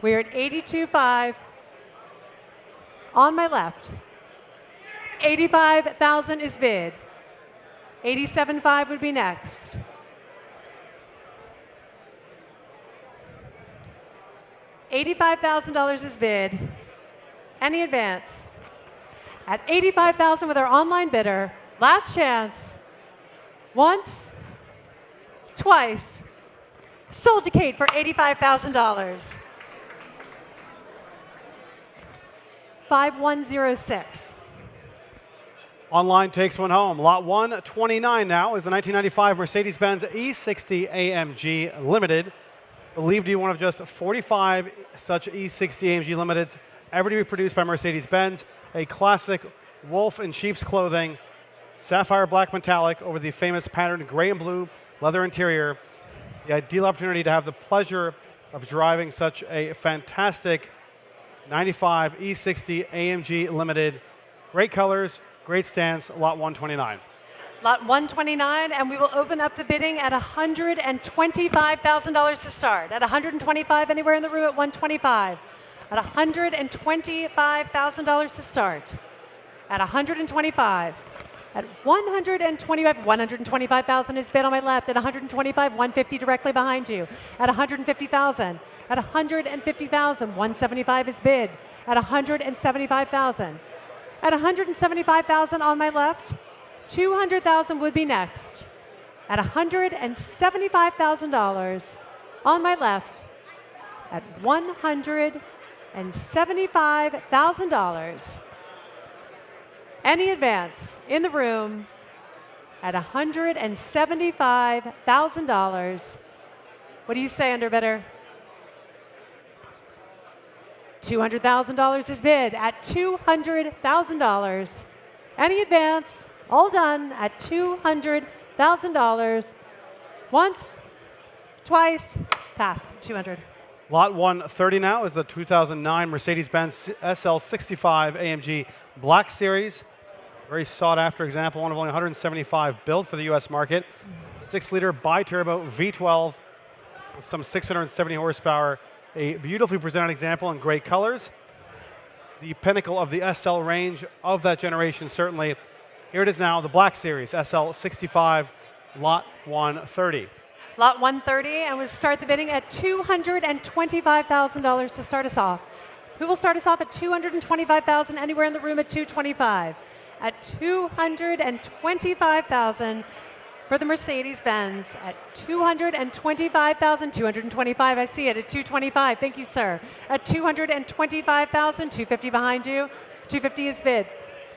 We're at 82.5 on my left. 85,000 is bid. $87,500 would be next. $85,000 is bid. Any advance? At $85,000 with our online bidder, last chance. Once, twice. Sold to Kate for $85,000. 5106.
Online takes one home. Lot 129 now is the 1995 Mercedes-Benz E60 AMG Limited. Believed to be one of just 45 such E60 AMG Limiteds ever to be produced by Mercedes-Benz. A classic wolf in sheep's clothing, sapphire black metallic over the famous patterned gray and blue leather interior. The ideal opportunity to have the pleasure of driving such a fantastic 95 E60 AMG Limited. Great colors, great stance, lot 129.
Lot 129, and we will open up the bidding at $125,000 to start. At $125, anywhere in the room at $125. At $125,000 to start. At $125. At $125,000 is bid on my left. At $125, $150 directly behind you. At $150,000. At $150,000, $175 is bid. At $175,000. At $175,000 on my left, $200,000 would be next. At $175,000 on my left, at $175,000. Any advance in the room at $175,000. What do you say, underbidder? $200,000 is bid at $200,000. Any advance? All done at $200,000. Once, twice, pass, 200.
Lot 130 now is the 2009 Mercedes-Benz SL65 AMG Black Series. Very sought-after example, one of only 175 built for the U.S. market. 6-liter bi-turbo V12 with some 670 horsepower. A beautifully presented example in great colors. The pinnacle of the SL range of that generation, certainly. Here it is now, the Black Series, SL65, Lot 130.
Lot 130, and we'll start the bidding at $225,000 to start us off. Who will start us off at $225,000? Anywhere in the room at $225,000. At $225,000 for the Mercedes-Benz. At $225,000, $225,000. I see it at $225,000. Thank you, sir. At $225,000, $250,000 behind you. $250,000 is bid.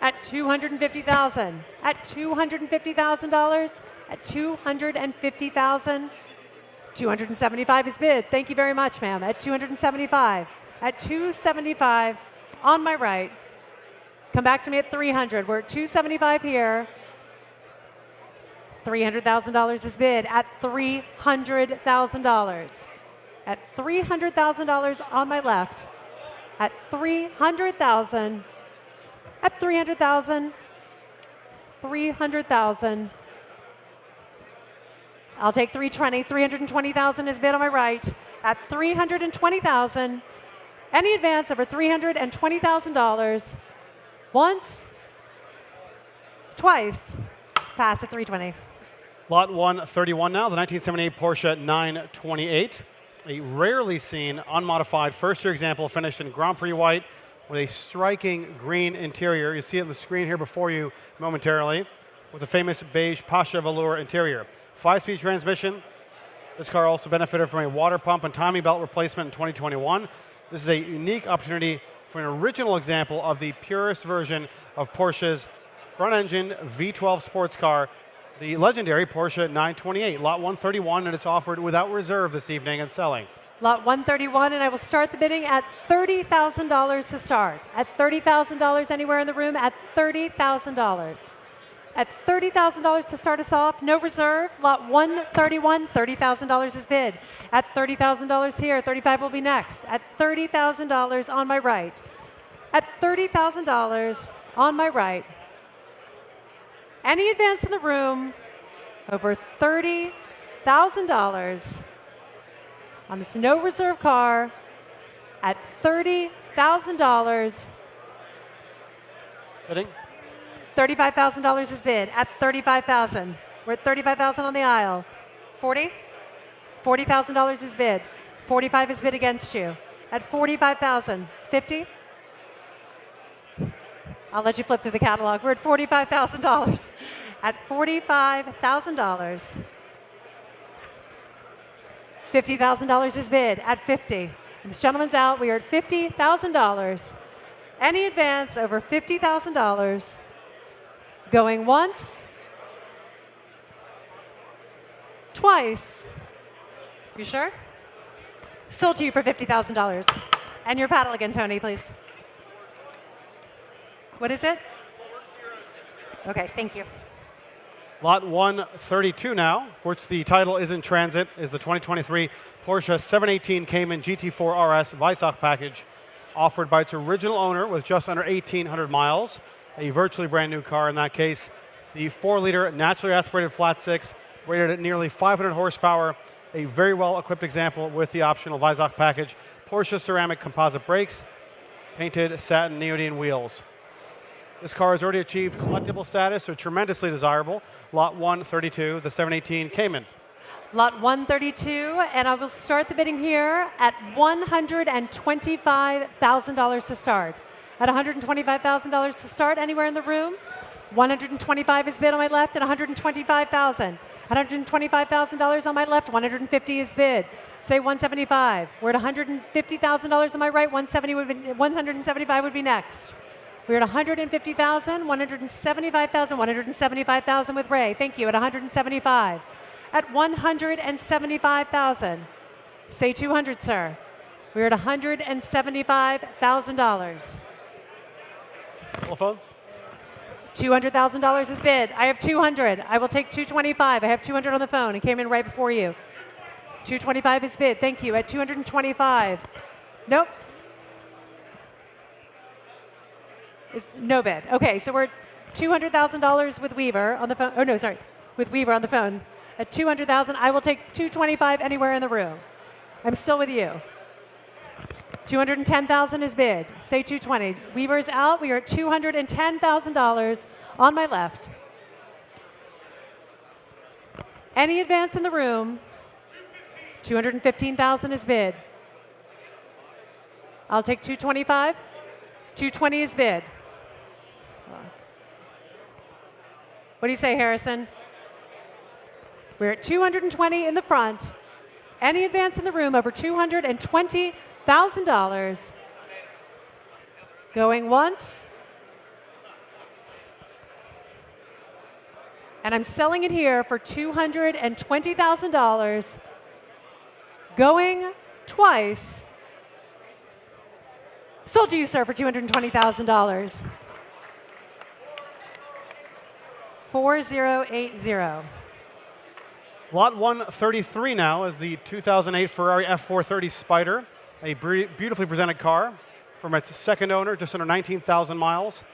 At $250,000. At $250,000. At $250,000. $275,000 is bid. Thank you very much, ma'am. At $275,000. At $275,000 on my right. Come back to me at $300,000. We're at $275,000 here. $300,000 is bid at $300,000. At $300,000 on my left. At $300,000. At $300,000. $300,000. I'll take $320,000. $320,000 is bid on my right. At $320,000. Any advance over $320,000. Once, twice, pass at $320,000.
Lot 131 now, the 1978 Porsche 928. A rarely seen, unmodified, first-year example finished in Grand Prix white with a striking green interior. You see it on the screen here before you momentarily, with the famous beige Pasha velour interior. 5-speed transmission. This car also benefited from a water pump and timing belt replacement in 2021. This is a unique opportunity for an original example of the purest version of Porsche's front-engine V12 sports car, the legendary Porsche 928, Lot 131, and it's offered without reserve this evening and selling.
Lot 131, and I will start the bidding at $30,000 to start. At $30,000 anywhere in the room, at $30,000. At $30,000 to start us off, no reserve. Lot 131, $30,000 is bid. At $30,000 here, $35,000 will be next. At $30,000 on my right. At $30,000 on my right. Any advance in the room over $30,000 on this no reserve car at $30,000.
Bidding?
$35,000 is bid at $35,000. We're at $35,000 on the aisle. 40? $40,000 is bid. 45 is bid against you. At 45,000. 50? I'll let you flip through the catalog. We're at $45,000. At $45,000. $50,000 is bid at 50. And this gentleman's out. We are at $50,000. Any advance over $50,000. Going once. Twice. You sure? Sold to you for $50,000. And your paddle again, Tony, please. What is it? Okay, thank you.
Lot 132 now, for which the title is in transit, is the 2023 Porsche 718 Cayman GT4 RS Weissach package, offered by its original owner with just under 1,800 miles, a virtually brand new car in that case. The 4-liter naturally aspirated flat six, rated at nearly 500 horsepower, a very well-equipped example with the optional Weissach package, Porsche ceramic composite brakes, painted satin neodyne wheels. This car has already achieved collectible status, so tremendously desirable. Lot 132, the 718 Cayman.
Lot 132, and I will start the bidding here at $125,000 to start. At $125,000 to start, anywhere in the room. 125 is bid on my left at $125,000. $125,000 on my left, 150 is bid. Say 175. We're at $150,000 on my right, 175 would be next. We're at 150,000, 175,000, 175,000 with Ray. Thank you. At 175. At 175,000. Say 200, sir. We're at $175,000.
Telephone?
$200,000 is bid. I have 200. I will take 225. I have 200 on the phone. It came in right before you. 225 is bid. Thank you. At 225. Nope. No bid. Okay, so we're $200,000 with Weaver on the phone. Oh, no, sorry. With Weaver on the phone. At $200,000, I will take 225 anywhere in the room. I'm still with you. 210,000 is bid. Say 220. Weaver's out. We are at $210,000 on my left. Any advance in the room? 215,000 is bid. I'll take 225. 220 is bid. What do you say, Harrison? We're at 220 in the front. Any advance in the room over $220,000. Going once. And I'm selling it here for $220,000. Going twice. Sold to you, sir, for $220,000. 4080.
Lot 133 now is the 2008 Ferrari F430 Spider, a beautifully presented car from its second owner, just under 19,000 miles.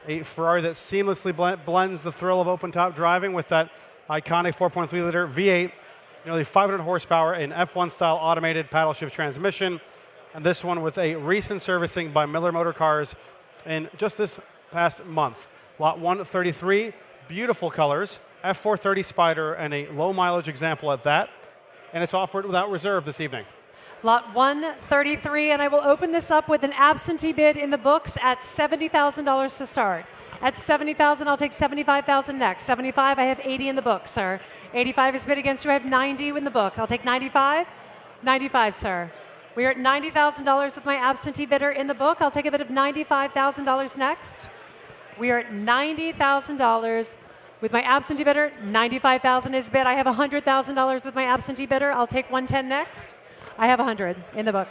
A Ferrari that seamlessly blends the thrill of open-top driving with that iconic 4.3-liter V8, nearly 500 horsepower, an F1-style automated paddle shift transmission, and this one with a recent servicing by Miller Motor Cars in just this past month. Lot 133, beautiful colors, F430 Spider, and a low-mileage example at that, and it's offered without reserve this evening.
Lot 133, and I will open this up with an absentee bid in the books at $70,000 to start. At $70,000, I'll take $75,000 next. 75, I have 80 in the book, sir. 85 is bid against you. I have 90 in the book. I'll take 95. 95, sir. We are at $90,000 with my absentee bidder in the book. I'll take a bid of $95,000 next. We are at $90,000 with my absentee bidder. 95,000 is bid. I have $100,000 with my absentee bidder. I'll take 110 next. I have 100 in the book.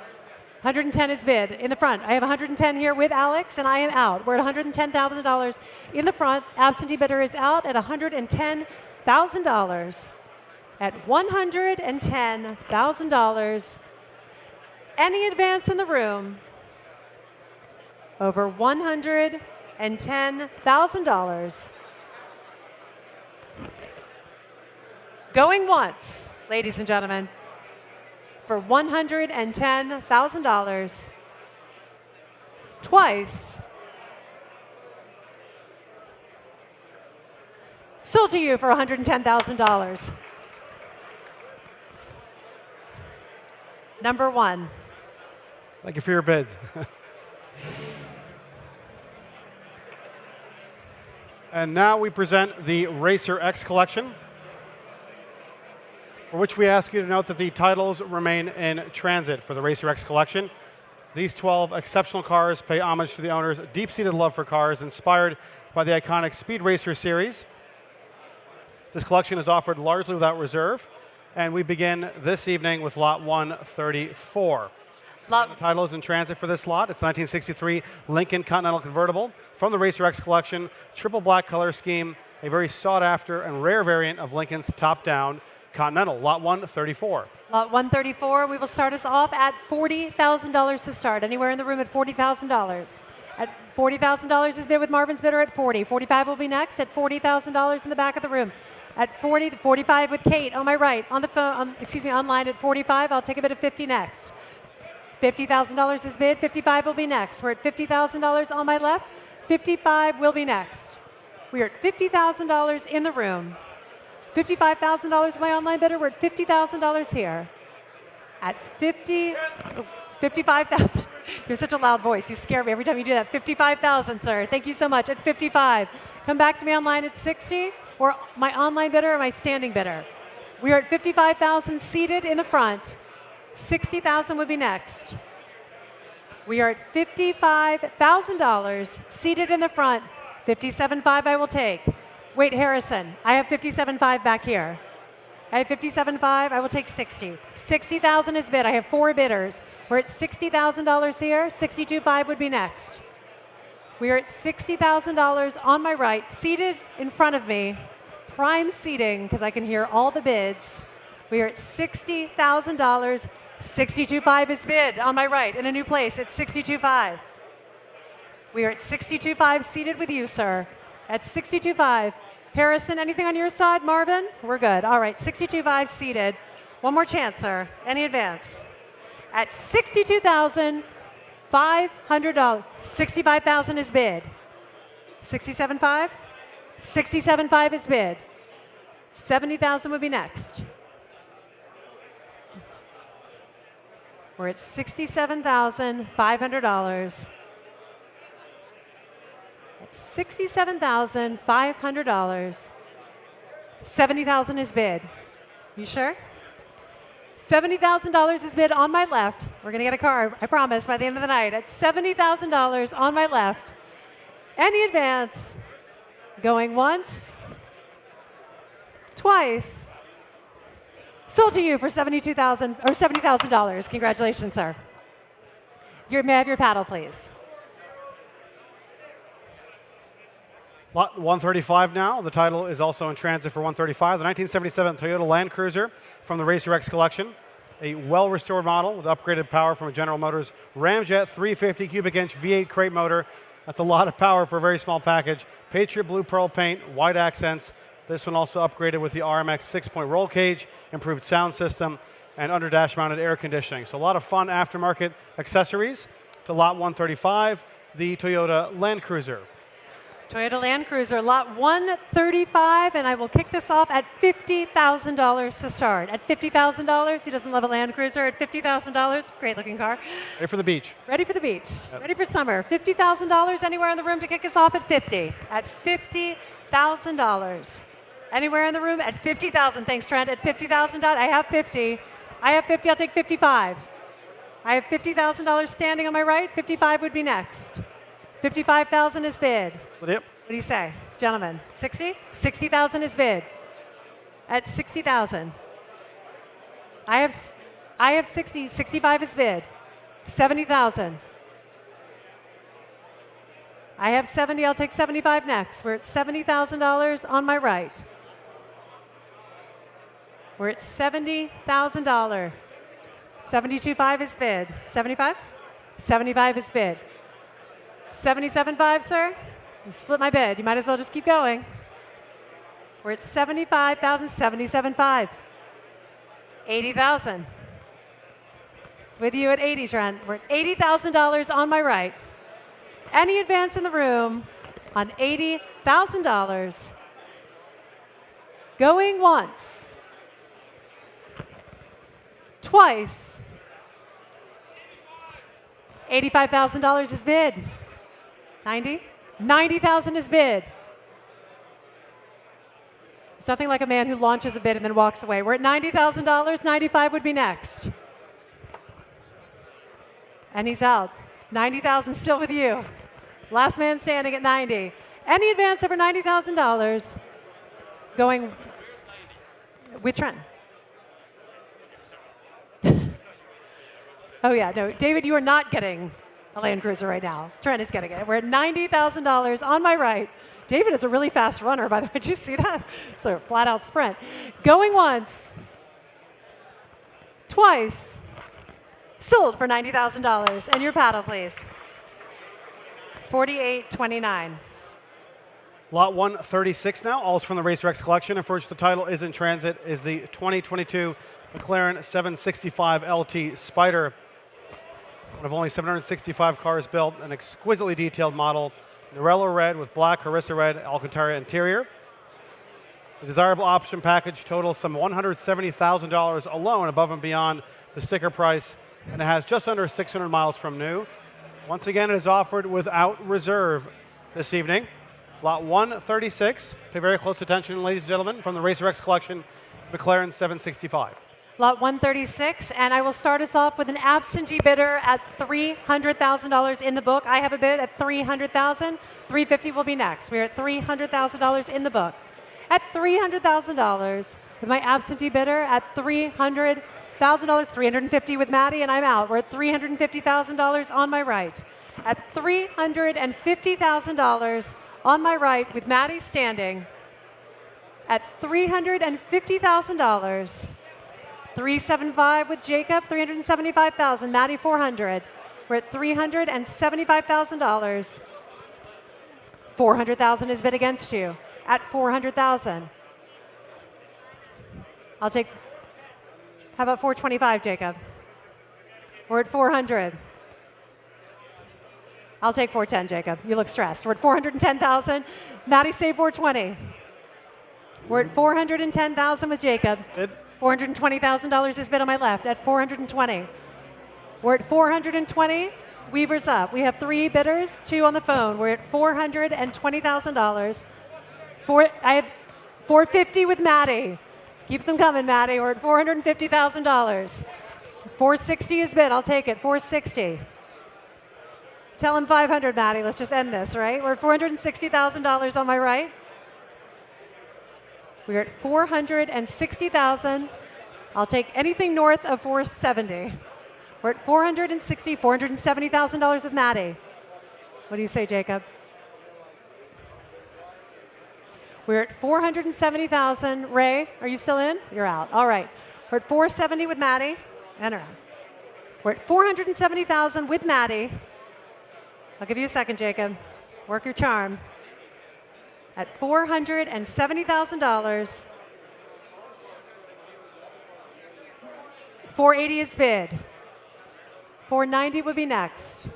110 is bid in the front. I have 110 here with Alex, and I am out. We're at $110,000 in the front. Absentee bidder is out at $110,000. At $110,000. Any advance in the room over $110,000. Going once, ladies and gentlemen, for $110,000. Twice. Sold to you for $110,000. Number one.
Thank you for your bid. And now we present the Racer X collection, for which we ask you to note that the titles remain in transit for the Racer X collection. These 12 exceptional cars pay homage to the owner's deep-seated love for cars, inspired by the iconic Speed Racer series. This collection is offered largely without reserve, and we begin this evening with lot 134. The title is in transit for this lot. It's 1963 Lincoln Continental convertible from the Racer X collection, triple black color scheme, a very sought-after and rare variant of Lincoln's top-down Continental. Lot 134.
Lot 134, we will start us off at $40,000 to start. Anywhere in the room at $40,000. At $40,000 is bid with Marvin's bidder at 40. 45 will be next at $40,000 in the back of the room. At 40, 45 with Kate on my right. On the phone, online at 45. I'll take a bid of 50 next. $50,000 is bid. 55 will be next. We're at $50,000 on my left. 55 will be next. We are at $50,000 in the room. $55,000 my online bidder. We're at $50,000 here. At 55,000. You're such a loud voice. You scare me every time you do that. 55,000, sir. Thank you so much. At 55. Come back to me online at 60, or my online bidder or my standing bidder. We are at 55,000 seated in the front. 60,000 would be next. We are at $55,000 seated in the front. 57.5 I will take. Wait, Harrison, I have 57.5 back here. I have 57.5, I will take 60. 60,000 is bid. I have 4 bidders. We're at $60,000 here. 62.5 would be next. We are at $60,000 on my right, seated in front of me. Prime seating, because I can hear all the bids. We are at $60,000. 62.5 is bid on my right in a new place at 62.5. We are at 62.5 seated with you, sir. At 62.5. Harrison, anything on your side? Marvin? We're good. All right, 62.5 seated. One more chance, sir. Any advance? At $62,500. 65,000 is bid. 67.5? 67.5 is bid. 70,000 would be next. We're at $67,500. At $67,500. 70,000 is bid. You sure? $70,000 is bid on my left. We're going to get a car, I promise, by the end of the night. At $70,000 on my left. Any advance? Going once? Twice? Sold to you for $72,000 or $70,000. Congratulations, sir. May I have your paddle, please?
Lot 135 now. The title is also in transit for 135. The 1977 Toyota Land Cruiser from the Racer X collection. A well-restored model with upgraded power from a General Motors Ramjet 350 cubic inch V8 crate motor. That's a lot of power for a very small package. Patriot Blue Pearl paint, white accents. This one also upgraded with the RMX 6-point roll cage, improved sound system, and under-dash mounted air conditioning. So a lot of fun aftermarket accessories to lot 135, the Toyota Land Cruiser.
Toyota Land Cruiser, lot 135, and I will kick this off at $50,000 to start. At $50,000, who doesn't love a Land Cruiser? At $50,000, great looking car.
Ready for the beach.
Ready for the beach. Yep. Ready for summer. $50,000, anywhere in the room to kick us off at 50. At $50,000. Anywhere in the room at 50,000. Thanks, Trent. At 50,000, I have 50. I have 50, I'll take 55. I have $50,000 standing on my right. 55 would be next. 55,000 is bid.
Yep.
What do you say, gentlemen? 60? 60,000 is bid. At 60,000. I have 60. 65 is bid. 70,000. I have 70. I'll take 75 next. We're at $70,000 on my right. We're at $70,000. 72.5 is bid. 75? 75 is bid. 77.5, sir? You split my bid. You might as well just keep going. We're at 75,000, 77.5. 80,000. It's with you at 80, Trent. We're at $80,000 on my right. Any advance in the room on $80,000. Going once. Twice. $85,000 is bid. 90? 90,000 is bid. It's nothing like a man who launches a bid and then walks away. We're at $90,000. 95 would be next. And he's out. 90,000 still with you. Last man standing at 90. Any advance over $90,000 going with Trent. Oh yeah, no, David, you are not getting a Land Cruiser right now. Trent is getting it. We're at $90,000 on my right. David is a really fast runner, by the way. Did you see that? So flat out sprint. Going once. Twice. Sold for $90,000. And your paddle, please. 48.29.
Lot 136 now, all's from the Racer X collection. And first, the title is in transit, is the 2022 McLaren 765 LT Spider. One of only 765 cars built, an exquisitely detailed model, Norello red with black Harissa red Alcantara interior. The desirable option package totals some $170,000 alone above and beyond the sticker price, and it has just under 600 miles from new. Once again, it is offered without reserve this evening. Lot 136. Pay very close attention, ladies and gentlemen, from the Racer X collection, McLaren 765.
Lot 136, and I will start us off with an absentee bidder at $300,000 in the book. I have a bid at $300,000. $350 will be next. We're at $300,000 in the book. At $300,000 with my absentee bidder at $300,000, $350 with Maddie, and I'm out. We're at $350,000 on my right. At $350,000 on my right with Maddie standing. At $350,000. 375 with Jacob, 375,000. Maddie, 400. We're at $375,000. 400,000 is bid against you at 400,000. I'll take. How about 425, Jacob? We're at 400. I'll take 410, Jacob. You look stressed. We're at 410,000. Maddie, say 420. We're at 410,000 with Jacob. $420,000 is bid on my left at 420. We're at 420. Weaver's up. We have 3 bidders, 2 on the phone. We're at $420,000. I have 450 with Maddie. Keep them coming, Maddie. We're at $450,000. 460 is bid. I'll take it. 460. Tell him 500, Maddie. Let's just end this, right? We're at $460,000 on my right. We're at $460,000. I'll take anything north of 470. We're at $470,000 with Maddie. What do you say, Jacob? We're at $470,000. Ray, are you still in? You're out. All right. We're at $470 with Maddie. And around. We're at $470,000 with Maddie. I'll give you a second, Jacob. Work your charm. At $470,000. 480 is bid. 490 would be next.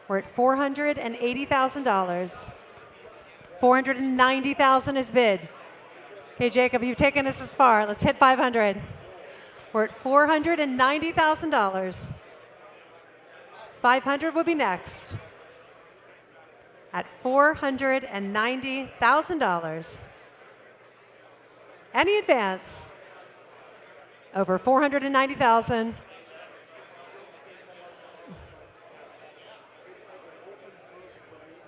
We're at $480,000. 490,000 is bid. Okay, Jacob, you've taken us as far. Let's hit 500. We're at $490,000. 500 will be next. At $490,000. Any advance over $490,000.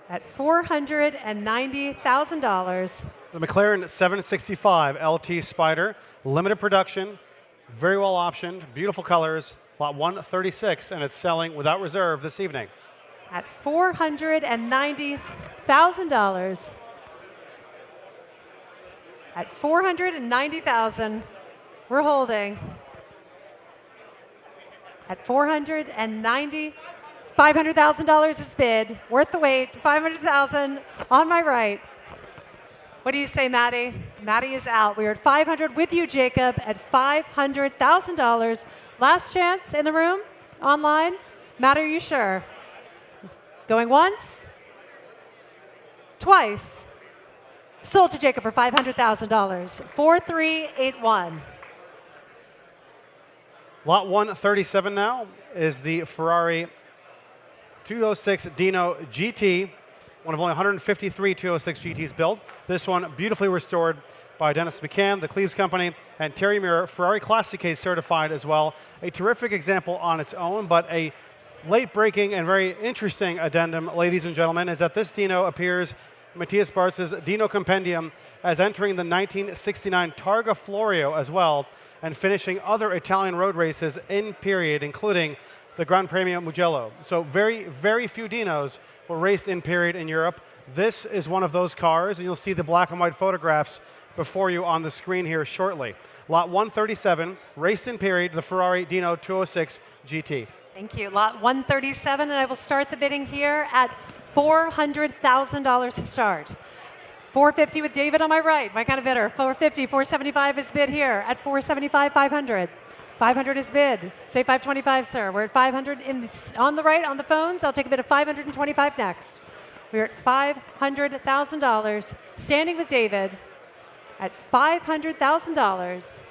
At $490,000.
The McLaren 765 LT Spider, limited production, very well optioned, beautiful colors, lot 136, and it's selling without reserve this evening.
At $490,000. At $490,000, we're holding. At $490,000, $500,000 is bid. Worth the wait. $500,000 on my right. What do you say, Maddie? Maddie is out. We are at 500 with you, Jacob, at $500,000. Last chance in the room, online. Matt, are you sure? Going once, twice, Sold to Jacob for $500,000. 4381.
Lot 137 now is the Ferrari 206 Dino GT, one of only 153 206 GTs built. This one beautifully restored by Dennis McCann, the Cleves Company, and Terry Muir, Ferrari Classic Case certified as well. A terrific example on its own, but a late-breaking and very interesting addendum, ladies and gentlemen, is that this Dino appears in Matthias Bartz's Dino Compendium as entering the 1969 Targa Florio as well, and finishing other Italian road races in period, including the Gran Premio Mugello. So very, very few Dinos were raced in period in Europe. This is one of those cars, and you'll see the black and white photographs before you on the screen here shortly. Lot 137, raced in period, the Ferrari Dino 206 GT.
Thank you. Lot 137, and I will start the bidding here at $400,000 to start. 450 with David on my right, my kind of bidder. 450, 475 is bid here. At 475, 500. 500 is bid. Say 525, sir. We're at 500 on the right on the phones. I'll take a bid of 525 next. We're at $500,000. Standing with David at $500,000.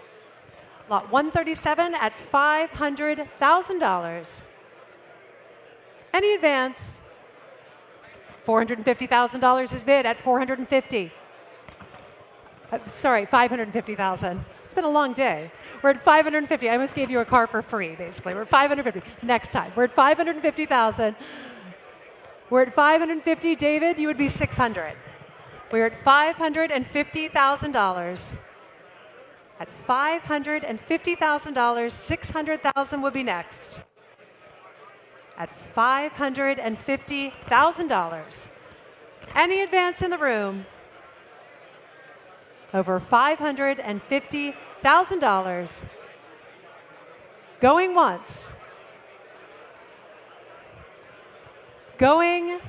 Lot 137 at $500,000. Any advance? $450,000 is bid at $450. Sorry, $550,000. It's been a long day. We're at $550. I almost gave you a car for free, basically. We're at $550. Next time. We're at $550,000. We're at $550. David, you would be $600. We're at $550,000. At $550,000, $600,000 would be next. At $550,000. Any advance in the room? Over $550,000. Going once. Going.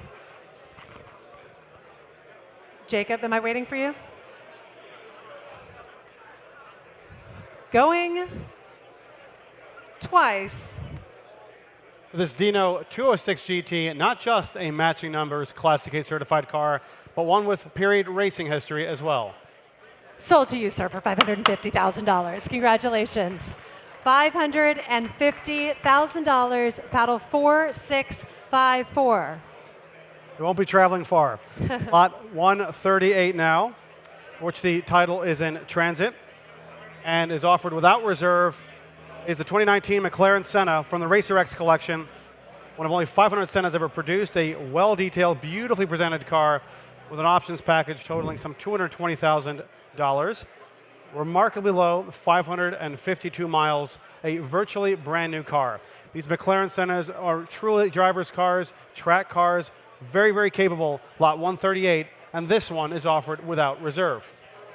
Jacob, am I waiting for you? Going twice.
For this Dino 206 GT, not just a matching numbers Classic A certified car, but one with period racing history as well.
Sold to you, sir, for $550,000. Congratulations. $550,000, paddle 4654.
We won't be traveling far. Lot 138 now, which the title is in transit and is offered without reserve, is the 2019 McLaren Senna from the Racer X collection. One of only 500 Sennas ever produced, a well-detailed, beautifully presented car with an options package totaling some $220,000. Remarkably low, 552 miles, a virtually brand new car. These McLaren Sennas are truly driver's cars, track cars, very, very capable. Lot 138, and this one is offered without reserve.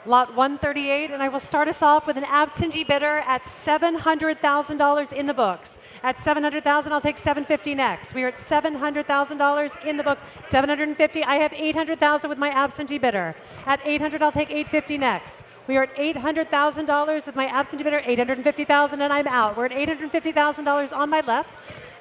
Lot 138, and I will start us off with an absentee bidder at $700,000 in the books. At $700,000, I'll take $750 next. We are at $700,000 in the books. $750, I have $800,000 with my absentee bidder. At $800, I'll take $850 next. We are at $800,000 with my absentee bidder, $850,000, and I'm out. We're at $850,000 on my left.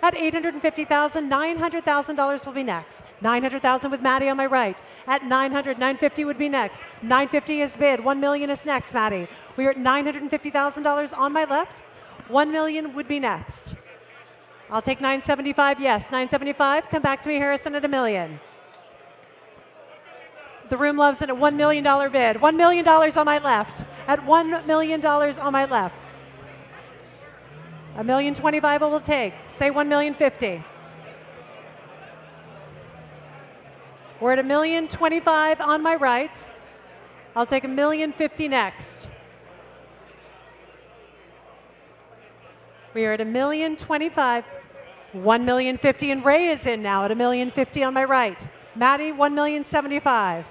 At $850,000, $900,000 will be next. $900,000 with Maddie on my right. At $900,000, $950,000 would be next. $950,000 is bid. $1 million is next, Maddie. We are at $950,000 on my left. $1 million would be next. I'll take $975,000, yes. $975,000, come back to me, Harrison, at $1 million. The room loves it at $1 million bid. $1 million on my left. At $1 million on my left. $1,025,000 I will take. Say $1,050,000. We're at $1,025,000 on my right. I'll take $1,050,000 next. We are at $1,025,000. $1,050,000, and Ray is in now at $1,050,000 on my right. Maddie, $1,075,000.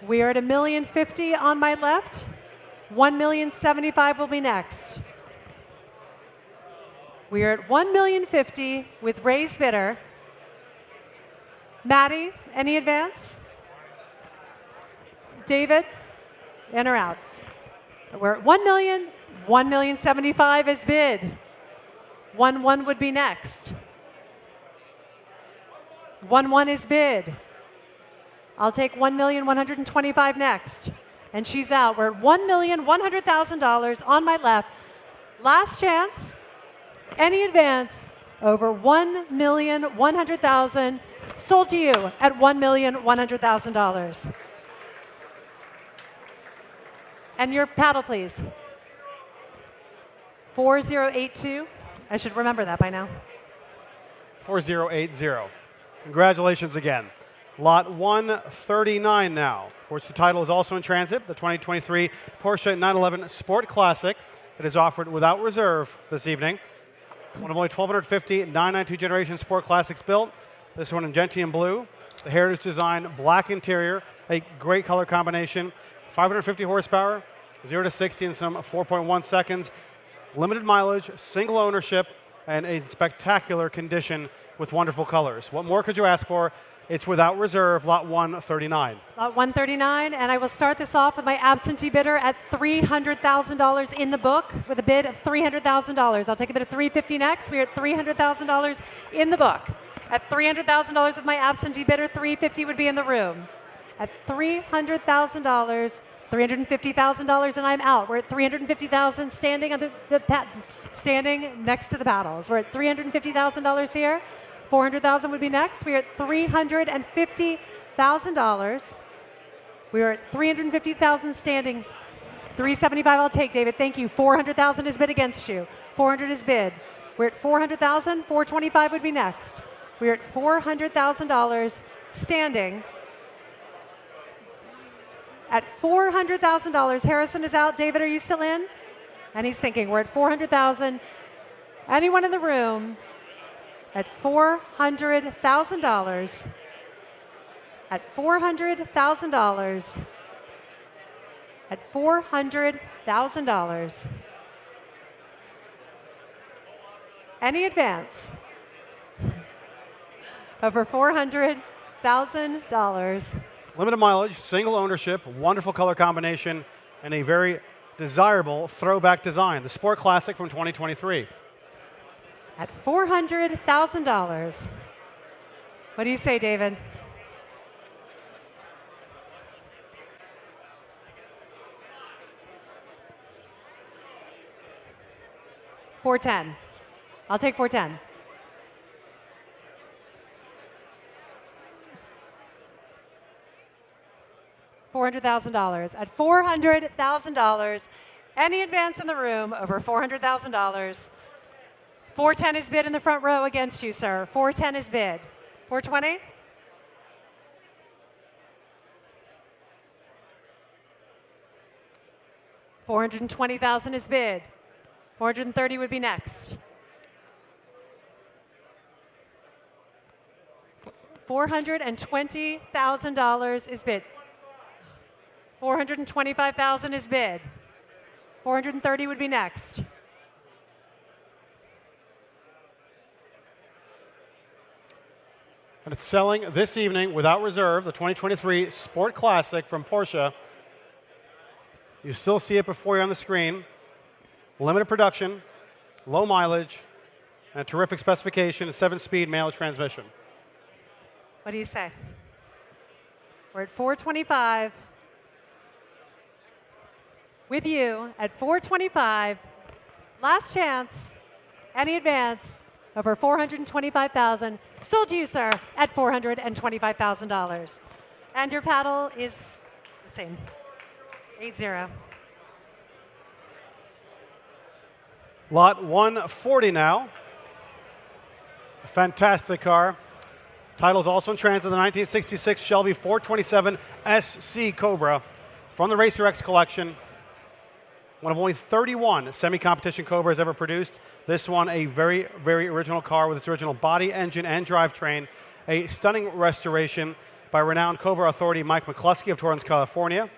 We are at $1,050,000 on my left. $1,075,000 will be next. We are at $1,050,000 with Ray's bidder. Maddie, any advance? David, in or out? We're at $1 million. $1,075,000 is bid. 1-1 would be next. 1-1 is bid. I'll take $1,125,000 next. And she's out. We're at $1,100,000 on my left. Last chance. Any advance over $1,100,000 sold to you at $1,100,000. And your paddle, please. 4082. I should remember that by now.
4080. Congratulations again. Lot 139 now, for which the title is also in transit, the 2023 Porsche 911 Sport Classic. It is offered without reserve this evening. One of only 1,250 992 generation Sport Classics built. This one in gentian blue. The Heritage Design black interior, a great color combination. 550 horsepower, 0 to 60 in some 4.1 seconds. Limited mileage, single ownership, and a spectacular condition with wonderful colors. What more could you ask for? It's without reserve, lot 139.
Lot 139, and I will start this off with my absentee bidder at $300,000 in the book with a bid of $300,000. I'll take a bid of $350 next. We're at $300,000 in the book. At $300,000 with my absentee bidder, $350 would be in the room. At $300,000, $350,000, and I'm out. We're at $350,000 standing on standing next to the paddles. We're at $350,000 here. $400,000 would be next. We're at $350,000. We are at $350,000 standing. $375 I'll take, David. Thank you. $400,000 is bid against you. $400 is bid. We're at $400,000. $425 would be next. We're at $400,000 standing. At $400,000, Harrison is out. David, are you still in? And he's thinking. We're at $400,000. Anyone in the room? At $400,000. At $400,000. At $400,000. Any advance? Over $400,000.
Limited mileage, single ownership, wonderful color combination, and a very desirable throwback design. The Sport Classic from 2023.
At $400,000. What do you say, David? $410. I'll take $410. $400,000. At $400,000, any advance in the room over $400,000. 410 is bid in the front row against you, sir. 410 is bid. 420? $420,000 is bid. 430 would be next. $420,000 is bid. $425,000 is bid. 430 would be next.
And it's selling this evening without reserve, the 2023 Sport Classic from Porsche. You still see it before you on the screen. Limited production, low mileage, and a terrific specification, a 7-speed manual transmission.
What do you say? We're at 425. With you at 425. Last chance. Any advance over $425,000. Sold to you, sir, at $425,000. And your paddle is the same. 80.
Lot 140 now. A fantastic car. Title's also in transit, the 1966 Shelby 427 SC Cobra from the Racer X collection. One of only 31 semi-competition Cobras ever produced. This one, a very, very original car with its original body, engine, and drivetrain. A stunning restoration by renowned Cobra authority Mike McCluskey of Torrance, California.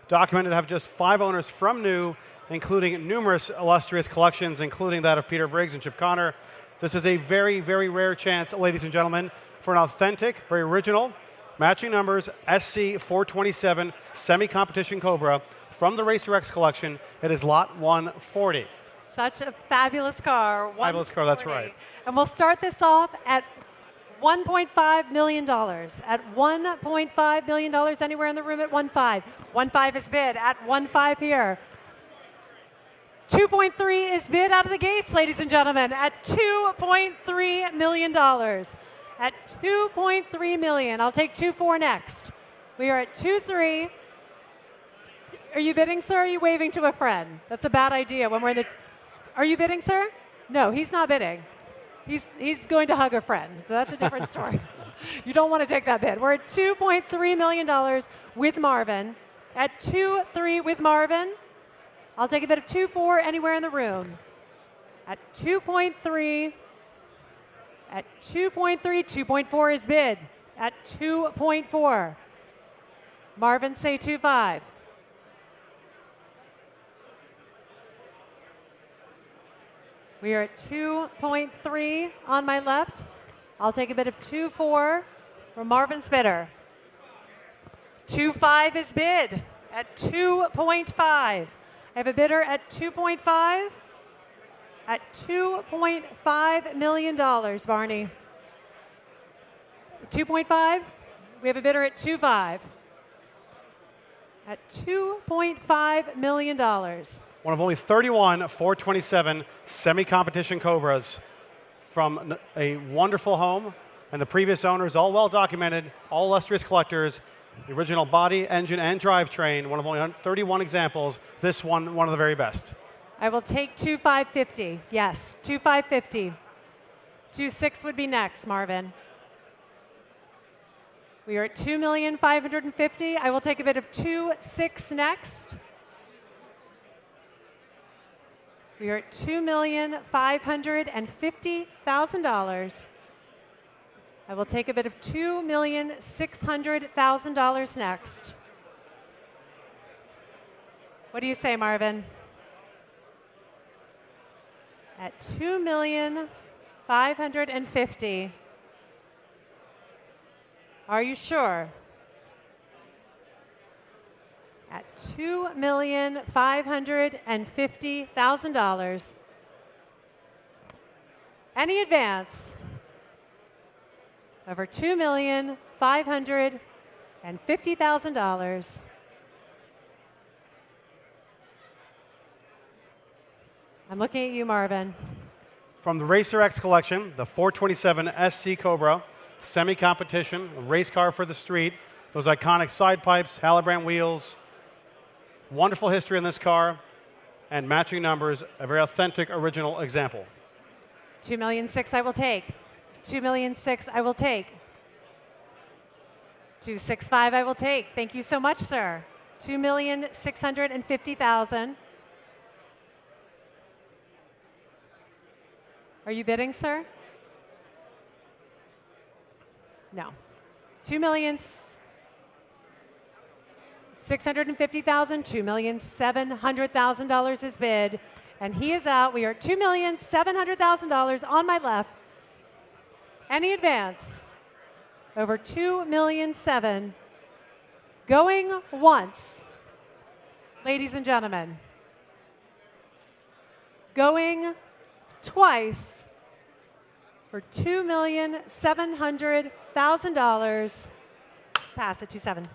Documented to have just 5 owners from new, including numerous illustrious collections, including that of Peter Briggs and Chip Connor. This is a very, very rare chance, ladies and gentlemen, for an authentic, very original, matching numbers SC 427 semi-competition Cobra from the Racer X collection. It is lot 140.
Such a fabulous car.
Fabulous car, that's right.
And we'll start this off at $1.5 million. At $1.5 million, anywhere in the room at 1.5. 1.5 is bid at 1.5 here. 2.3 is bid out of the gates, ladies and gentlemen, at $2.3 million. At $2.3 million. I'll take 2.4 next. We are at 2.3. Are you bidding, sir? Or are you waving to a friend? That's a bad idea when we're in the... Are you bidding, sir? No, he's not bidding. He's going to hug a friend, so that's a different story. You don't want to take that bid. We're at $2.3 million with Marvin. At 2.3 with Marvin, I'll take a bid of 2.4 anywhere in the room. At 2.3, at 2.3, 2.4 is bid. At 2.4, Marvin, say 2.5. We are at 2.3 on my left. I'll take a bid of 2.4 from Marvin's bidder. 2.5 is bid at 2.5. I have a bidder at 2.5 at $2.5 million, Barney. 2.5, we have a bidder at 2.5 at $2.5 million.
One of only 31 427 semi-competition Cobras from a wonderful home, and the previous owners, all well documented, all illustrious collectors. The original body, engine, and drivetrain, one of only 31 examples. This one of the very best.
I will take 2.550. Yes, 2.550. 2.6 would be next, Marvin. We are at 2,550,000. I will take a bid of 2.6 next. We are at $2,550,000. I will take a bid of $2,600,000 next. What do you say, Marvin? At $2,550,000. Are you sure? At $2,550,000. Any advance over $2,550,000. I'm looking at you, Marvin.
From the Racer X collection, the 427 SC Cobra, semi-competition, a race car for the street, those iconic side pipes, Halibran wheels, wonderful history in this car, and matching numbers, a very authentic, original example.
2,600,000 I will take. 2,600,000 I will take. 2.65 I will take. Thank you so much, sir. 2,650,000. Are you bidding, sir? No. 2,650,000. $2,700,000 is bid, and he is out. We are at $2,700,000 on my left. Any advance over $2,700,000 going once, ladies and gentlemen. Going twice for $2,700,000. Pass at 2.7.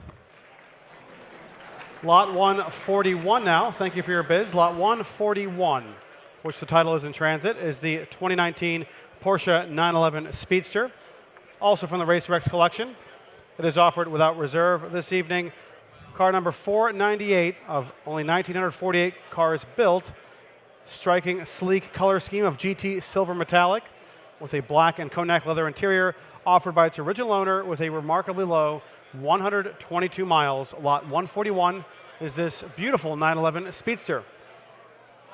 Lot 141 now. Thank you for your bids. Lot 141, which the title is in transit, is the 2019 Porsche 911 Speedster, also from the Racer X collection. It is offered without reserve this evening. Car number 498 of only 1,948 cars built. Striking, sleek color scheme of GT silver metallic with a black and cognac leather interior, offered by its original owner with a remarkably low 122 miles. Lot 141 is this beautiful 911 Speedster.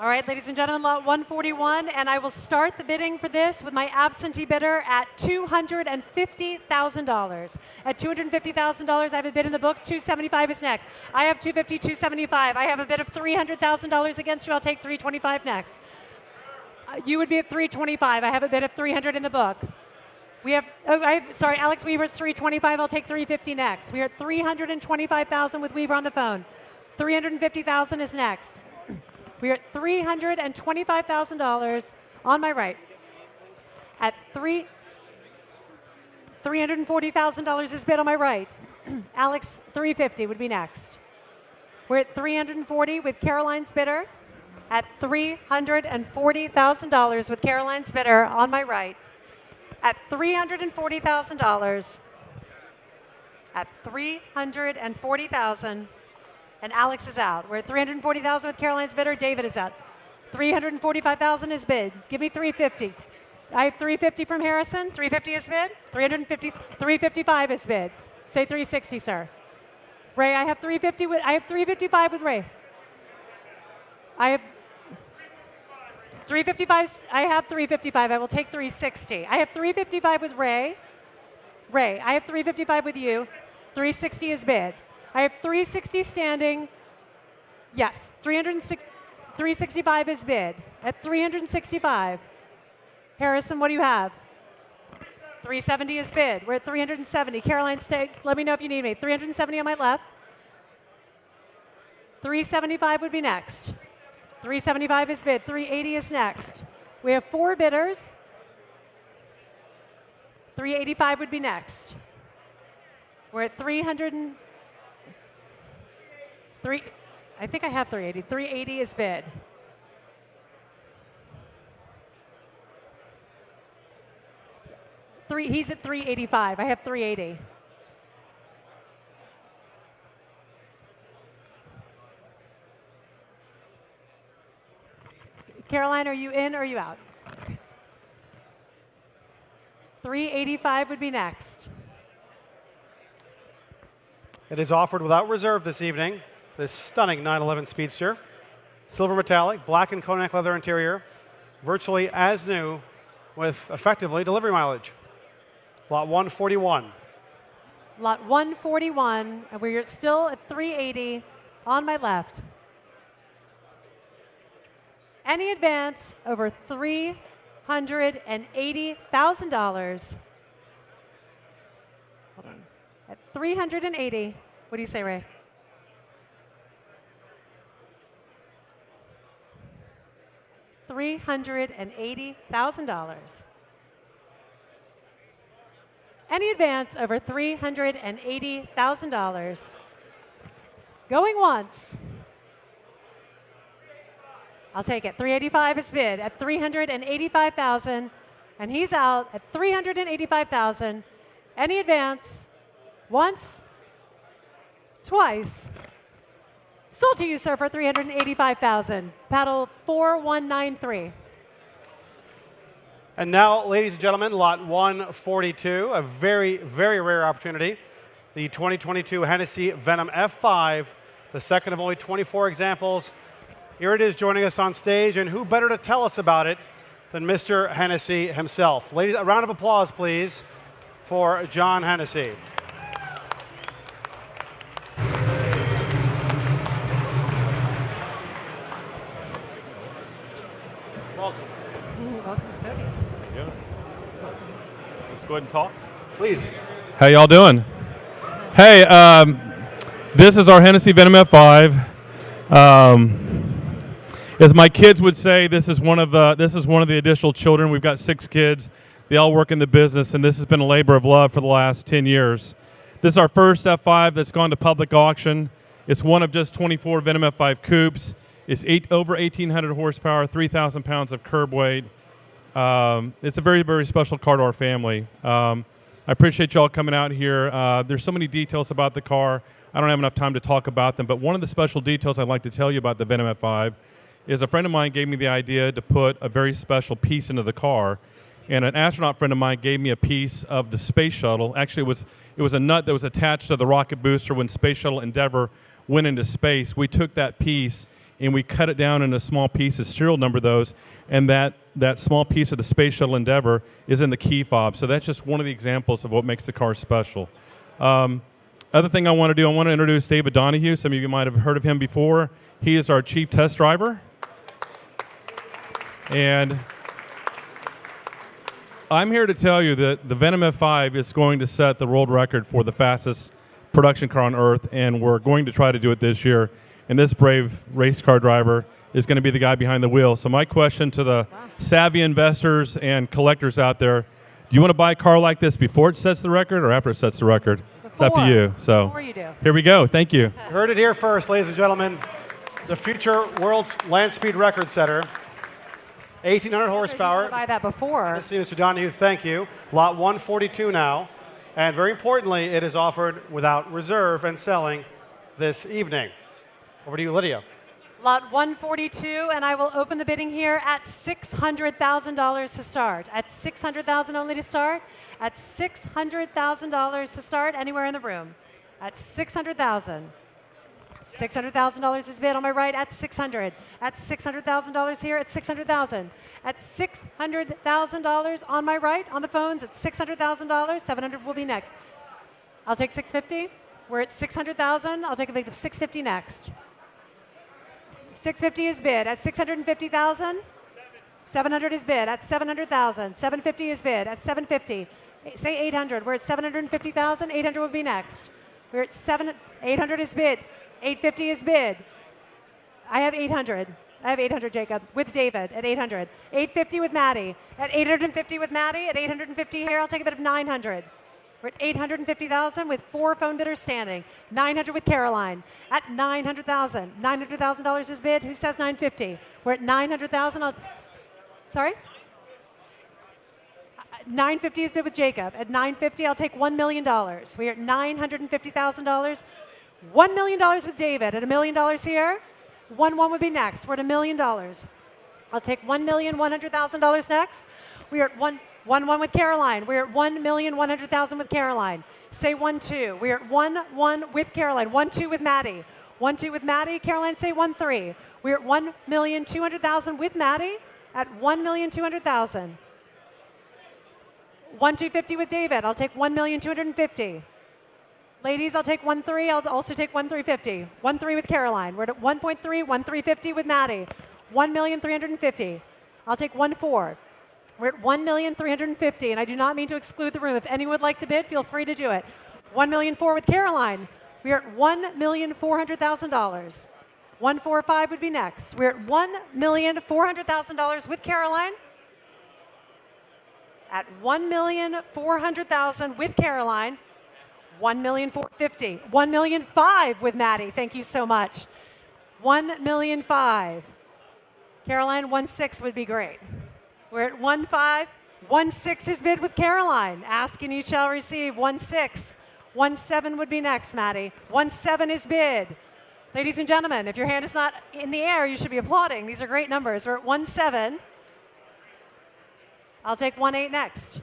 All right, ladies and gentlemen, lot 141, and I will start the bidding for this with my absentee bidder at $250,000. At $250,000, I have a bid in the books. 275 is next. I have 250, 275. I have a bid of $300,000 against you. I'll take 325 next. You would be at 325. I have a bid of 300 in the book. We have, sorry, Alex Weaver's 325. I'll take 350 next. We are at 325,000 with Weaver on the phone. 350,000 is next. We are at $325,000 on my right. At $340,000 is bid on my right. Alex, 350 would be next. We're at 340 with Caroline's bidder. At $340,000 with Caroline's bidder on my right. At $340,000. At $340,000. And Alex is out. We're at $340,000 with Caroline's bidder. David is out. $345,000 is bid. Give me $350. I have $350 from Harrison. $350 is bid. $355 is bid. Say $360, sir. Ray, I have $355 with Ray. I have $355. I have $355. I will take $360. I have $355 with Ray. Ray, I have $355 with you. $360 is bid. I have $360 standing. Yes, $365 is bid. At $365. Harrison, what do you have? $370 is bid. We're at $370. Caroline, stay. Let me know if you need me. $370 on my left. $375 would be next. $375 is bid. $380 is next. We have 4 bidders. $385 would be next. We're at $303. I think I have $380. $380 is bid. He's at $385. I have $380. Caroline, are you in or are you out? $385 would be next.
It is offered without reserve this evening. This stunning 911 Speedster. Silver metallic, black and cognac leather interior. Virtually as new with effectively delivery mileage. Lot 141.
Lot 141, and we're still at $380 on my left. Any advance over $380,000. Hold on. At $380, what do you say, Ray? $380,000. Any advance over $380,000. Going once. I'll take it. $385 is bid at $385,000, and he's out at $385,000. Any advance? Once? Twice? Sold to you, sir, for $385,000. Paddle 4193.
And now, ladies and gentlemen, lot 142, a very, very rare opportunity. The 2022 Hennessy Venom F5, the second of only 24 examples. Here it is joining us on stage, and who better to tell us about it than Mr. Hennessy himself. Ladies, a round of applause, please, for John Hennessy. Welcome.
Welcome to the podium.
Yeah. Just go ahead and talk.
Please.
How y'all doing? Hey, this is our Hennessy Venom F5. As my kids would say, this is one of the additional children. We've got 6 kids. They all work in the business, and this has been a labor of love for the last 10 years. This is our first F5 that's gone to public auction. It's one of just 24 Venom F5 coupes. It's over 1,800 horsepower, 3,000 pounds of curb weight. It's a very, very special car to our family. I appreciate y'all coming out here. There's so many details about the car. I don't have enough time to talk about them, but one of the special details I'd like to tell you about the Venom F5 is a friend of mine gave me the idea to put a very special piece into the car, and an astronaut friend of mine gave me a piece of the space shuttle. Actually, it was a nut that was attached to the rocket booster when Space Shuttle Endeavour went into space. We took that piece and we cut it down into small pieces, serial number those, and that small piece of the Space Shuttle Endeavour is in the key fob. So that's just one of the examples of what makes the car special. Other thing I want to do, I want to introduce David Donahue. Some of you might have heard of him before. He is our chief test driver. And I'm here to tell you that the Venom F5 is going to set the world record for the fastest production car on Earth, and we're going to try to do it this year. And this brave race car driver is going to be the guy behind the wheel. So my question to the savvy investors and collectors out there, Do you want to buy a car like this before it sets the record or after it sets the record? It's up to you. So
Before you do.
here we go. Thank you.
You heard it here first, ladies and gentlemen. The future world's land speed record setter, 1,800 horsepower.
Buy that before.
Let's see, Mr. Donahue, thank you. Lot 142 now. And very importantly, it is offered without reserve and selling this evening. Over to you, Lydia.
Lot 142, and I will open the bidding here at $600,000 to start. At $600,000 only to start. At $600,000 to start. Anywhere in the room. At $600,000. $600,000 is bid on my right at 600. At $600,000 here at 600,000. At $600,000 on my right on the phones at $600,000. 700 will be next. I'll take 650. We're at 600,000. I'll take a bid of 650 next. 650 is bid at 650,000. 700 is bid at 700,000. 750 is bid at 750. Say 800. We're at 750,000. 800 will be next. We're at 800 is bid. 850 is bid. I have 800. I have 800, Jacob, with David at 800. 850 with Maddie. At 850 with Maddie. At 850 here, I'll take a bid of 900. We're at 850,000 with 4 phone bidders standing. 900 with Caroline. At 900,000. $900,000 is bid. Who says 950? We're at 900,000. Sorry? 950 is bid with Jacob. At 950, I'll take $1 million. We are at $950,000. $1 million with David. At $1 million here. 1 would be next. We're at $1 million. I'll take $1,100,000 next. We are at 1 with Caroline. We're at $1,100,000 with Caroline. Say 1 2. We're at 1 with Caroline. 1 2 with Maddie. 1 2 with Maddie. Caroline, say 1 3. We're at $1,200,000 with Maddie. At $1,200,000. 1 250 with David. I'll take $1,250,000. Ladies, I'll take 1 3. I'll also take 1 350. 1 3 with Caroline. We're at 1.3. 1 350 with Maddie. 1,350,000. I'll take 1 4. We're at 1,350,000, and I do not mean to exclude the room. If anyone would like to bid, feel free to do it. 1,400,000 with Caroline. We're at $1,400,000. 145 would be next. We're at $1,400,000 with Caroline. At $1,400,000 with Caroline. 1,450,000. 1,500,000 with Maddie. Thank you so much. 1,500,000. Caroline, 1.6 would be great. We're at 1.5. 1.6 is bid with Caroline. Ask and you shall receive. 1.6. 1.7 would be next, Maddie. 1.7 is bid. Ladies and gentlemen, if your hand is not in the air, you should be applauding. These are great numbers. We're at 1.7. I'll take 1.8 next.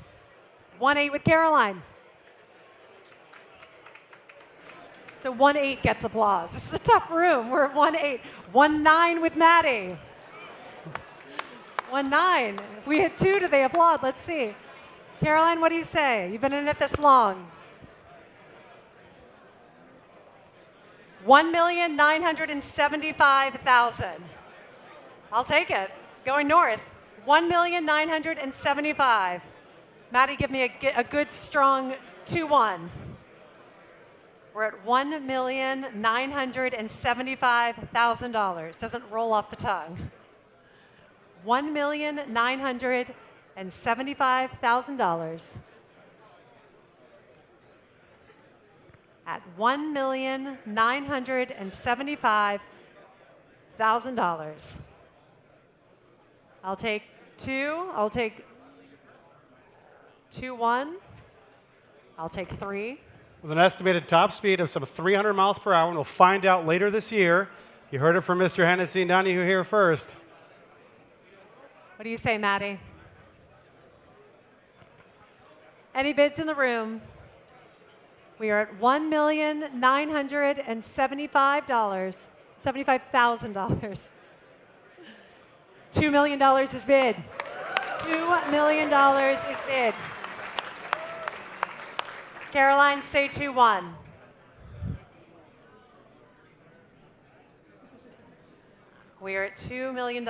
1.8 with Caroline. So 1.8 gets applause. This is a tough room. We're at 1.8. 1.9 with Maddie. 1.9. If we hit 2, do they applaud? Let's see. Caroline, what do you say? You've been in it this long. 1,975,000. I'll take it. It's going north. 1,975,000. Maddie, give me a good, strong 2-1. We're at $1,975,000. Doesn't roll off the tongue. $1,975,000. At $1,975,000. I'll take 2. I'll take 2-1. I'll take 3.
With an estimated top speed of some 300 miles per hour, and we'll find out later this year. You heard it from Mr. Hennessy and Donahue here first.
What do you say, Maddie? Any bids in the room? We are at $1,975,000. $2 million is bid. $2 million is bid. Caroline, say 2-1. We are at $2 million.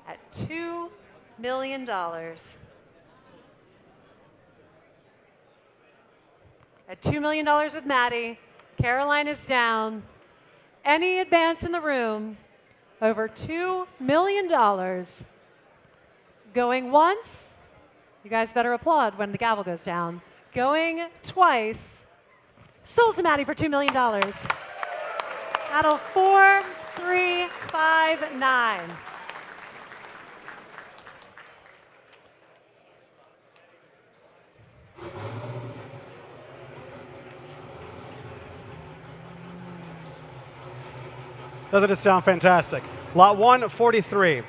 At $2 million. At $2 million with Maddie. Caroline is down. Any advance in the room over $2 million. Going once. You guys better applaud when the gavel goes down. Going twice. Sold to Maddie for $2 million. Battle 4, 3, 5, 9.
Doesn't it sound fantastic? Lot 143.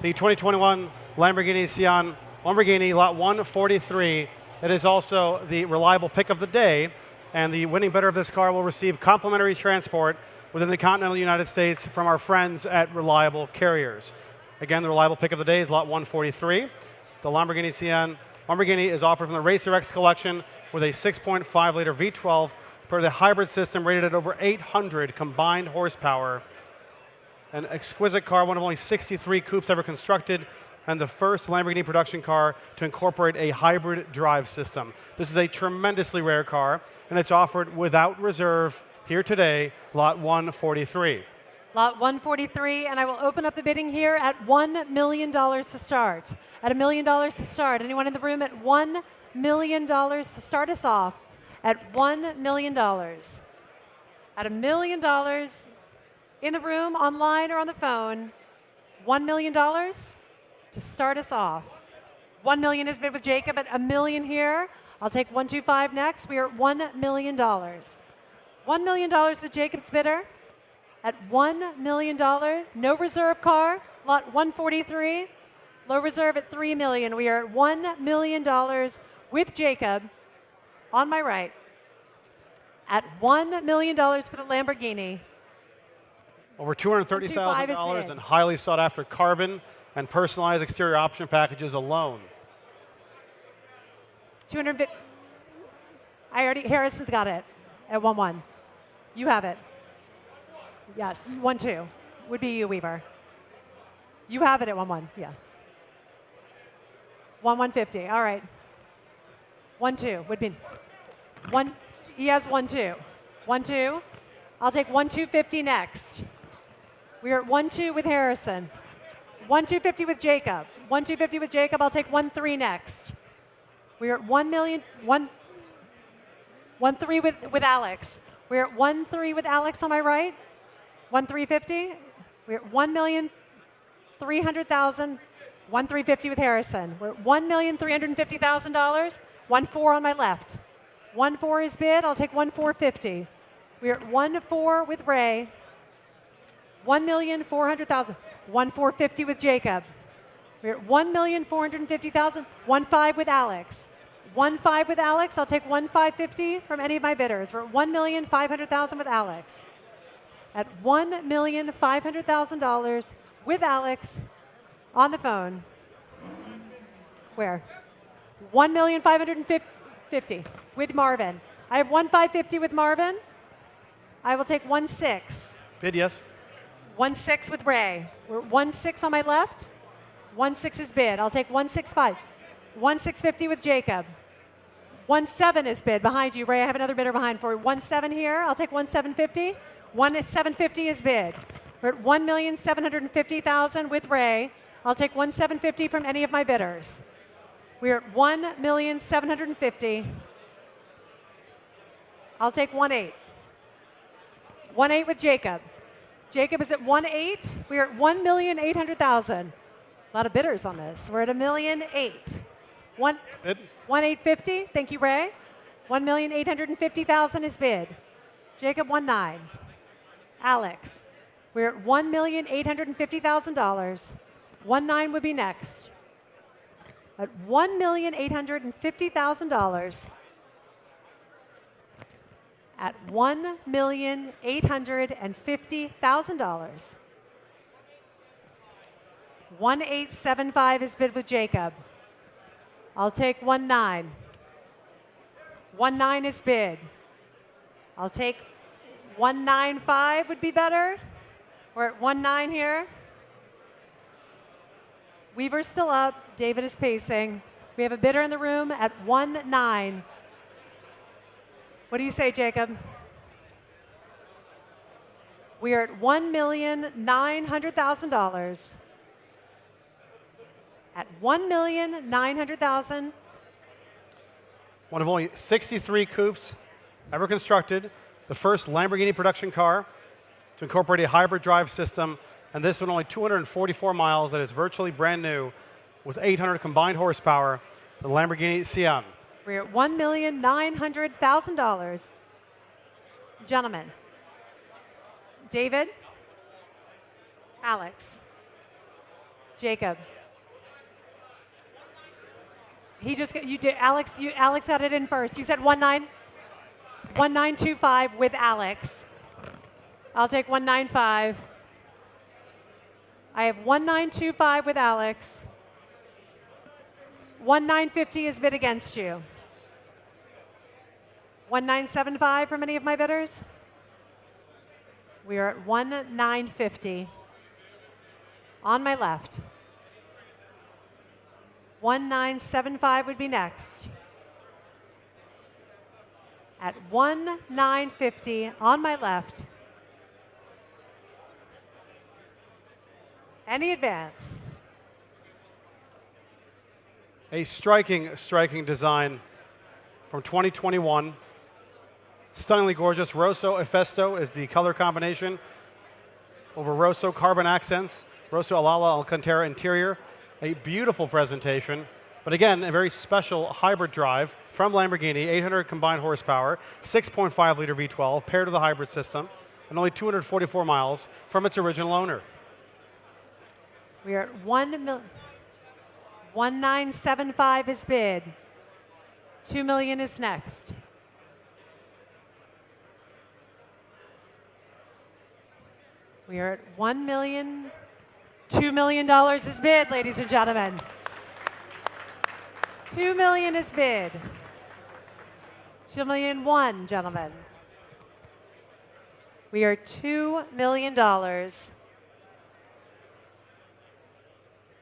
The 2021 Lamborghini Sian Lamborghini Lot 143. It is also the reliable pick of the day, and the winning bidder of this car will receive complimentary transport within the continental United States from our friends at Reliable Carriers. Again, the reliable pick of the day is Lot 143. The Lamborghini Sian Lamborghini is offered from the Racer X collection with a 6.5-liter V12 per the hybrid system rated at over 800 combined horsepower. An exquisite car, one of only 63 coupes ever constructed, and the first Lamborghini production car to incorporate a hybrid drive system. This is a tremendously rare car, and it's offered without reserve here today, Lot 143.
Lot 143, and I will open up the bidding here at $1 million to start. At $1 million to start. Anyone in the room at $1 million to start us off? At $1 million. At $1 million in the room, online, or on the phone, $1 million to start us off. 1 million is bid with Jacob at $1 million here. I'll take 125 next. We are at $1 million. $1 million with Jacob's bidder at $1 million. No reserve car, lot 143. Low reserve at $3 million. We are at $1 million with Jacob on my right. At $1 million for the Lamborghini.
Over $230,000 in highly sought after carbon and personalized exterior option packages alone.
250. Harrison's got it at 1-1. You have it. Yes, 1-2 would be you, Weaver. You have it at 1-1, yeah. 1-150, all right. 1-2 would be one. He has 1-2. 1-2. I'll take 1-250 next. We are at 1-2 with Harrison. 1-250 with Jacob. 1-250 with Jacob. I'll take 1-3 next. We are at 1 million. 1-3 with Alex. We're at 1-3 with Alex on my right. 1-350. We're at 1,300,000. 1-350 with Harrison. We're at $1,350,000. 1-4 on my left. 1-4 is bid. I'll take 1-450. We're at 1-4 with Ray. 1,400,000. 1-450 with Jacob. We're at 1,450,000. 1-5 with Alex. 1-5 with Alex. I'll take 1,550 from any of my bidders. We're at 1,500,000 with Alex. At $1,500,000 with Alex on the phone. Where? 1,550 with Marvin. I have 1,550 with Marvin. I will take 1-6.
Bid, yes.
1-6 with Ray. We're 1-6 on my left. 1-6 is bid. I'll take 1-6-5. 1-650 with Jacob. 1-7 is bid behind you, Ray. I have another bidder behind for 1-7 here. I'll take 1-750. 1-750 is bid. We're at 1,750,000 with Ray. I'll take 1,750 from any of my bidders. We're at 1,750,000. I'll take 1-8. 1-8 with Jacob. Jacob is at 1-8. We're at 1,800,000. A lot of bidders on this. We're at 1,000,008. 1,850. Thank you, Ray. 1,850,000 is bid. Jacob 1-9. Alex. We're at $1,850,000. 1-9 would be next. At $1,850,000. At $1,850,000. 1,875 is bid with Jacob. I'll take 1-9. 1-9 is bid. I'll take 1,950 would be better. We're at 1-9 here. Weaver's still up. David is pacing. We have a bidder in the room at 1-9. What do you say, Jacob? We are at $1,900,000. At $1,900,000.
One of only 63 coupes ever constructed, the first Lamborghini production car to incorporate a hybrid drive system, and this one only 244 miles and is virtually brand new with 800 combined horsepower, the Lamborghini Sian.
We're at $1,900,000. Gentlemen, David, Alex, Jacob. He just you did Alex. Alex had it in first. You said 1925 with Alex. I'll take 195. I have 1925 with Alex. 1950 is bid against you. 1975 from any of my bidders? We are at 1950. On my left. 1975 would be next. At 1950 on my left. Any advance?
A striking design from 2021. Stunningly gorgeous. Rosso Efesto is the color combination. Over Rosso carbon accents. Rosso Alala Alcantara interior. A beautiful presentation. But again, a very special hybrid drive from Lamborghini. 800 combined horsepower. 6.5 liter V12 paired to the hybrid system. And only 244 miles from its original owner.
We are at 1975 is bid. 2 million is next. We are at 1 million. $2 million is bid, ladies and gentlemen. 2 million is bid. 2,000,001, gentlemen. We are $2 million.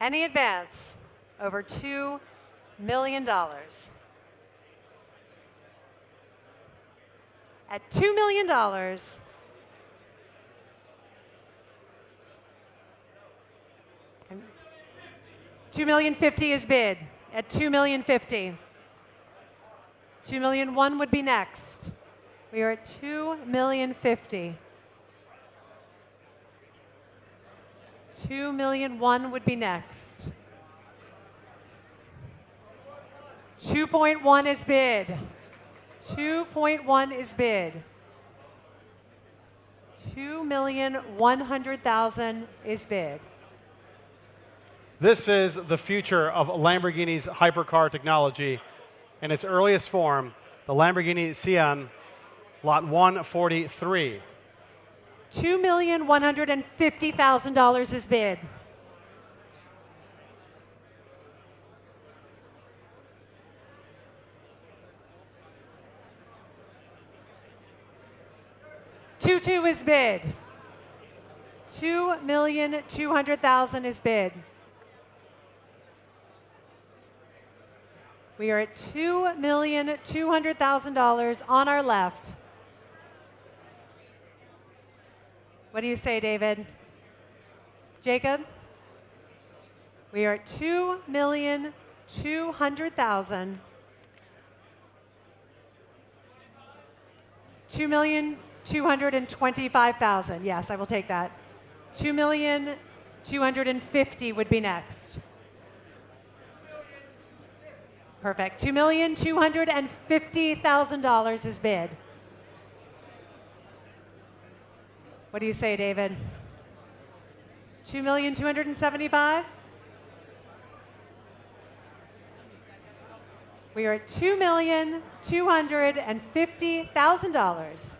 Any advance over $2 million. At $2 million, $2,050,000 is bid. At $2,050,000. 2,000,001 would be next. We are at $2,050,000. 2,000,001 would be next. 2.1 is bid. 2.1 is bid. 2,100,000 is bid.
This is the future of Lamborghini's hypercar technology in its earliest form, the Lamborghini Sian, lot 143.
$2,150,000 is bid. $2.2 is bid. 2,200,000 is bid. We are at $2,200,000 on our left. What do you say, David? Jacob? We are at $2,200,000. 2,225,000. Yes, I will take that. 2,250,000 would be next. Perfect. $2,250,000 is bid. What do you say, David? 2,275,000? We are at $2,250,000.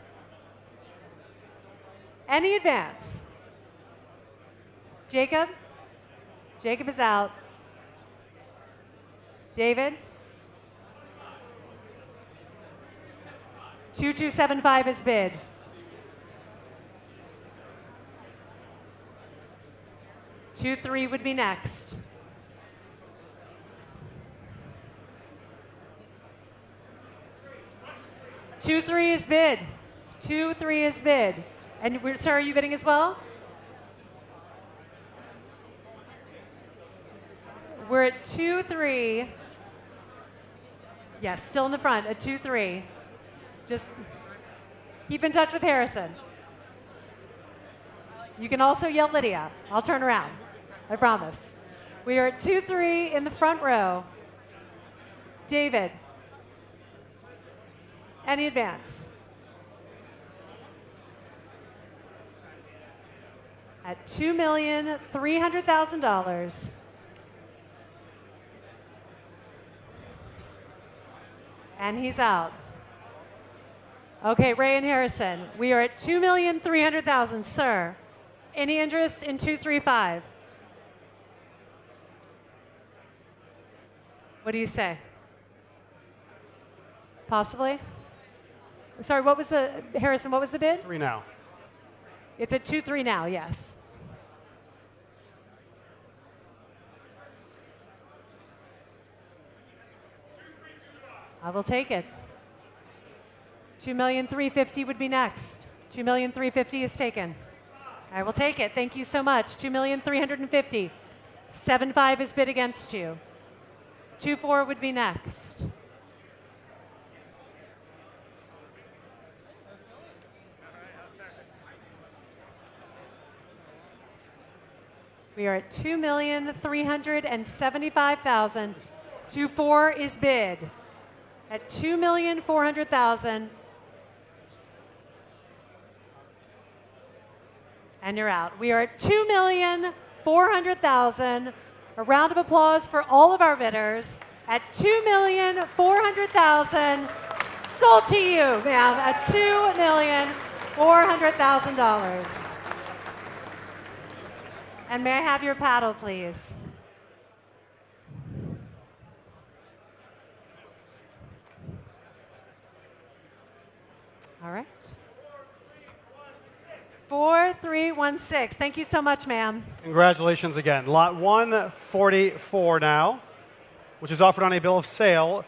Any advance? Jacob? Jacob is out. David? 2,275 is bid. $2.3 would be next. $2.3 is bid. $2.3 is bid. And sir, are you bidding as well? We're at 2-3. Yes, still in the front at 2-3. Just keep in touch with Harrison. You can also yell Lydia. I'll turn around. I promise. We are at 2-3 in the front row. David, any advance? At $2,300,000. And he's out. Okay, Ray and Harrison, we are at $2,300,000. Sir, any interest in 235? What do you say? Possibly? Sorry, what was the, Harrison, what was the bid?
3 now.
It's at 2-3 now, yes. I will take it. 2,350,000 would be next. 2,350,000 is taken. I will take it. Thank you so much. 2,350,000. 7.5 is bid against you. 2.4 would be next. We are at 2,375,000. 2.4 is bid at 2,400,000. And you're out. We are at 2,400,000. A round of applause for all of our bidders at 2,400,000. Sold to you, ma'am, at $2,400,000. And may I have your paddle, please? All right. 4316. Thank you so much, ma'am.
Congratulations again. Lot 144 now, which is offered on a bill of sale.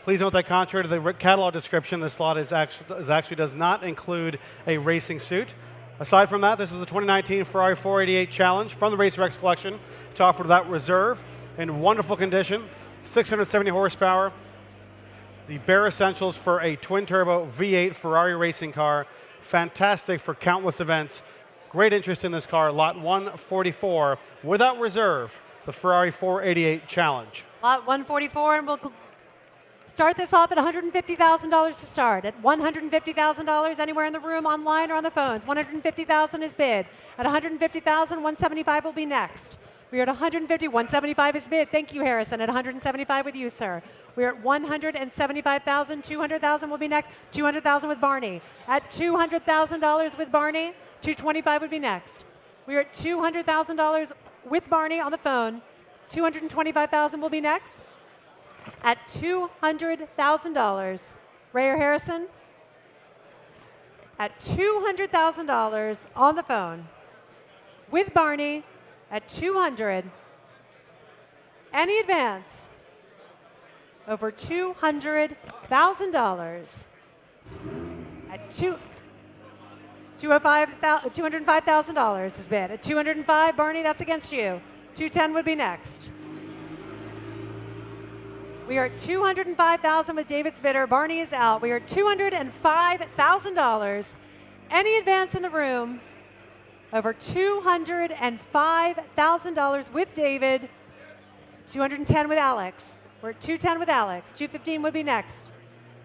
Please note that contrary to the catalog description, this lot actually does not include a racing suit. Aside from that, this is the 2019 Ferrari 488 Challenge from the Racer X collection. It's offered without reserve, in wonderful condition, 670 horsepower, the bare essentials for a twin-turbo V8 Ferrari racing car. Fantastic for countless events. Great interest in this car, lot 144, without reserve, the Ferrari 488 Challenge.
Lot 144, and we'll start this off at $150,000 to start. At $150,000, anywhere in the room, online, or on the phones. $150,000 is bid. At $150,000, $175 will be next. We are at $150,000, $175 is bid. Thank you, Harrison. At $175 with you, sir. We are at $175,000, $200,000 will be next. $200,000 with Barney. At $200,000 with Barney, $225 would be next. We are at $200,000 with Barney on the phone. $225,000 will be next. At $200,000, Ray or Harrison? At $200,000 on the phone with Barney at $200. Any advance over $200,000 at $205,000 is bid. At $205, Barney, that's against you. $210 would be next. We are at $205,000 with David's bidder. Barney is out. We are at $205,000. Any advance in the room over $205,000 with David. 210 with Alex. We're at 210 with Alex. 215 would be next.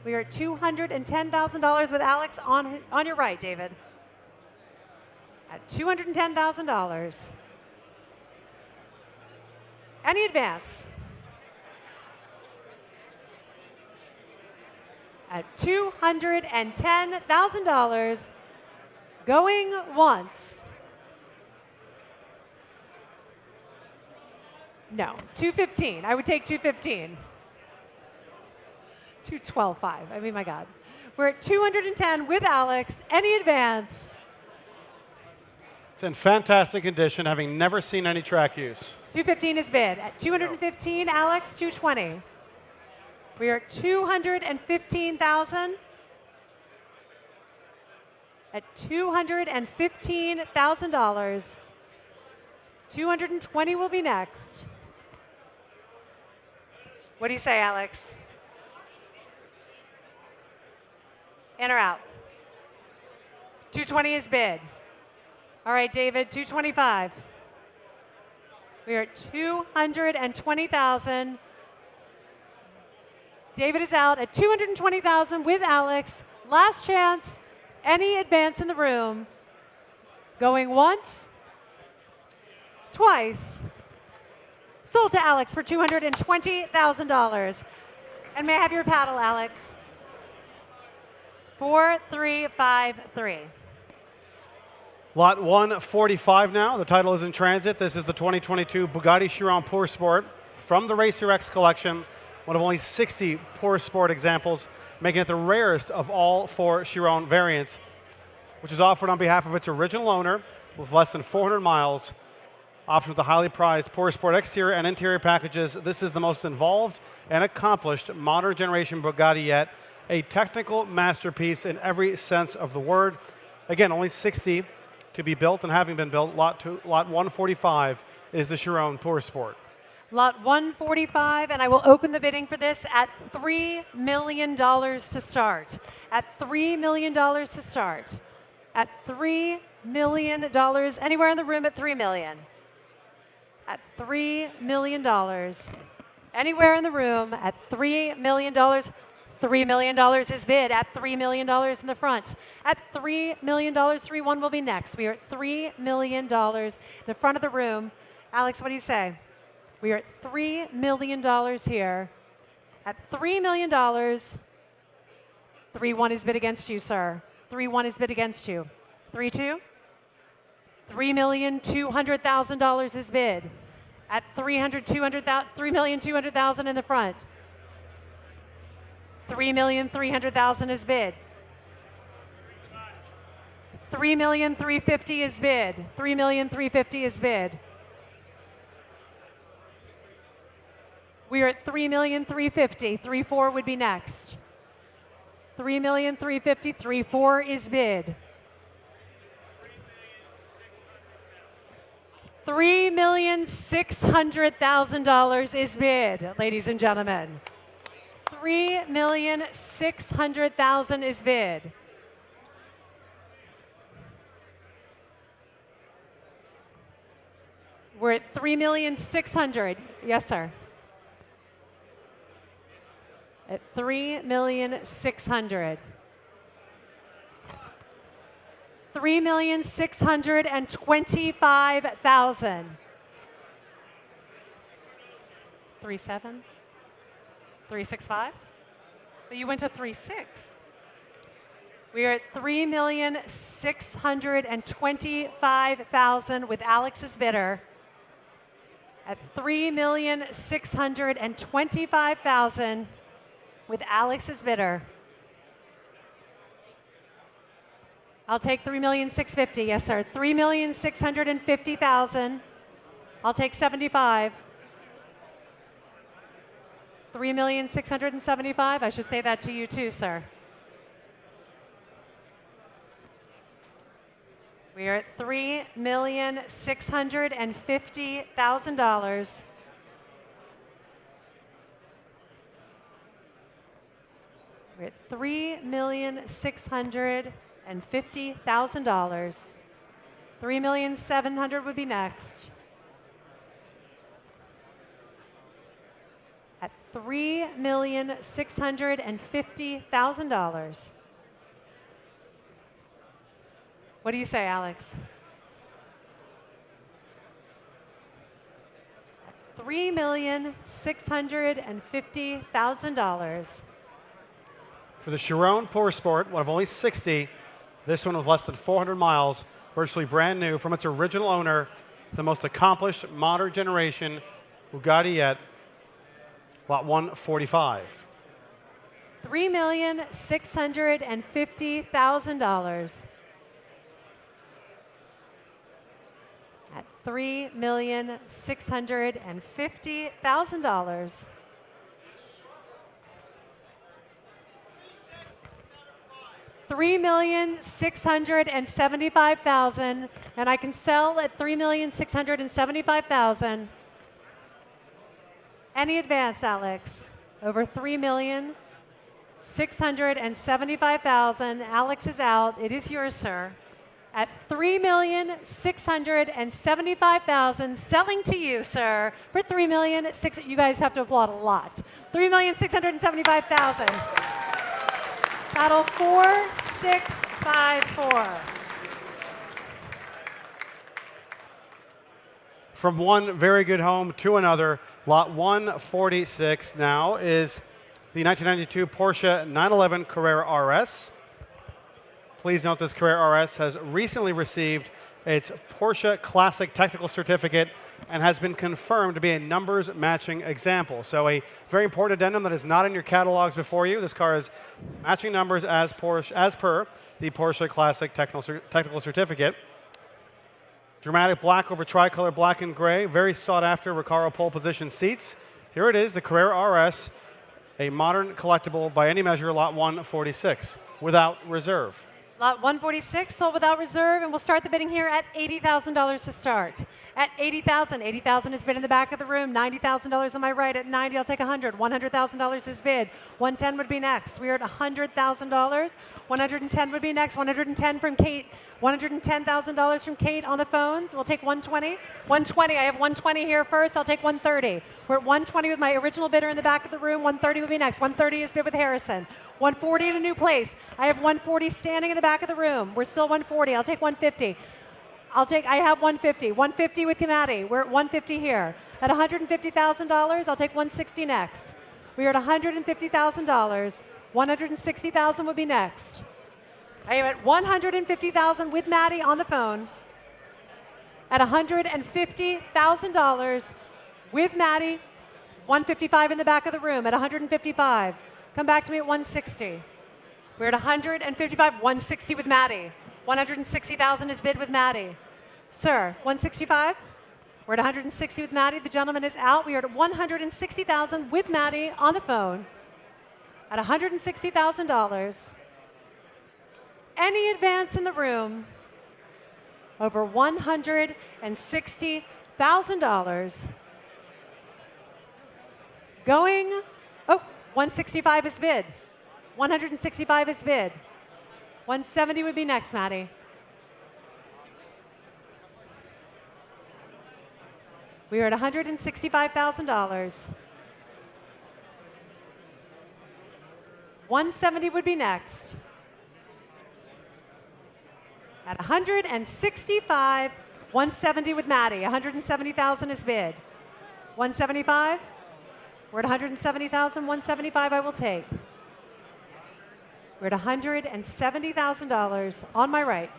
We are at $210,000 with Alex on your right, David. At $210,000. Any advance? At $210,000, going once. No, 215. I would take 215. 212.5. I mean, my God. We're at 210 with Alex. Any advance?
It's in fantastic condition, having never seen any track use.
215 is bid. At 215, Alex, 220. We are at $215,000. at $215,000. 220 will be next. What do you say, Alex? In or out? 220 is bid. All right, David, 225. We are at 220,000. David is out at 220,000 with Alex. Last chance. Any advance in the room? Going once, twice. Sold to Alex for $220,000. And may I have your paddle, Alex? 4353.
Lot 145 now. The title is in transit. This is the 2022 Bugatti Chiron Pour Sport from the Racer X collection. One of only 60 Pour Sport examples, making it the rarest of all 4 Chiron variants, which is offered on behalf of its original owner with less than 400 miles. Option with the highly prized Pour Sport exterior and interior packages. This is the most involved and accomplished modern generation Bugatti yet. A technical masterpiece in every sense of the word. Again, only 60 to be built, and having been built, lot 145 is the Chiron Pour Sport.
Lot 145, and I will open the bidding for this at $3 million to start. At $3 million to start. At $3 million. Anywhere in the room at $3 million. At $3 million. Anywhere in the room at $3 million. $3 million is bid at $3 million in the front. At $3 million, 3-1 will be next. We are at $3 million in the front of the room. Alex, what do you say? We are at $3 million here. At $3 million, 3-1 is bid against you, sir. 3-1 is bid against you. 3-2? $3,200,000 is bid. At $3,200,000 in the front. $3,300,000 is bid. $3,350,000 is bid. $3,350,000 is bid. We are at $3,350,000. 3-4 would be next. $3,350,000. 3-4 is bid. $3,600,000 is bid, ladies and gentlemen. $3,600,000 is bid. We're at $3,600,000. Yes, sir. At $3,600,000. $3,625,000. 3-7. 365? But you went to 3-6. We are at $3,625,000 with Alex's bidder. At $3,625,000 with Alex's bidder. I'll take $3,650,000. Yes, sir. $3,650,000. I'll take 75. $3,675,000. I should say that to you too, sir. We are at $3,650,000. We're at $3,650,000. $3,700,000 would be next. At $3,650,000. What do you say, Alex? At $3,650,000.
For the Chiron Pour Sport, one of only 60, this one with less than 400 miles, virtually brand new from its original owner, the most accomplished modern generation Bugatti yet, lot 145.
$3,650,000. At $3,650,000. $3,675,000, and I can sell at $3,675,000. Any advance, Alex? Over $3,675,000. Alex is out. It is yours, sir. At $3,675,000, selling to you, sir, for $3,600,000. You guys have to applaud a lot. $3,675,000. Battle 4654.
From one very good home to another, lot 146 now is the 1992 Porsche 911 Carrera RS. Please note this Carrera RS has recently received its Porsche Classic Technical Certificate and has been confirmed to be a numbers matching example. So a very important addendum that is not in your catalogs before you. This car is matching numbers as per the Porsche Classic Technical Certificate. Dramatic black over tricolor black and gray. Very sought after Recaro pole position seats. Here it is, the Carrera RS, a modern collectible by any measure, lot 146, without reserve.
Lot 146 sold without reserve, and we'll start the bidding here at $80,000 to start. At $80,000, $80,000 is bid in the back of the room. $90,000 on my right. At $90,000, I'll take $100,000. $100,000 is bid. $110,000 would be next. We are at $100,000. $110,000 would be next. $110,000 from Kate. $110,000 from Kate on the phones. We'll take $120,000. $120,000. I have $120,000 here first. I'll take $130,000. We're at $120,000 with my original bidder in the back of the room. $130,000 would be next. $130,000 is bid with Harrison. $140,000 in a new place. I have $140,000 standing in the back of the room. We're still $140,000. I'll take $150,000. I have $150,000. $150,000 with Kimati. We're at $150,000 here. At $150,000, I'll take $160,000 next. We are at $150,000. $160,000 would be next. I am at $150,000 with Maddie on the phone. At $150,000 with Maddie. $155,000 in the back of the room at $155,000. Come back to me at $160,000. We're at $155,000. $160,000 with Maddie. $160,000 is bid with Maddie. Sir, $165,000? We're at $160,000 with Maddie. The gentleman is out. We are at $160,000 with Maddie on the phone at $160,000. Any advance in the room over $160,000. Going, $165,000 is bid. $165,000 is bid. $170,000 would be next, Maddie. We are at $165,000. $170,000 would be next. At $165,000, $170,000 with Maddie. $170,000 is bid. $175,000. We're at $170,000. $175,000 I will take. We're at $170,000 on my right.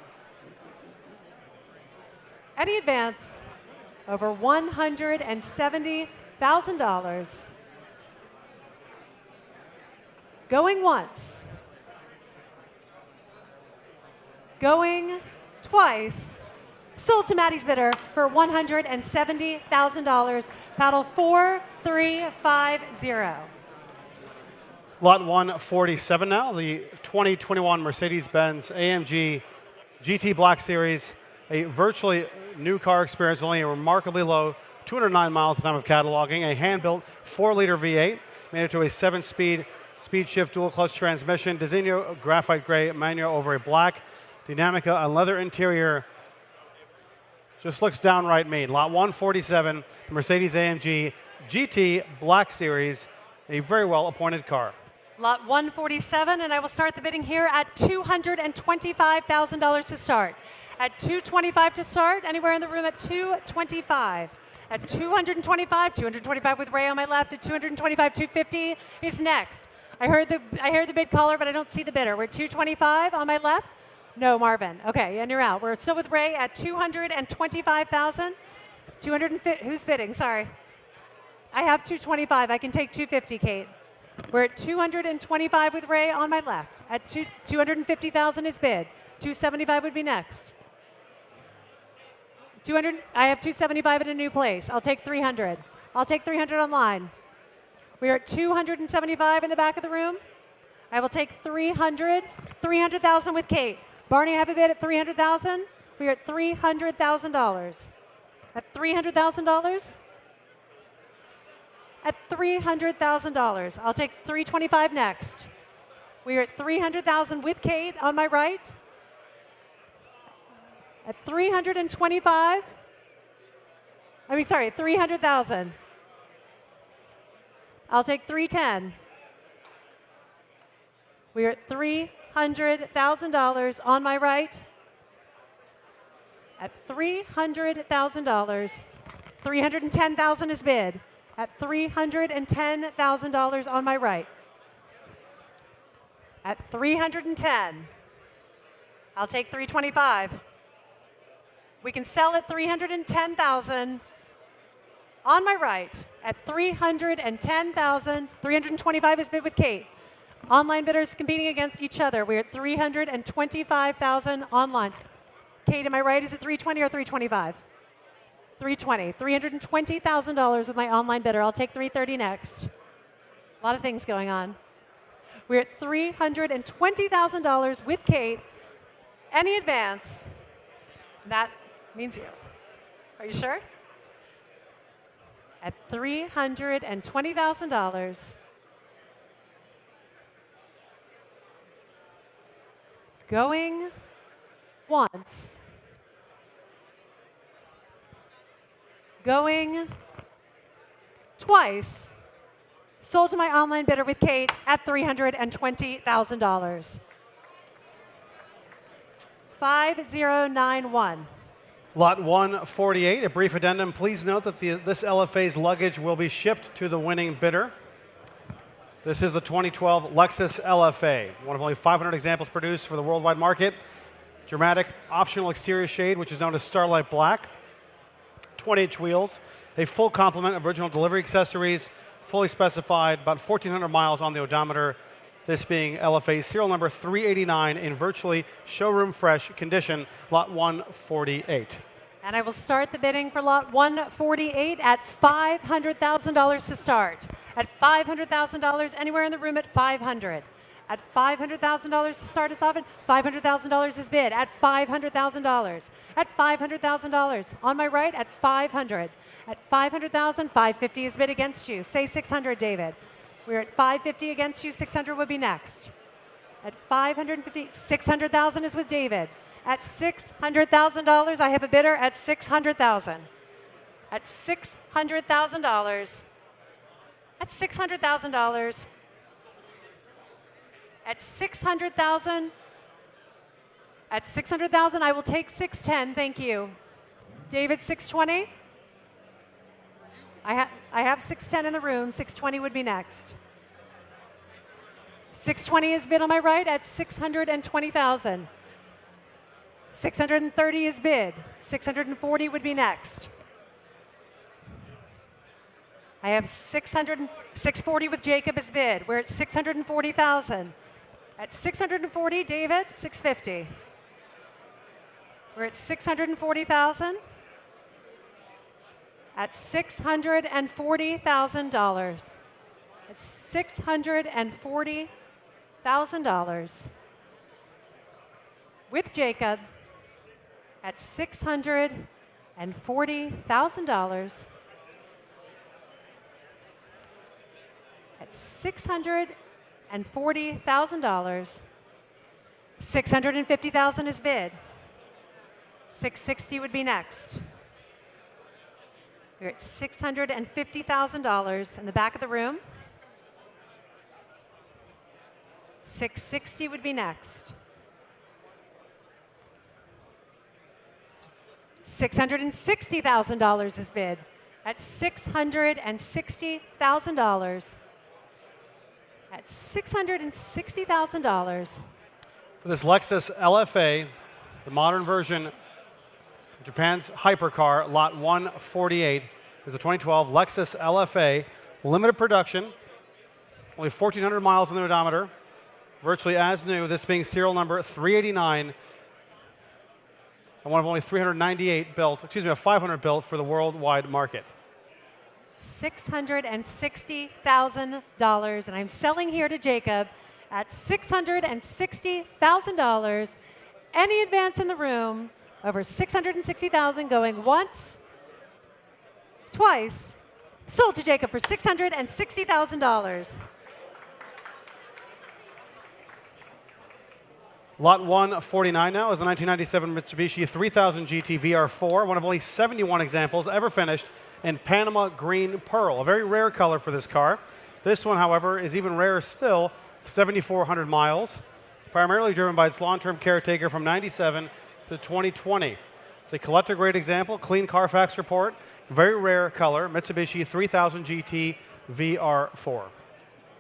Any advance over $170,000. Going once. Going twice. Sold to Maddie's bidder for $170,000. Battle 4350.
Lot 147 now, the 2021 Mercedes-Benz AMG GT Black Series, a virtually new car experience, only a remarkably low 209 miles at the time of cataloging, a hand-built 4-liter V8, made it to a 7-speed speed shift dual clutch transmission, Designo graphite gray manual over a black Dynamica and leather interior. Just looks downright mean. Lot 147, the Mercedes AMG GT Black Series, a very well-appointed car.
Lot 147, and I will start the bidding here at $225,000 to start. At $225,000 to start, anywhere in the room at $225,000. At $225,000, $225,000 with Ray on my left. At $225,000, $250,000 is next. I heard the bid caller, but I don't see the bidder. We're at $225,000 on my left. No, Marvin. Okay, and you're out. We're still with Ray at $225,000. Who's bidding? Sorry. I have $225,000. I can take $250,000, Kate. We're at $225,000 with Ray on my left. At $250,000 is bid. $275,000 would be next. I have $275,000 at a new place. I'll take $300,000. I'll take $300,000 online. We are at $275,000 in the back of the room. I will take $300,000. $300,000 with Kate. Barney, I have a bid at $300,000. We are at $300,000. At $300,000? At $300,000. I'll take $325 next. We are at $300,000 with Kate on my right. At $325. $300,000. I'll take $310. We are at $300,000 on my right. At $300,000. $310,000 is bid. At $310,000 on my right. At $310. I'll take $325. We can sell at $310,000 on my right. At $310,000. $325 is bid with Kate. Online bidders competing against each other. We're at $325,000 online. Kate, am I right? Is it $320 or $325? $320. $320,000 with my online bidder. I'll take $330 next. A lot of things going on. We're at $320,000 with Kate. Any advance? That means you. Are you sure? At $320,000. Going once. Going twice. Sold to my online bidder with Kate at $320,000. 5091.
Lot 148, a brief addendum. Please note that this LFA's luggage will be shipped to the winning bidder. This is the 2012 Lexus LFA, one of only 500 examples produced for the worldwide market. Dramatic optional exterior shade, which is known as Starlight Black. 20-inch wheels, a full complement of original delivery accessories, fully specified, about 1,400 miles on the odometer. This being LFA serial number 389 in virtually showroom fresh condition, lot 148.
And I will start the bidding for lot 148 at $500,000 to start. At $500,000, anywhere in the room at $500. At $500,000 to start us off, $500,000 is bid. At $500,000. At $500,000. On my right, at $500. At $500,000, $550 is bid against you. Say $600, David. We're at $550 against you. $600 would be next. At $550, $600,000 is with David. At $600,000, I have a bidder at $600,000. At $600,000. At $600,000. At $600,000. At $600,000, I will take $610. Thank you. David, $620. I have $610 in the room. $620 would be next. $620 is bid on my right at $620,000. $630 is bid. $640 would be next. I have $640 with Jacob as bid. We're at $640,000. At $640, David, $650. We're at $640,000. At $640,000. At $640,000. With Jacob at $640,000. At $640,000. $650,000 is bid. $660 would be next. We're at $650,000 in the back of the room. $660 would be next. $660,000 is bid. At $660,000. At $660,000.
For this Lexus LFA, the modern version of Japan's hypercar, lot 148, is a 2012 Lexus LFA, limited production, only 1,400 miles on the odometer, virtually as new, this being serial number 389, and one of only 398 built, 500 built for the worldwide market.
$660,000, and I'm selling here to Jacob at $660,000. Any advance in the room over $660,000 going once, twice. Sold to Jacob for $660,000.
Lot 149 now is the 1997 Mitsubishi 3000 GT VR4, one of only 71 examples ever finished in Panama Green Pearl, a very rare color for this car. This one, however, is even rarer still, 7,400 miles, primarily driven by its long-term caretaker from 97 to 2020. It's a collector-grade example, clean Carfax report, very rare color, Mitsubishi 3000 GT VR4.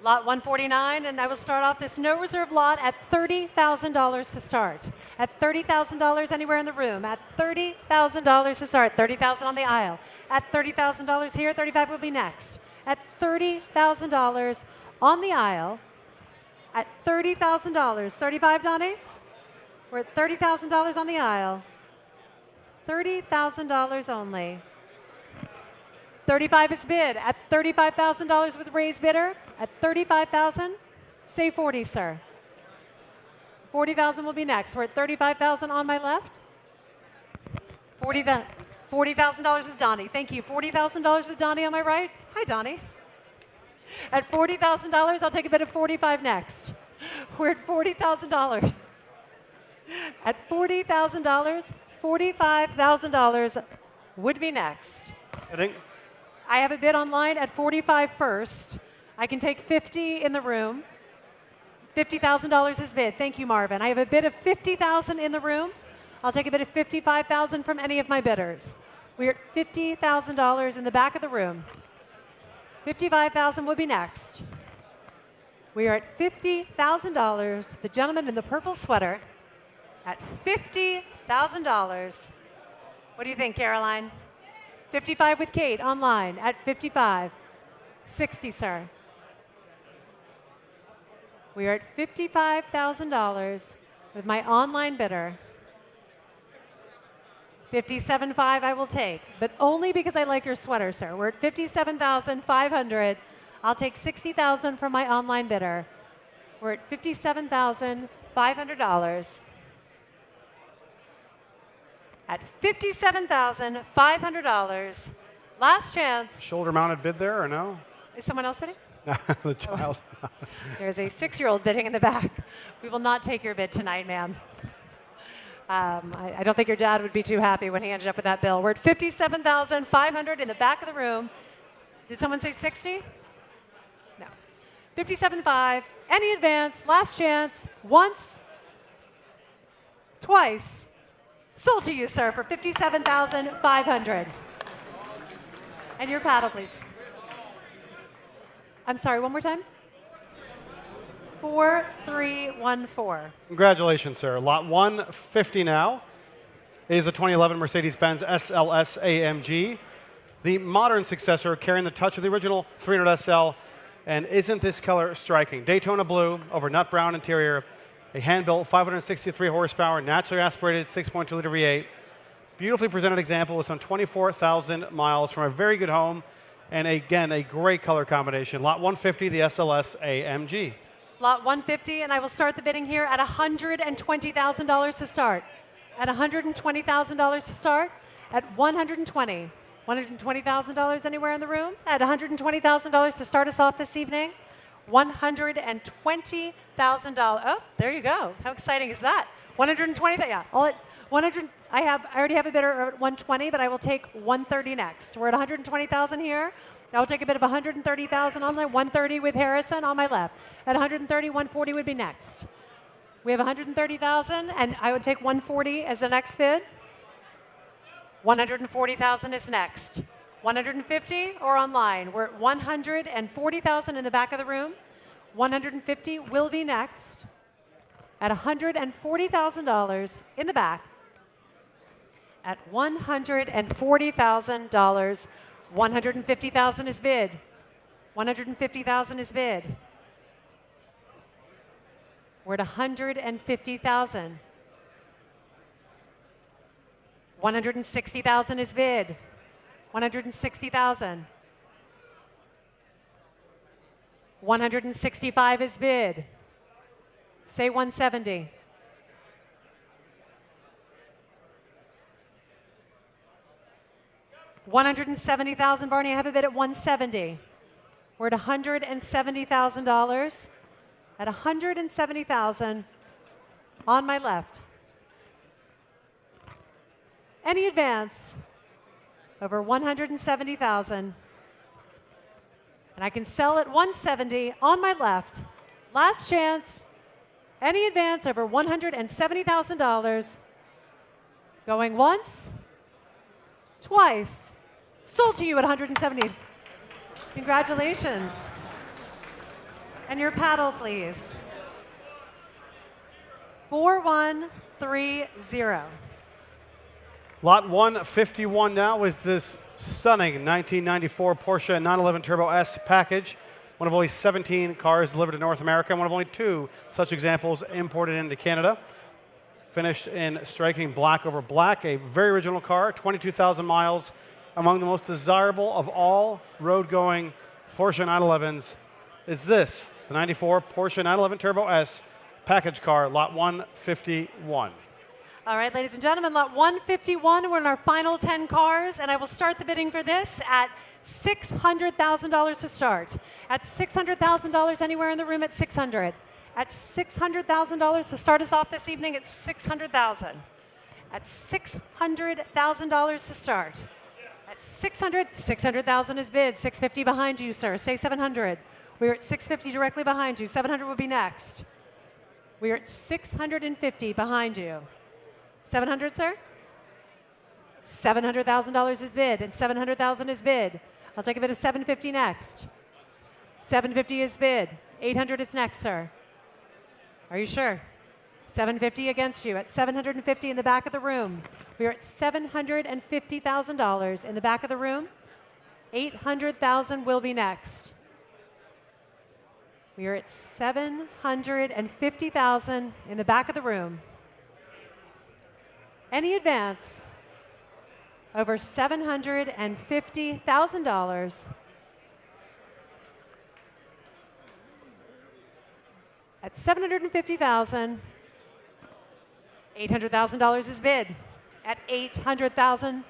Lot 149, and I will start off this no reserve lot at $30,000 to start. At $30,000 anywhere in the room. At $30,000 to start. $30,000 on the aisle. At $30,000 here, $35,000 will be next. At $30,000 on the aisle. At $30,000. $35,000, Donnie? We're at $30,000 on the aisle. $30,000 only. $35,000 is bid. At $35,000 with raised bidder. At $35,000, say 40, sir. $40,000 will be next. We're at $35,000 on my left. $40,000 with Donnie. Thank you. $40,000 with Donnie on my right. Hi, Donnie. At $40,000, I'll take a bid of $45,000 next. We're at $40,000. At $40,000, $45,000 would be next. I have a bid online at $45,000 first. I can take $50,000 in the room. $50,000 is bid. Thank you, Marvin. I have a bid of $50,000 in the room. I'll take a bid of $55,000 from any of my bidders. We're at $50,000 in the back of the room. $55,000 will be next. We are at $50,000. The gentleman in the purple sweater at $50,000. What do you think, Caroline? 55 with Kate online at 55. 60, sir. We are at $55,000 with my online bidder. 57.5 I will take, but only because I like your sweater, sir. We're at $57,500. I'll take $60,000 from my online bidder. We're at $57,500. At $57,500. Last chance.
Shoulder-mounted bid there, or no?
Is someone else bidding?
The child.
There's a 6-year-old bidding in the back. We will not take your bid tonight, ma'am. I don't think your dad would be too happy when he ended up with that bill. We're at $57,500 in the back of the room. Did someone say 60? No. $57,500. Any advance, last chance, once, twice. Sold to you, sir, for $57,500. And your paddle, please. I'm sorry, one more time? 4314.
Congratulations, sir. Lot 150 now is a 2011 Mercedes-Benz SLS AMG, the modern successor carrying the touch of the original 300 SL. And isn't this color striking? Daytona blue over nut brown interior, a hand-built 563 horsepower, naturally aspirated 6.2-liter V8. Beautifully presented example with some 24,000 miles from a very good home. And again, a great color combination. Lot 150, the SLS AMG.
Lot 150, and I will start the bidding here at $120,000 to start. At $120,000 to start. At $120,000. $120,000 anywhere in the room? At $120,000 to start us off this evening. $120,000. Oh, there you go. How exciting is that? 120. Yeah. All at 100. I already have a bidder at 120, but I will take 130 next. We're at 120,000 here. I will take a bid of 130,000 on the 130 with Harrison on my left. At 130, 140 would be next. We have 130,000, and I would take 140 as the next bid. 140,000 is next. 150 or online. We're at 140,000 in the back of the room. 150 will be next. At $140,000 in the back. At $140,000, 150,000 is bid. 150,000 is bid. We're at 150,000. 160,000 is bid. 160,000. 165 is bid. Say 170. $170,000, Barney. I have a bid at 170. We're at $170,000. At $170,000 on my left. Any advance over $170,000, and I can sell at 170 on my left. Last chance. Any advance over $170,000. Going once, twice. Sold to you at 170. Congratulations. And your paddle, please. 4130.
Lot 151 now is this stunning 1994 Porsche 911 Turbo S package. One of only 17 cars delivered to North America, and one of only 2 such examples imported into Canada. Finished in striking black over black, a very original car, 22,000 miles, among the most desirable of all road-going Porsche 911s is this, the 94 Porsche 911 Turbo S package car, lot 151.
All right, ladies and gentlemen, lot 151, we're in our final 10 cars, and I will start the bidding for this at $600,000 to start. At $600,000, anywhere in the room at 600. At $600,000 to start us off this evening at 600,000. At $600,000 to start. At 600,000 is bid. 650 behind you, sir. Say 700. We're at 650 directly behind you. 700 will be next. We're at 650 behind you. 700, sir? $700,000 is bid, and 700,000 is bid. I'll take a bid of 750 next. 750 is bid. 800 is next, sir. Are you sure? 750 against you. At 750 in the back of the room. We are at $750,000 in the back of the room. 800,000 will be next. We are at 750,000 in the back of the room. Any advance over $750,000 at 750,000, $800,000 is bid. At 800,000,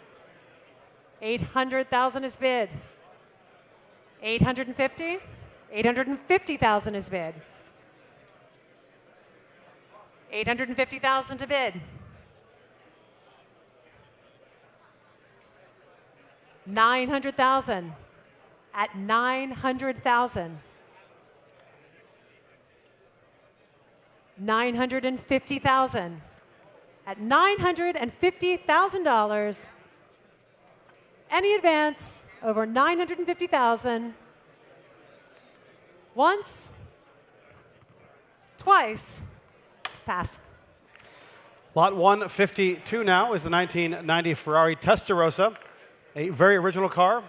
800,000 is bid. 850, 850,000 is bid. 850,000 to bid. 900,000 at 900,000. 950,000 at $950,000. Any advance over 950,000. Once, twice, pass.
Lot 152 now is the 1990 Ferrari Testarossa, a very original car.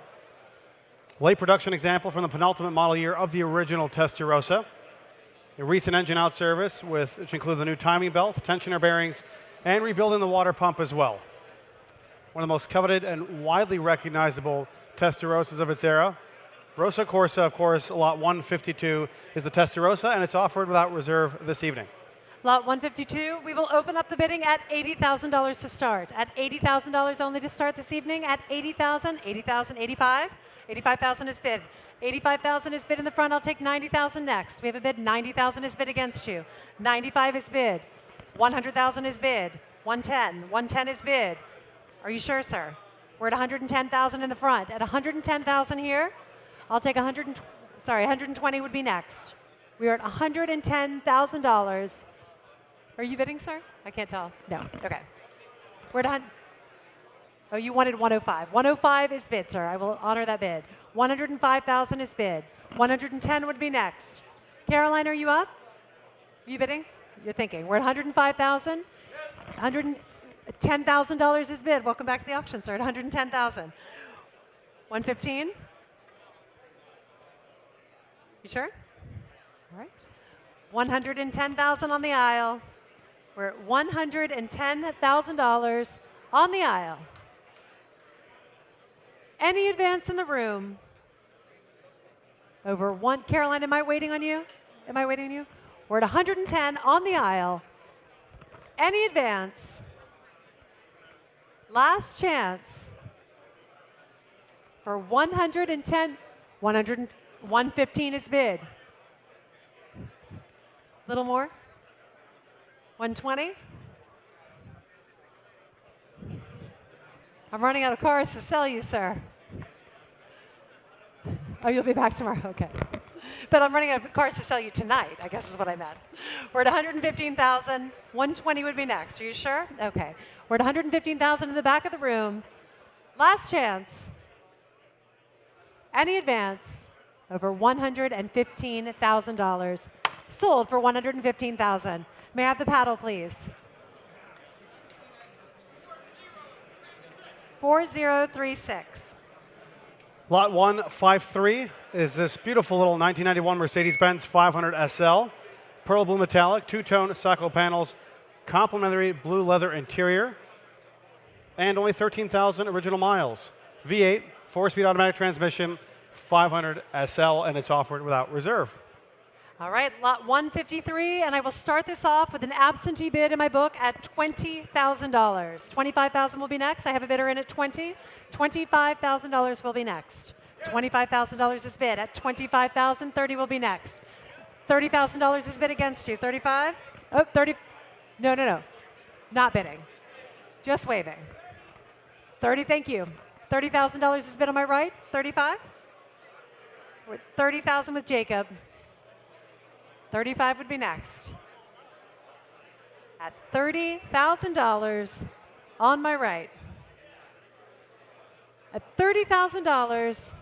Late production example from the penultimate model year of the original Testarossa. A recent engine out service, which include the new timing belt, tensioner bearings, and rebuilding the water pump as well. One of the most coveted and widely recognizable Testarossas of its era. Rossa Corsa, of course, lot 152 is the Testarossa, and it's offered without reserve this evening.
Lot 152, we will open up the bidding at $80,000 to start. At $80,000 only to start this evening. At 80,000, 80,000, 85. 85,000 is bid. 85,000 is bid in the front. I'll take 90,000 next. We have a bid. 90,000 is bid against you. 95 is bid. 100,000 is bid. 110. 110 is bid. Are you sure, sir? We're at 110,000 in the front. At 110,000 here, I'll take 120 would be next. We are at $110,000. Are you bidding, sir? I can't tell. No. Okay. We're at Oh, you wanted 105. 105 is bid, sir. I will honor that bid. 105,000 is bid. 110 would be next. Caroline, are you up? Are you bidding? You're thinking. We're at 105,000. $110,000 is bid. Welcome back to the auction, sir. At 110,000. 115. You sure? All right. 110,000 on the aisle. We're at $110,000 on the aisle. Any advance in the room over one? Caroline, am I waiting on you? Am I waiting on you? We're at 110 on the aisle. Any advance? Last chance for 110. 115 is bid. Little more? 120? I'm running out of cars to sell you, sir. Oh, you'll be back tomorrow? Okay. But I'm running out of cars to sell you tonight, I guess is what I meant. We're at 115,000. 120 would be next. Are you sure? Okay. We're at 115,000 in the back of the room. Last chance. Any advance over $115,000. Sold for $115,000. May I have the paddle, please? 4036.
Lot 153 is this beautiful little 1991 Mercedes-Benz 500 SL. Pearl blue metallic, two-tone Sacco panels, complimentary blue leather interior, and only 13,000 original miles. V8, 4-speed automatic transmission, 500 SL, and it's offered without reserve.
All right, lot 153, and I will start this off with an absentee bid in my book at $20,000. $25,000 will be next. I have a bidder in at 20. $25,000 will be next. $25,000 is bid at $25,000. 30 will be next. $30,000 is bid against you. 35? Oh, 30. No. Not bidding. Just waving. 30, thank you. $30,000 is bid on my right. 35? We're at 30,000 with Jacob. 35 would be next. At $30,000 on my right. At $30,000,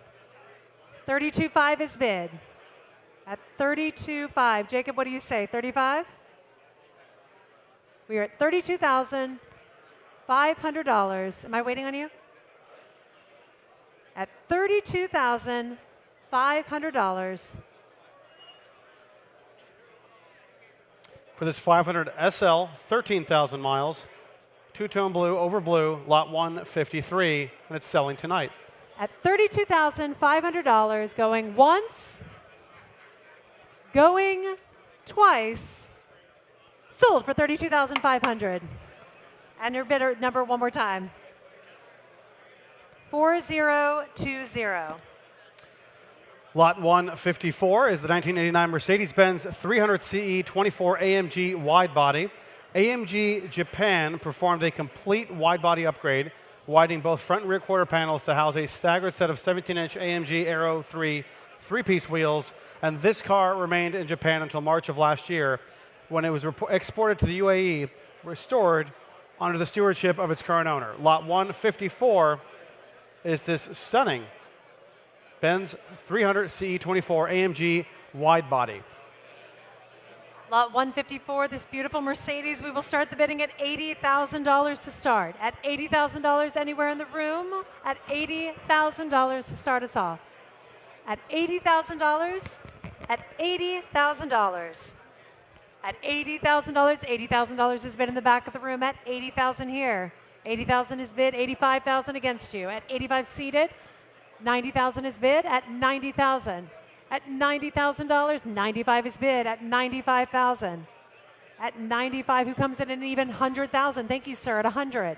32.5 is bid. At 32.5, Jacob, what do you say? 35? We are at $32,500. Am I waiting on you? At $32,500.
For this 500 SL, 13,000 miles, two-tone blue over blue, lot 153, and it's selling tonight.
At $32,500, going once, going twice, sold for $32,500. And your bidder number one more time. 4020.
Lot 154 is the 1989 Mercedes-Benz 300 CE 24 AMG wide body. AMG Japan performed a complete wide body upgrade, widening both front and rear quarter panels to house a staggered set of 17-inch AMG Aero 3 three-piece wheels, and this car remained in Japan until March of last year, when it was exported to the UAE, restored under the stewardship of its current owner. Lot 154 is this stunning Benz 300 CE 24 AMG wide body.
Lot 154, this beautiful Mercedes. We will start the bidding at $80,000 to start. At $80,000 anywhere in the room. At $80,000 to start us off. At $80,000. At $80,000. At $80,000. $80,000 is bid in the back of the room. At $80,000 here. $80,000 is bid. $85,000 against you. At $85 seated. $90,000 is bid at $90,000. At $90,000, 95 is bid at $95,000. At 95, who comes in at an even $100,000? Thank you, sir. At 100.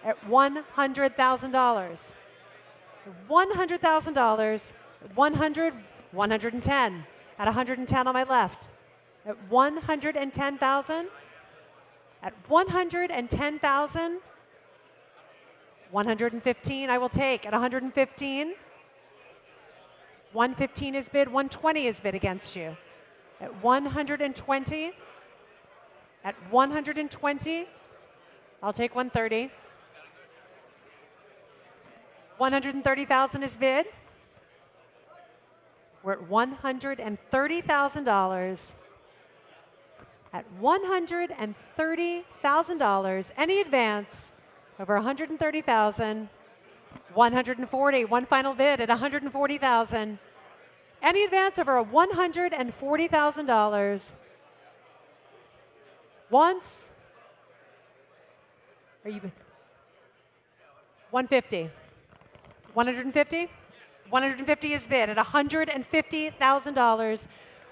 At $100,000. $100,000. 100. 110. At 110 on my left. At 110,000. At 110,000. 115 I will take at 115. 115 is bid, 120 is bid against you. At 120. At 120, I'll take 130. 130,000 is bid. We're at $130,000. At $130,000, any advance over 130,000, 140, one final bid at 140,000. Any advance over $140,000. Once. Are you 150? 150? 150 is bid at $150,000.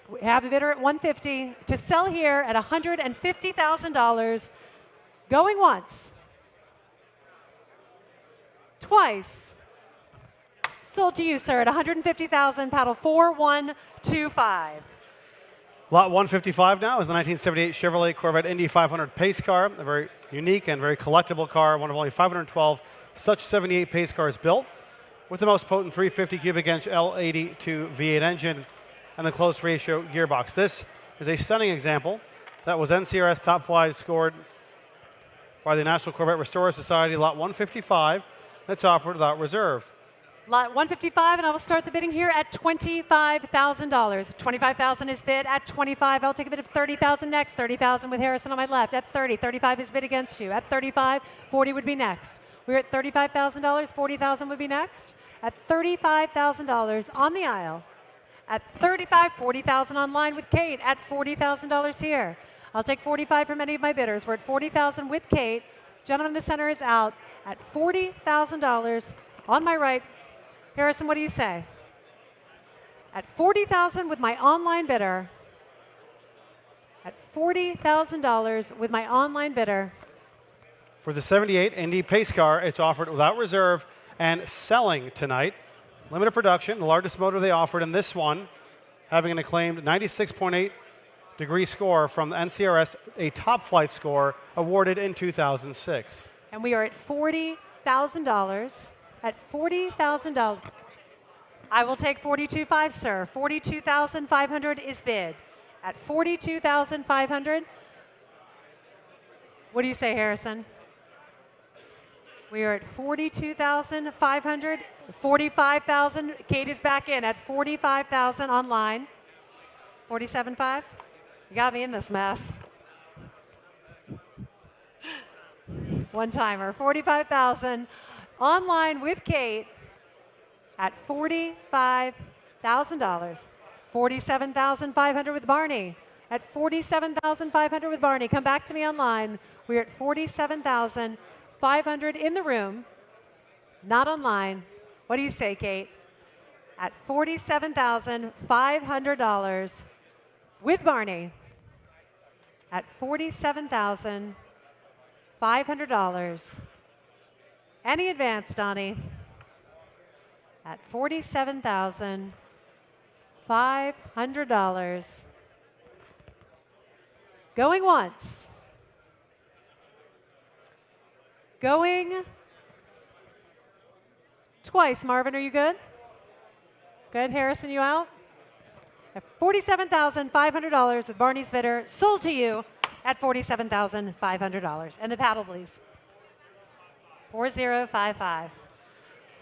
We have a bidder at 150 to sell here at $150,000. Going once. Twice. Sold to you, sir, at $150,000. Paddle 4125.
Lot 155 now is the 1978 Chevrolet Corvette Indy 500 pace car, a very unique and very collectible car, one of only 512 such 78 pace cars built, with the most potent 350 cubic inch L82 V8 engine and the close ratio gearbox. This is a stunning example that was NCRS top flight scored by the National Corvette Restorer Society, lot 155. That's offered without reserve.
Lot 155, and I will start the bidding here at $25,000. $25,000 is bid at 25. I'll take a bid of $30,000 next. $30,000 with Harrison on my left at 30. 35 is bid against you at 35. 40 would be next. We're at $35,000. $40,000 would be next. At $35,000 on the aisle. At 35, $40,000 online with Kate at $40,000 here. I'll take 45 from any of my bidders. We're at $40,000 with Kate. Gentleman in the center is out at $40,000 on my right. Harrison, what do you say? At $40,000 with my online bidder. At $40,000 with my online bidder.
For the 78 Indy pace car, it's offered without reserve and selling tonight. Limited production, the largest motor they offered in this one, having an acclaimed 96.8 degree score from the NCRS, a top flight score awarded in 2006.
And we are at $40,000. At $40,000, I will take $42,500, sir. $42,500 is bid. At $42,500, what do you say, Harrison? We are at $42,500. $45,000. Kate is back in at $45,000 online. $47,500. You got me in this mess. One timer. $45,000. Online with Kate at $45,000. $47,500 with Barney. At $47,500 with Barney. Come back to me online. We're at $47,500 in the room, not online. What do you say, Kate? At $47,500 with Barney. At $47,500. Any advance, Donnie? At $47,500. Going once. Going twice. Marvin, are you good? Good. Harrison, you out? At $47,500 with Barney's bidder, sold to you at $47,500. And the paddle, please. 4055.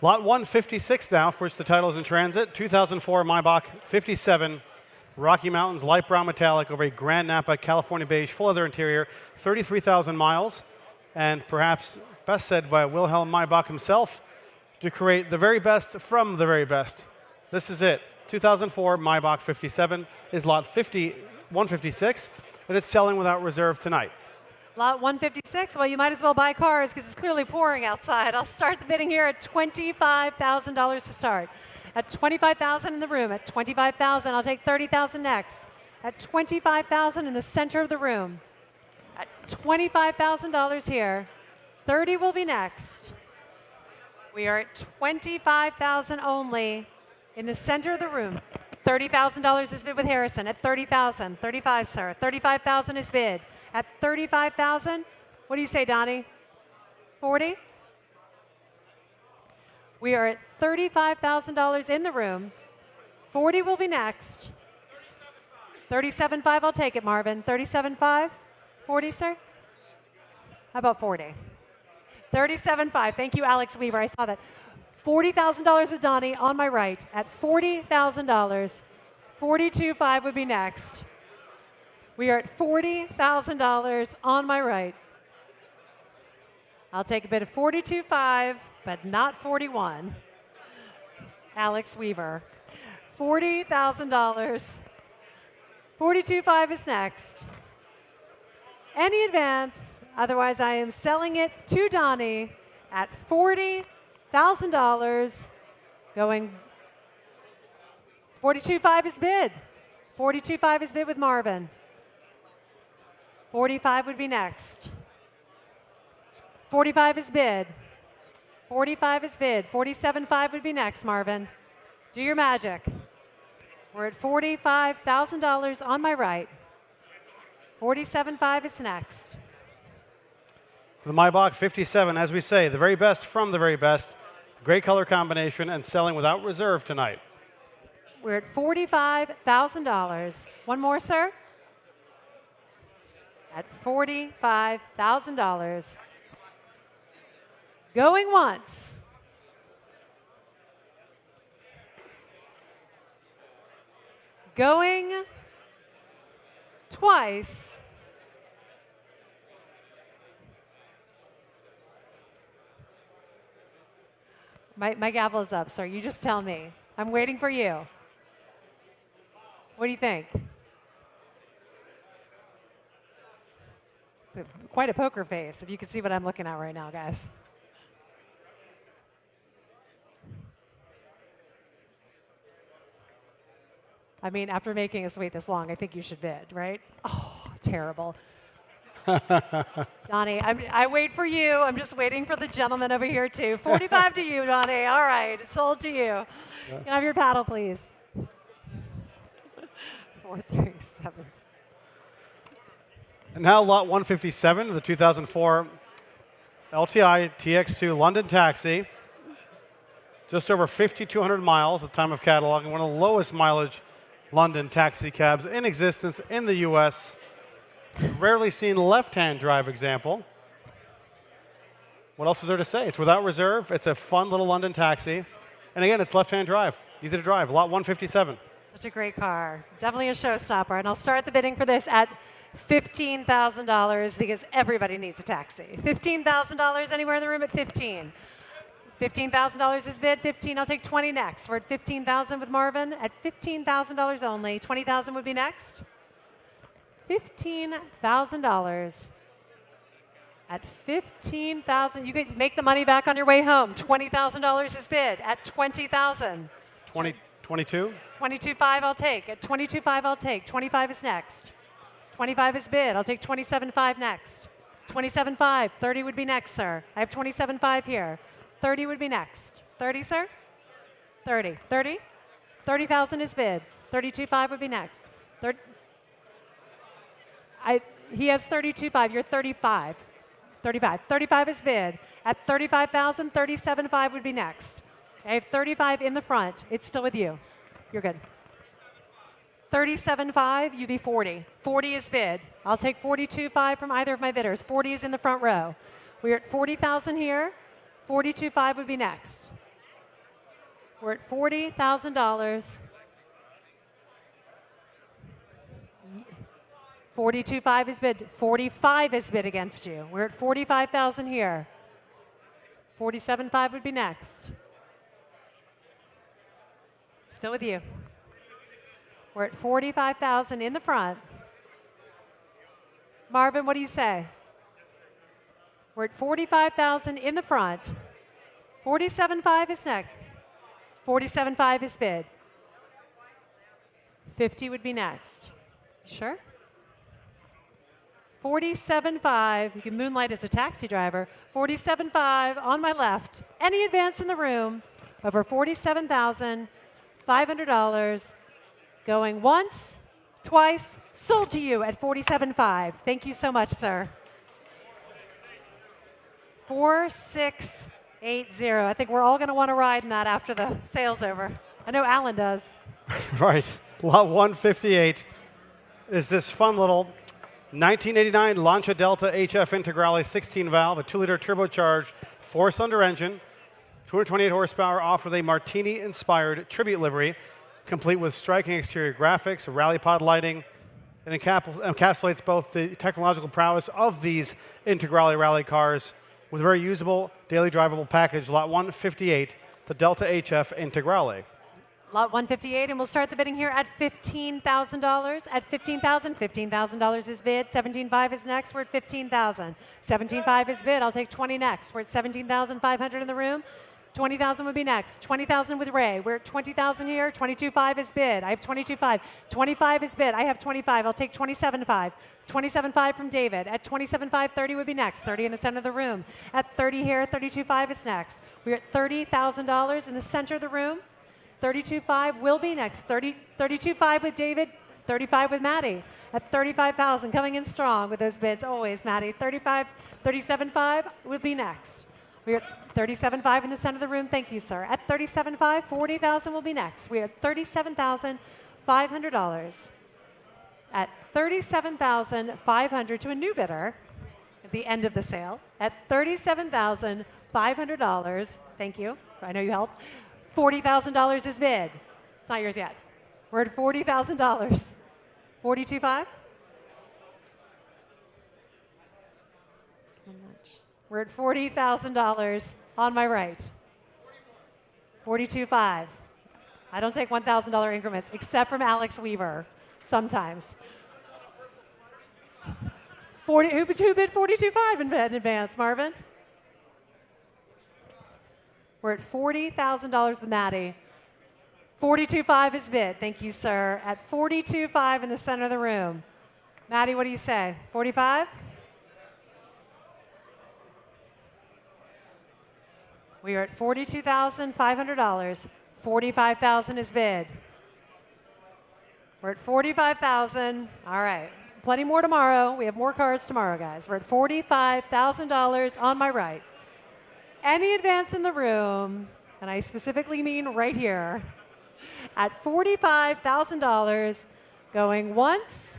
Lot 156 now, for which the title is in transit. 2004 Maybach 57, Rocky Mountains light brown metallic over a Grand Napa California beige full leather interior, 33,000 miles, and perhaps best said by Wilhelm Maybach himself, to create the very best from the very best. This is it. 2004 Maybach 57 is lot 156, and it's selling without reserve tonight.
Lot 156, well, you might as well buy cars because it's clearly pouring outside. I'll start the bidding here at $25,000 to start. At $25,000 in the room, at $25,000, I'll take $30,000 next. At $25,000 in the center of the room. At $25,000 here, $30,000 will be next. We are at $25,000 only in the center of the room. $30,000 is bid with Harrison at $30,000. $35,000, sir. $35,000 is bid. At $35,000, what do you say, Donnie? 40? We are at $35,000 in the room. 40 will be next. 37.5, I'll take it, Marvin. 37.5? 40, sir? How about 40? 37.5. Thank you, Alex Weaver. I saw that. $40,000 with Donnie on my right. At $40,000, 42.5 would be next. We are at $40,000 on my right. I'll take a bid of 42.5, but not 41. Alex Weaver. $40,000. 42.5 is next. Any advance, otherwise I am selling it to Donnie at $40,000. Going 42.5 is bid. 42.5 is bid with Marvin. 45 would be next. 45 is bid. 45 is bid. 47.5 would be next, Marvin. Do your magic. We're at $45,000 on my right. 47.5 is next.
For the Maybach 57, as we say, the very best from the very best. Great color combination and selling without reserve tonight.
We're at $45,000. One more, sir. At $45,000. Going once. Going twice. My gavel is up, sir. You just tell me. I'm waiting for you. What do you think? It's quite a poker face, if you can see what I'm looking at right now, guys. I mean, after making us wait this long, I think you should bid, right? Oh, terrible. Donnie, I wait for you. I'm just waiting for the gentleman over here, too. 45 to you, Donnie. All right, it's sold to you. Can I have your paddle, please? 437.
And now lot 157, the 2004 LTI TX2 London Taxi. Just over 5,200 miles at the time of catalog, and one of the lowest mileage London taxi cabs in existence in the U.S. Rarely seen left-hand drive example. What else is there to say? It's without reserve. It's a fun little London taxi. And again, it's left-hand drive. Easy to drive. Lot 157.
Such a great car. Definitely a showstopper. And I'll start the bidding for this at $15,000 because everybody needs a taxi. $15,000 anywhere in the room at 15. $15,000 is bid. 15. I'll take 20 next. We're at $15,000 with Marvin. At $15,000 only. 20,000 would be next. $15,000. At $15,000, you could make the money back on your way home. $20,000 is bid. At $20,000.
22?
22.5 I'll take. At 22.5 I'll take. 25 is next. 25 is bid. I'll take 27.5 next. 27.5. 30 would be next, sir. I have 27.5 here. 30 would be next. 30, sir? 30. 30? 30,000 is bid. 32.5 would be next. He has 32.5. You're 35. 35. 35 is bid. At 35,000, 37.5 would be next. I have 35 in the front. It's still with you. You're good. 37.5, you be 40. 40 is bid. I'll take 42.5 from either of my bidders. 40 is in the front row. We're at 40,000 here. 42.5 would be next. We're at $40,000. 42.5 is bid. 45 is bid against you. We're at 45,000 here. 47.5 would be next. Still with you. We're at 45,000 in the front. Marvin, what do you say? We're at 45,000 in the front. 47.5 is next. 47.5 is bid. 50 would be next. Sure? 47.5, you can moonlight as a taxi driver. 47.5 on my left. Any advance in the room over $47,500. Going once, twice, sold to you at 47.5. Thank you so much, sir. 4680. I think we're all going to want to ride in that after the sale's over. I know Alan does.
Right. Lot 158 is this fun little 1989 Lancia Delta HF Integrale 16-valve, a 2-liter turbocharged 4-cylinder engine, 228 horsepower, off with a Martini-inspired tribute livery, complete with striking exterior graphics, rally pod lighting, and encapsulates both the technological prowess of these Integrale rally cars with a very usable, daily drivable package. Lot 158, the Delta HF Integrale.
Lot 158, and we'll start the bidding here at $15,000. At $15,000, $15,000 is bid. 17.5 is next. We're at $15,000. 17.5 is bid. I'll take 20 next. We're at $17,500 in the room. 20,000 would be next. 20,000 with Ray. We're at 20,000 here. 22.5 is bid. I have 22.5. 25 is bid. I have 25. I'll take 27.5. 27.5 from David. At 27.5, 30 would be next. 30 in the center of the room. At 30 here, 32.5 is next. We're at $30,000 in the center of the room. 32.5 will be next. 32.5 with David. 35 with Maddie. At 35,000, coming in strong with those bids always, Maddie. 37.5 would be next. We're at 37.5 in the center of the room. Thank you, sir. At 37.5, 40,000 will be next. We are at $37,500. At $37,500 to a new bidder at the end of the sale. At $37,500. Thank you. I know you helped. $40,000 is bid. It's not yours yet. We're at $40,000. 42.5. We're at $40,000 on my right. 42.5. I don't take $1,000 increments, except from Alex Weaver, sometimes. 40, who bid 42.5 in advance, Marvin? We're at $40,000 with Maddie. 42.5 is bid. Thank you, sir. At 42.5 in the center of the room. Maddie, what do you say? 45? We are at $42,500. 45,000 is bid. We're at 45,000. All right. Plenty more tomorrow. We have more cards tomorrow, guys. We're at $45,000 on my right. Any advance in the room, and I specifically mean right here, at $45,000, going once,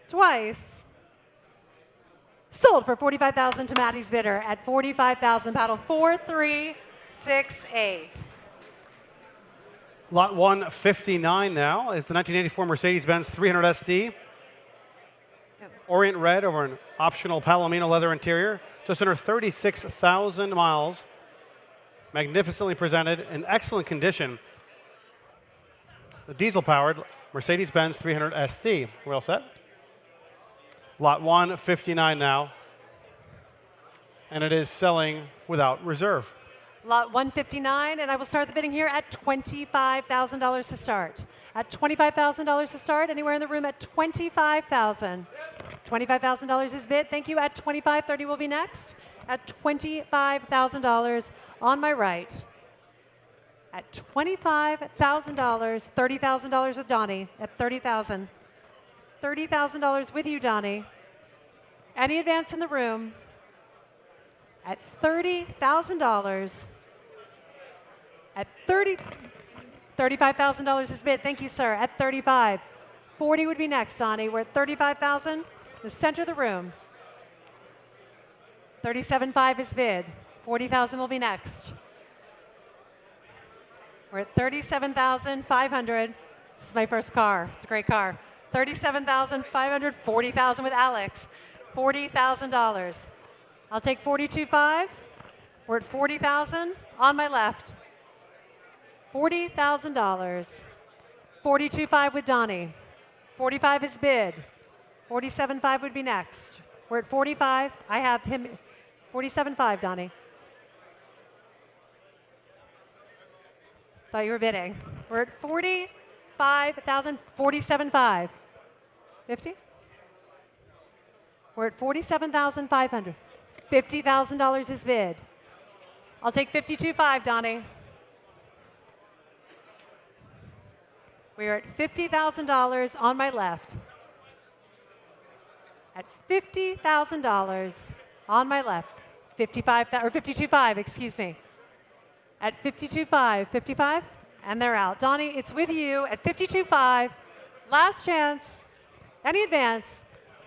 twice, sold for $45,000 to Maddie's bidder at $45,000. Battle 4368.
Lot 159 now is the 1984 Mercedes-Benz 300 SD. Orient red over an optional Palomino leather interior. Just under 36,000 miles. Magnificently presented, in excellent condition. The diesel-powered Mercedes-Benz 300 SD. We're all set? Lot 159 now. And it is selling without reserve.
Lot 159, and I will start the bidding here at $25,000 to start. At $25,000 to start, anywhere in the room at $25,000. $25,000 is bid. Thank you. At $25,000, 30 will be next. At $25,000 on my right. At $25,000, $30,000 with Donnie. At $30,000. $30,000 with you, Donnie. Any advance in the room? At $30,000. At $35,000 is bid. Thank you, sir. At 35. 40 would be next, Donnie. We're at 35,000. The center of the room. 37.5 is bid. 40,000 will be next. We're at 37,500. This is my first car. It's a great car. 37,500. 40,000 with Alex. $40,000. I'll take 42.5. We're at 40,000 on my left. $40,000. 42.5 with Donnie. 45 is bid. 47.5 would be next. We're at 45. I have him. 47.5, Donnie. Thought you were bidding. We're at 45,000. 47.5. 50? We're at 47,500. $50,000 is bid. I'll take 52.5, Donnie. We are at $50,000 on my left. At $50,000 on my left. 52.5, excuse me. At 52.5, 55, and they're out. Donnie, it's with you at 52.5. Last chance. Any advance?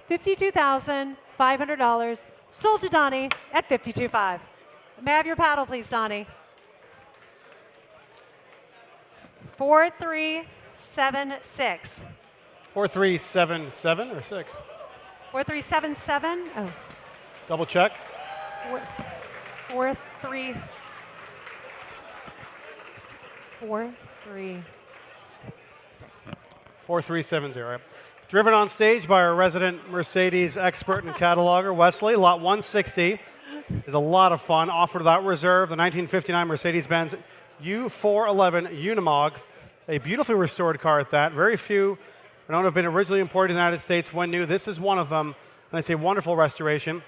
$52,500. Sold to Donnie at 52.5. May I have your paddle, please, Donnie? 4376.
4377 or 6?
4377. Oh.
Double check.
43. 436.
4370. Driven on stage by our resident Mercedes expert and cataloger, Wesley. Lot 160 is a lot of fun. Offered without reserve, the 1959 Mercedes-Benz U411 Unimog, a beautifully restored car at that. Very few are known to have been originally imported to the United States when new. This is one of them, and it's a wonderful restoration.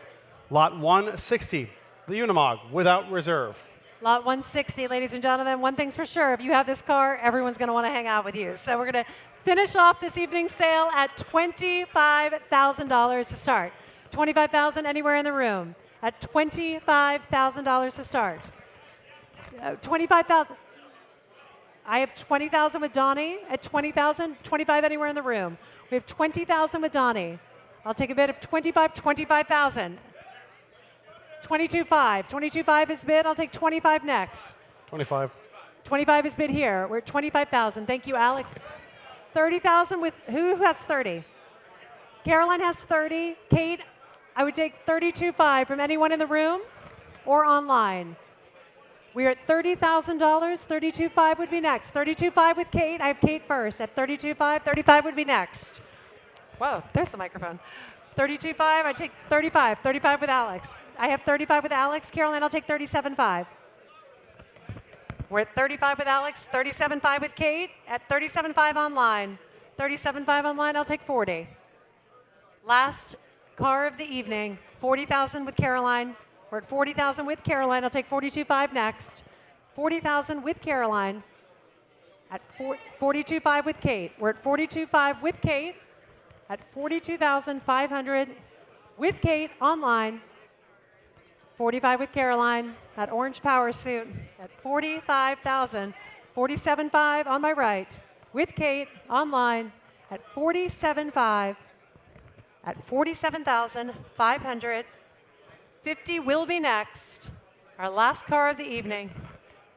Lot 160, the Unimog, without reserve.
Lot 160, ladies and gentlemen. One thing's for sure, if you have this car, everyone's going to want to hang out with you. So we're going to finish off this evening's sale at $25,000 to start. $25,000 anywhere in the room. At $25,000 to start. $25,000. I have $20,000 with Donnie at $20,000. $25 anywhere in the room. We have $20,000 with Donnie. I'll take a bid of $25,000. $22,500. $22,500 is bid. I'll take $25,000 next.
25.
$25,000 is bid here. We're at $25,000. Thank you, Alex. $30,000 with who has 30? Caroline has 30. Kate, I would take $32,500 from anyone in the room or online. We're at $30,000. $32,500 would be next. $32,500 with Kate. I have Kate first at $32,500. $35,000 would be next. Whoa, there's the microphone. $32,500. I take $35,000. $35,000 with Alex. I have $35,000 with Alex. Caroline, I'll take $37,500. We're at $35,000 with Alex. $37,500 with Kate. At $37,500 online. $37,500 online. I'll take $40,000. Last car of the evening. $40,000 with Caroline. We're at $40,000 with Caroline. I'll take $42,500 next. $40,000 with Caroline. At $42,500 with Kate. We're at $42,500 with Kate. At $42,500 with Kate online. $45,000 with Caroline. That orange power suit at $45,000. $47,500 on my right with Kate online at $47,500. At $47,500. $50,000 will be next. Our last car of the evening.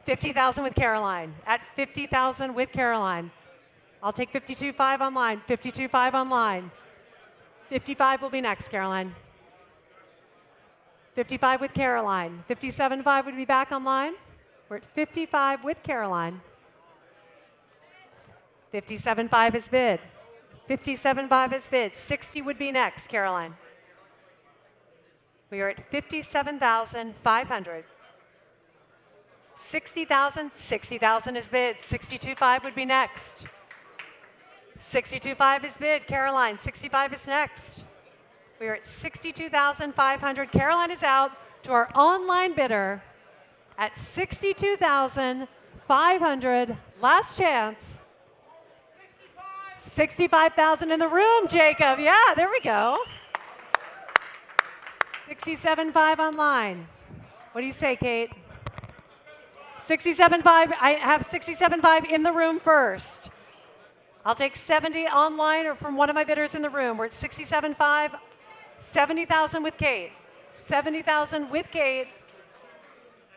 $50,000 with Caroline. At $50,000 with Caroline. I'll take $52,500 online. $52,500 online. $55,000 will be next, Caroline. $55,000 with Caroline. $57,500 would be back online. We're at $55,000 with Caroline. $57,500 is bid. $57,500 is bid. $60,000 would be next, Caroline. We are at $57,500. $60,000. $60,000 is bid. $62,500 would be next. $62,500 is bid. Caroline. $65,000 is next. We are at $62,500. Caroline is out to our online bidder at $62,500. Last chance. $65,000 in the room, Jacob. Yeah, there we go. $67,500 online. What do you say, Kate? $67,500. I have $67,500 in the room first. I'll take $70,000 online or from one of my bidders in the room. We're at $67,500. $70,000 with Kate. $70,000 with Kate.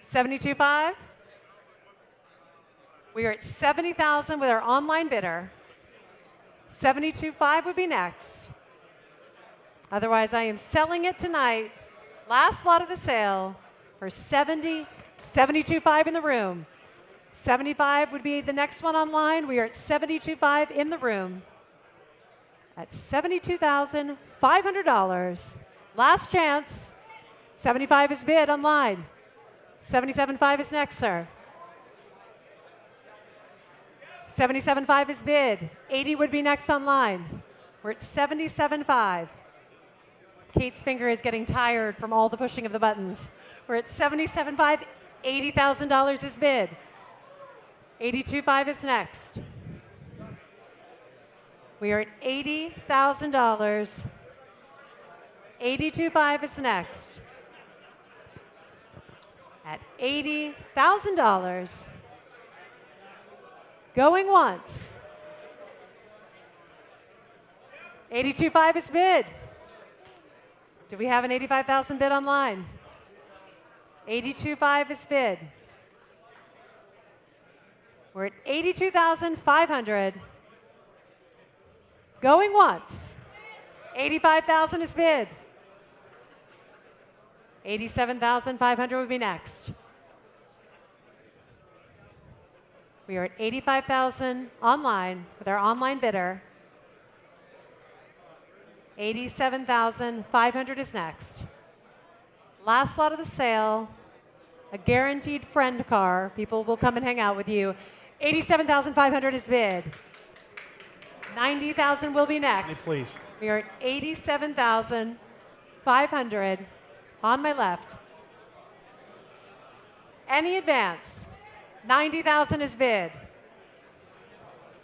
$72,500. We are at $70,000 with our online bidder. $72,500 would be next. Otherwise, I am selling it tonight. Last lot of the sale for $72,500 in the room. $75,000 would be the next one online. We are at $72,500 in the room. At $72,500. Last chance. $75,000 is bid online. $77,500 is next, sir. $77,500 is bid. $80,000 would be next online. We're at $77,500. Kate's finger is getting tired from all the pushing of the buttons. We're at $77,500. $80,000 is bid. $82,500 is next. We are at $80,000. $82,500 is next. At $80,000. Going once. $82,500 is bid. Do we have an $85,000 bid online? $82,500 is bid. We're at $82,500. Going once. $85,000 is bid. $87,500 would be next. We are at $85,000 online with our online bidder. $87,500 is next. Last lot of the sale, a guaranteed friend car. People will come and hang out with you. 87,500 is bid. 90,000 will be next.
Please.
We are at 87,500 on my left. Any advance? 90,000 is bid.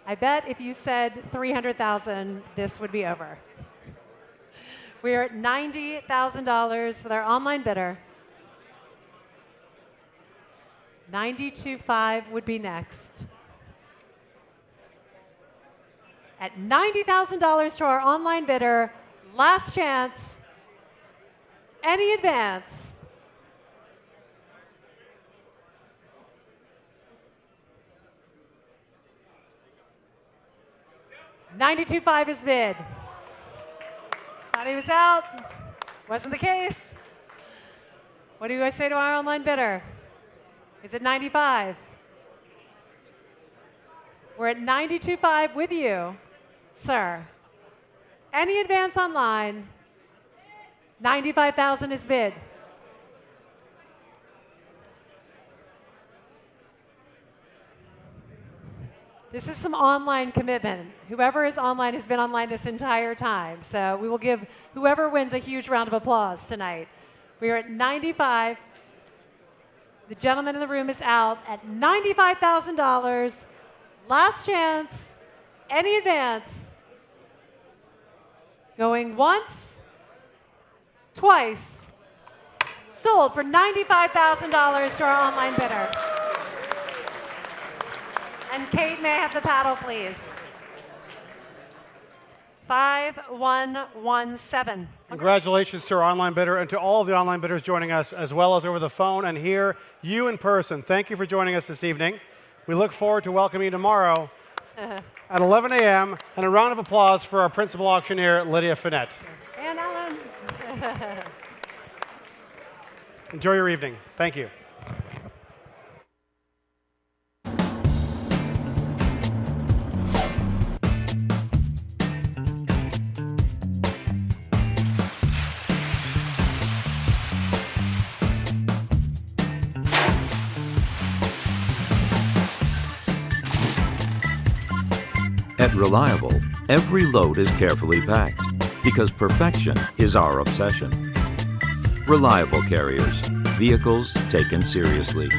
I bet if you said 300,000, this would be over. We are at $90,000 with our online bidder. 92.5 would be next. At $90,000 to our online bidder, last chance. Any advance? $92.5 is bid. Thought he was out. Wasn't the case. What do you guys say to our online bidder? Is it 95? We're at 92.5 with you, sir. Any advance online? 95,000 is bid. This is some online commitment. Whoever is online has been online this entire time. So we will give whoever wins a huge round of applause tonight. We are at 95. The gentleman in the room is out at $95,000. Last chance. Any advance? Going once, twice. Sold for $95,000 to our online bidder. And Kate, may I have the paddle, please? 5117.
Congratulations to our online bidder and to all of the online bidders joining us, as well as over the phone and here, you in person. Thank you for joining us this evening. We look forward to welcoming you tomorrow at 11 a.m. And a round of applause for our principal auctioneer, Lydia Finette.
And Alan.
Enjoy your evening. Thank you.
At Reliable, every load is carefully packed because perfection is our obsession. Reliable carriers, vehicles taken seriously.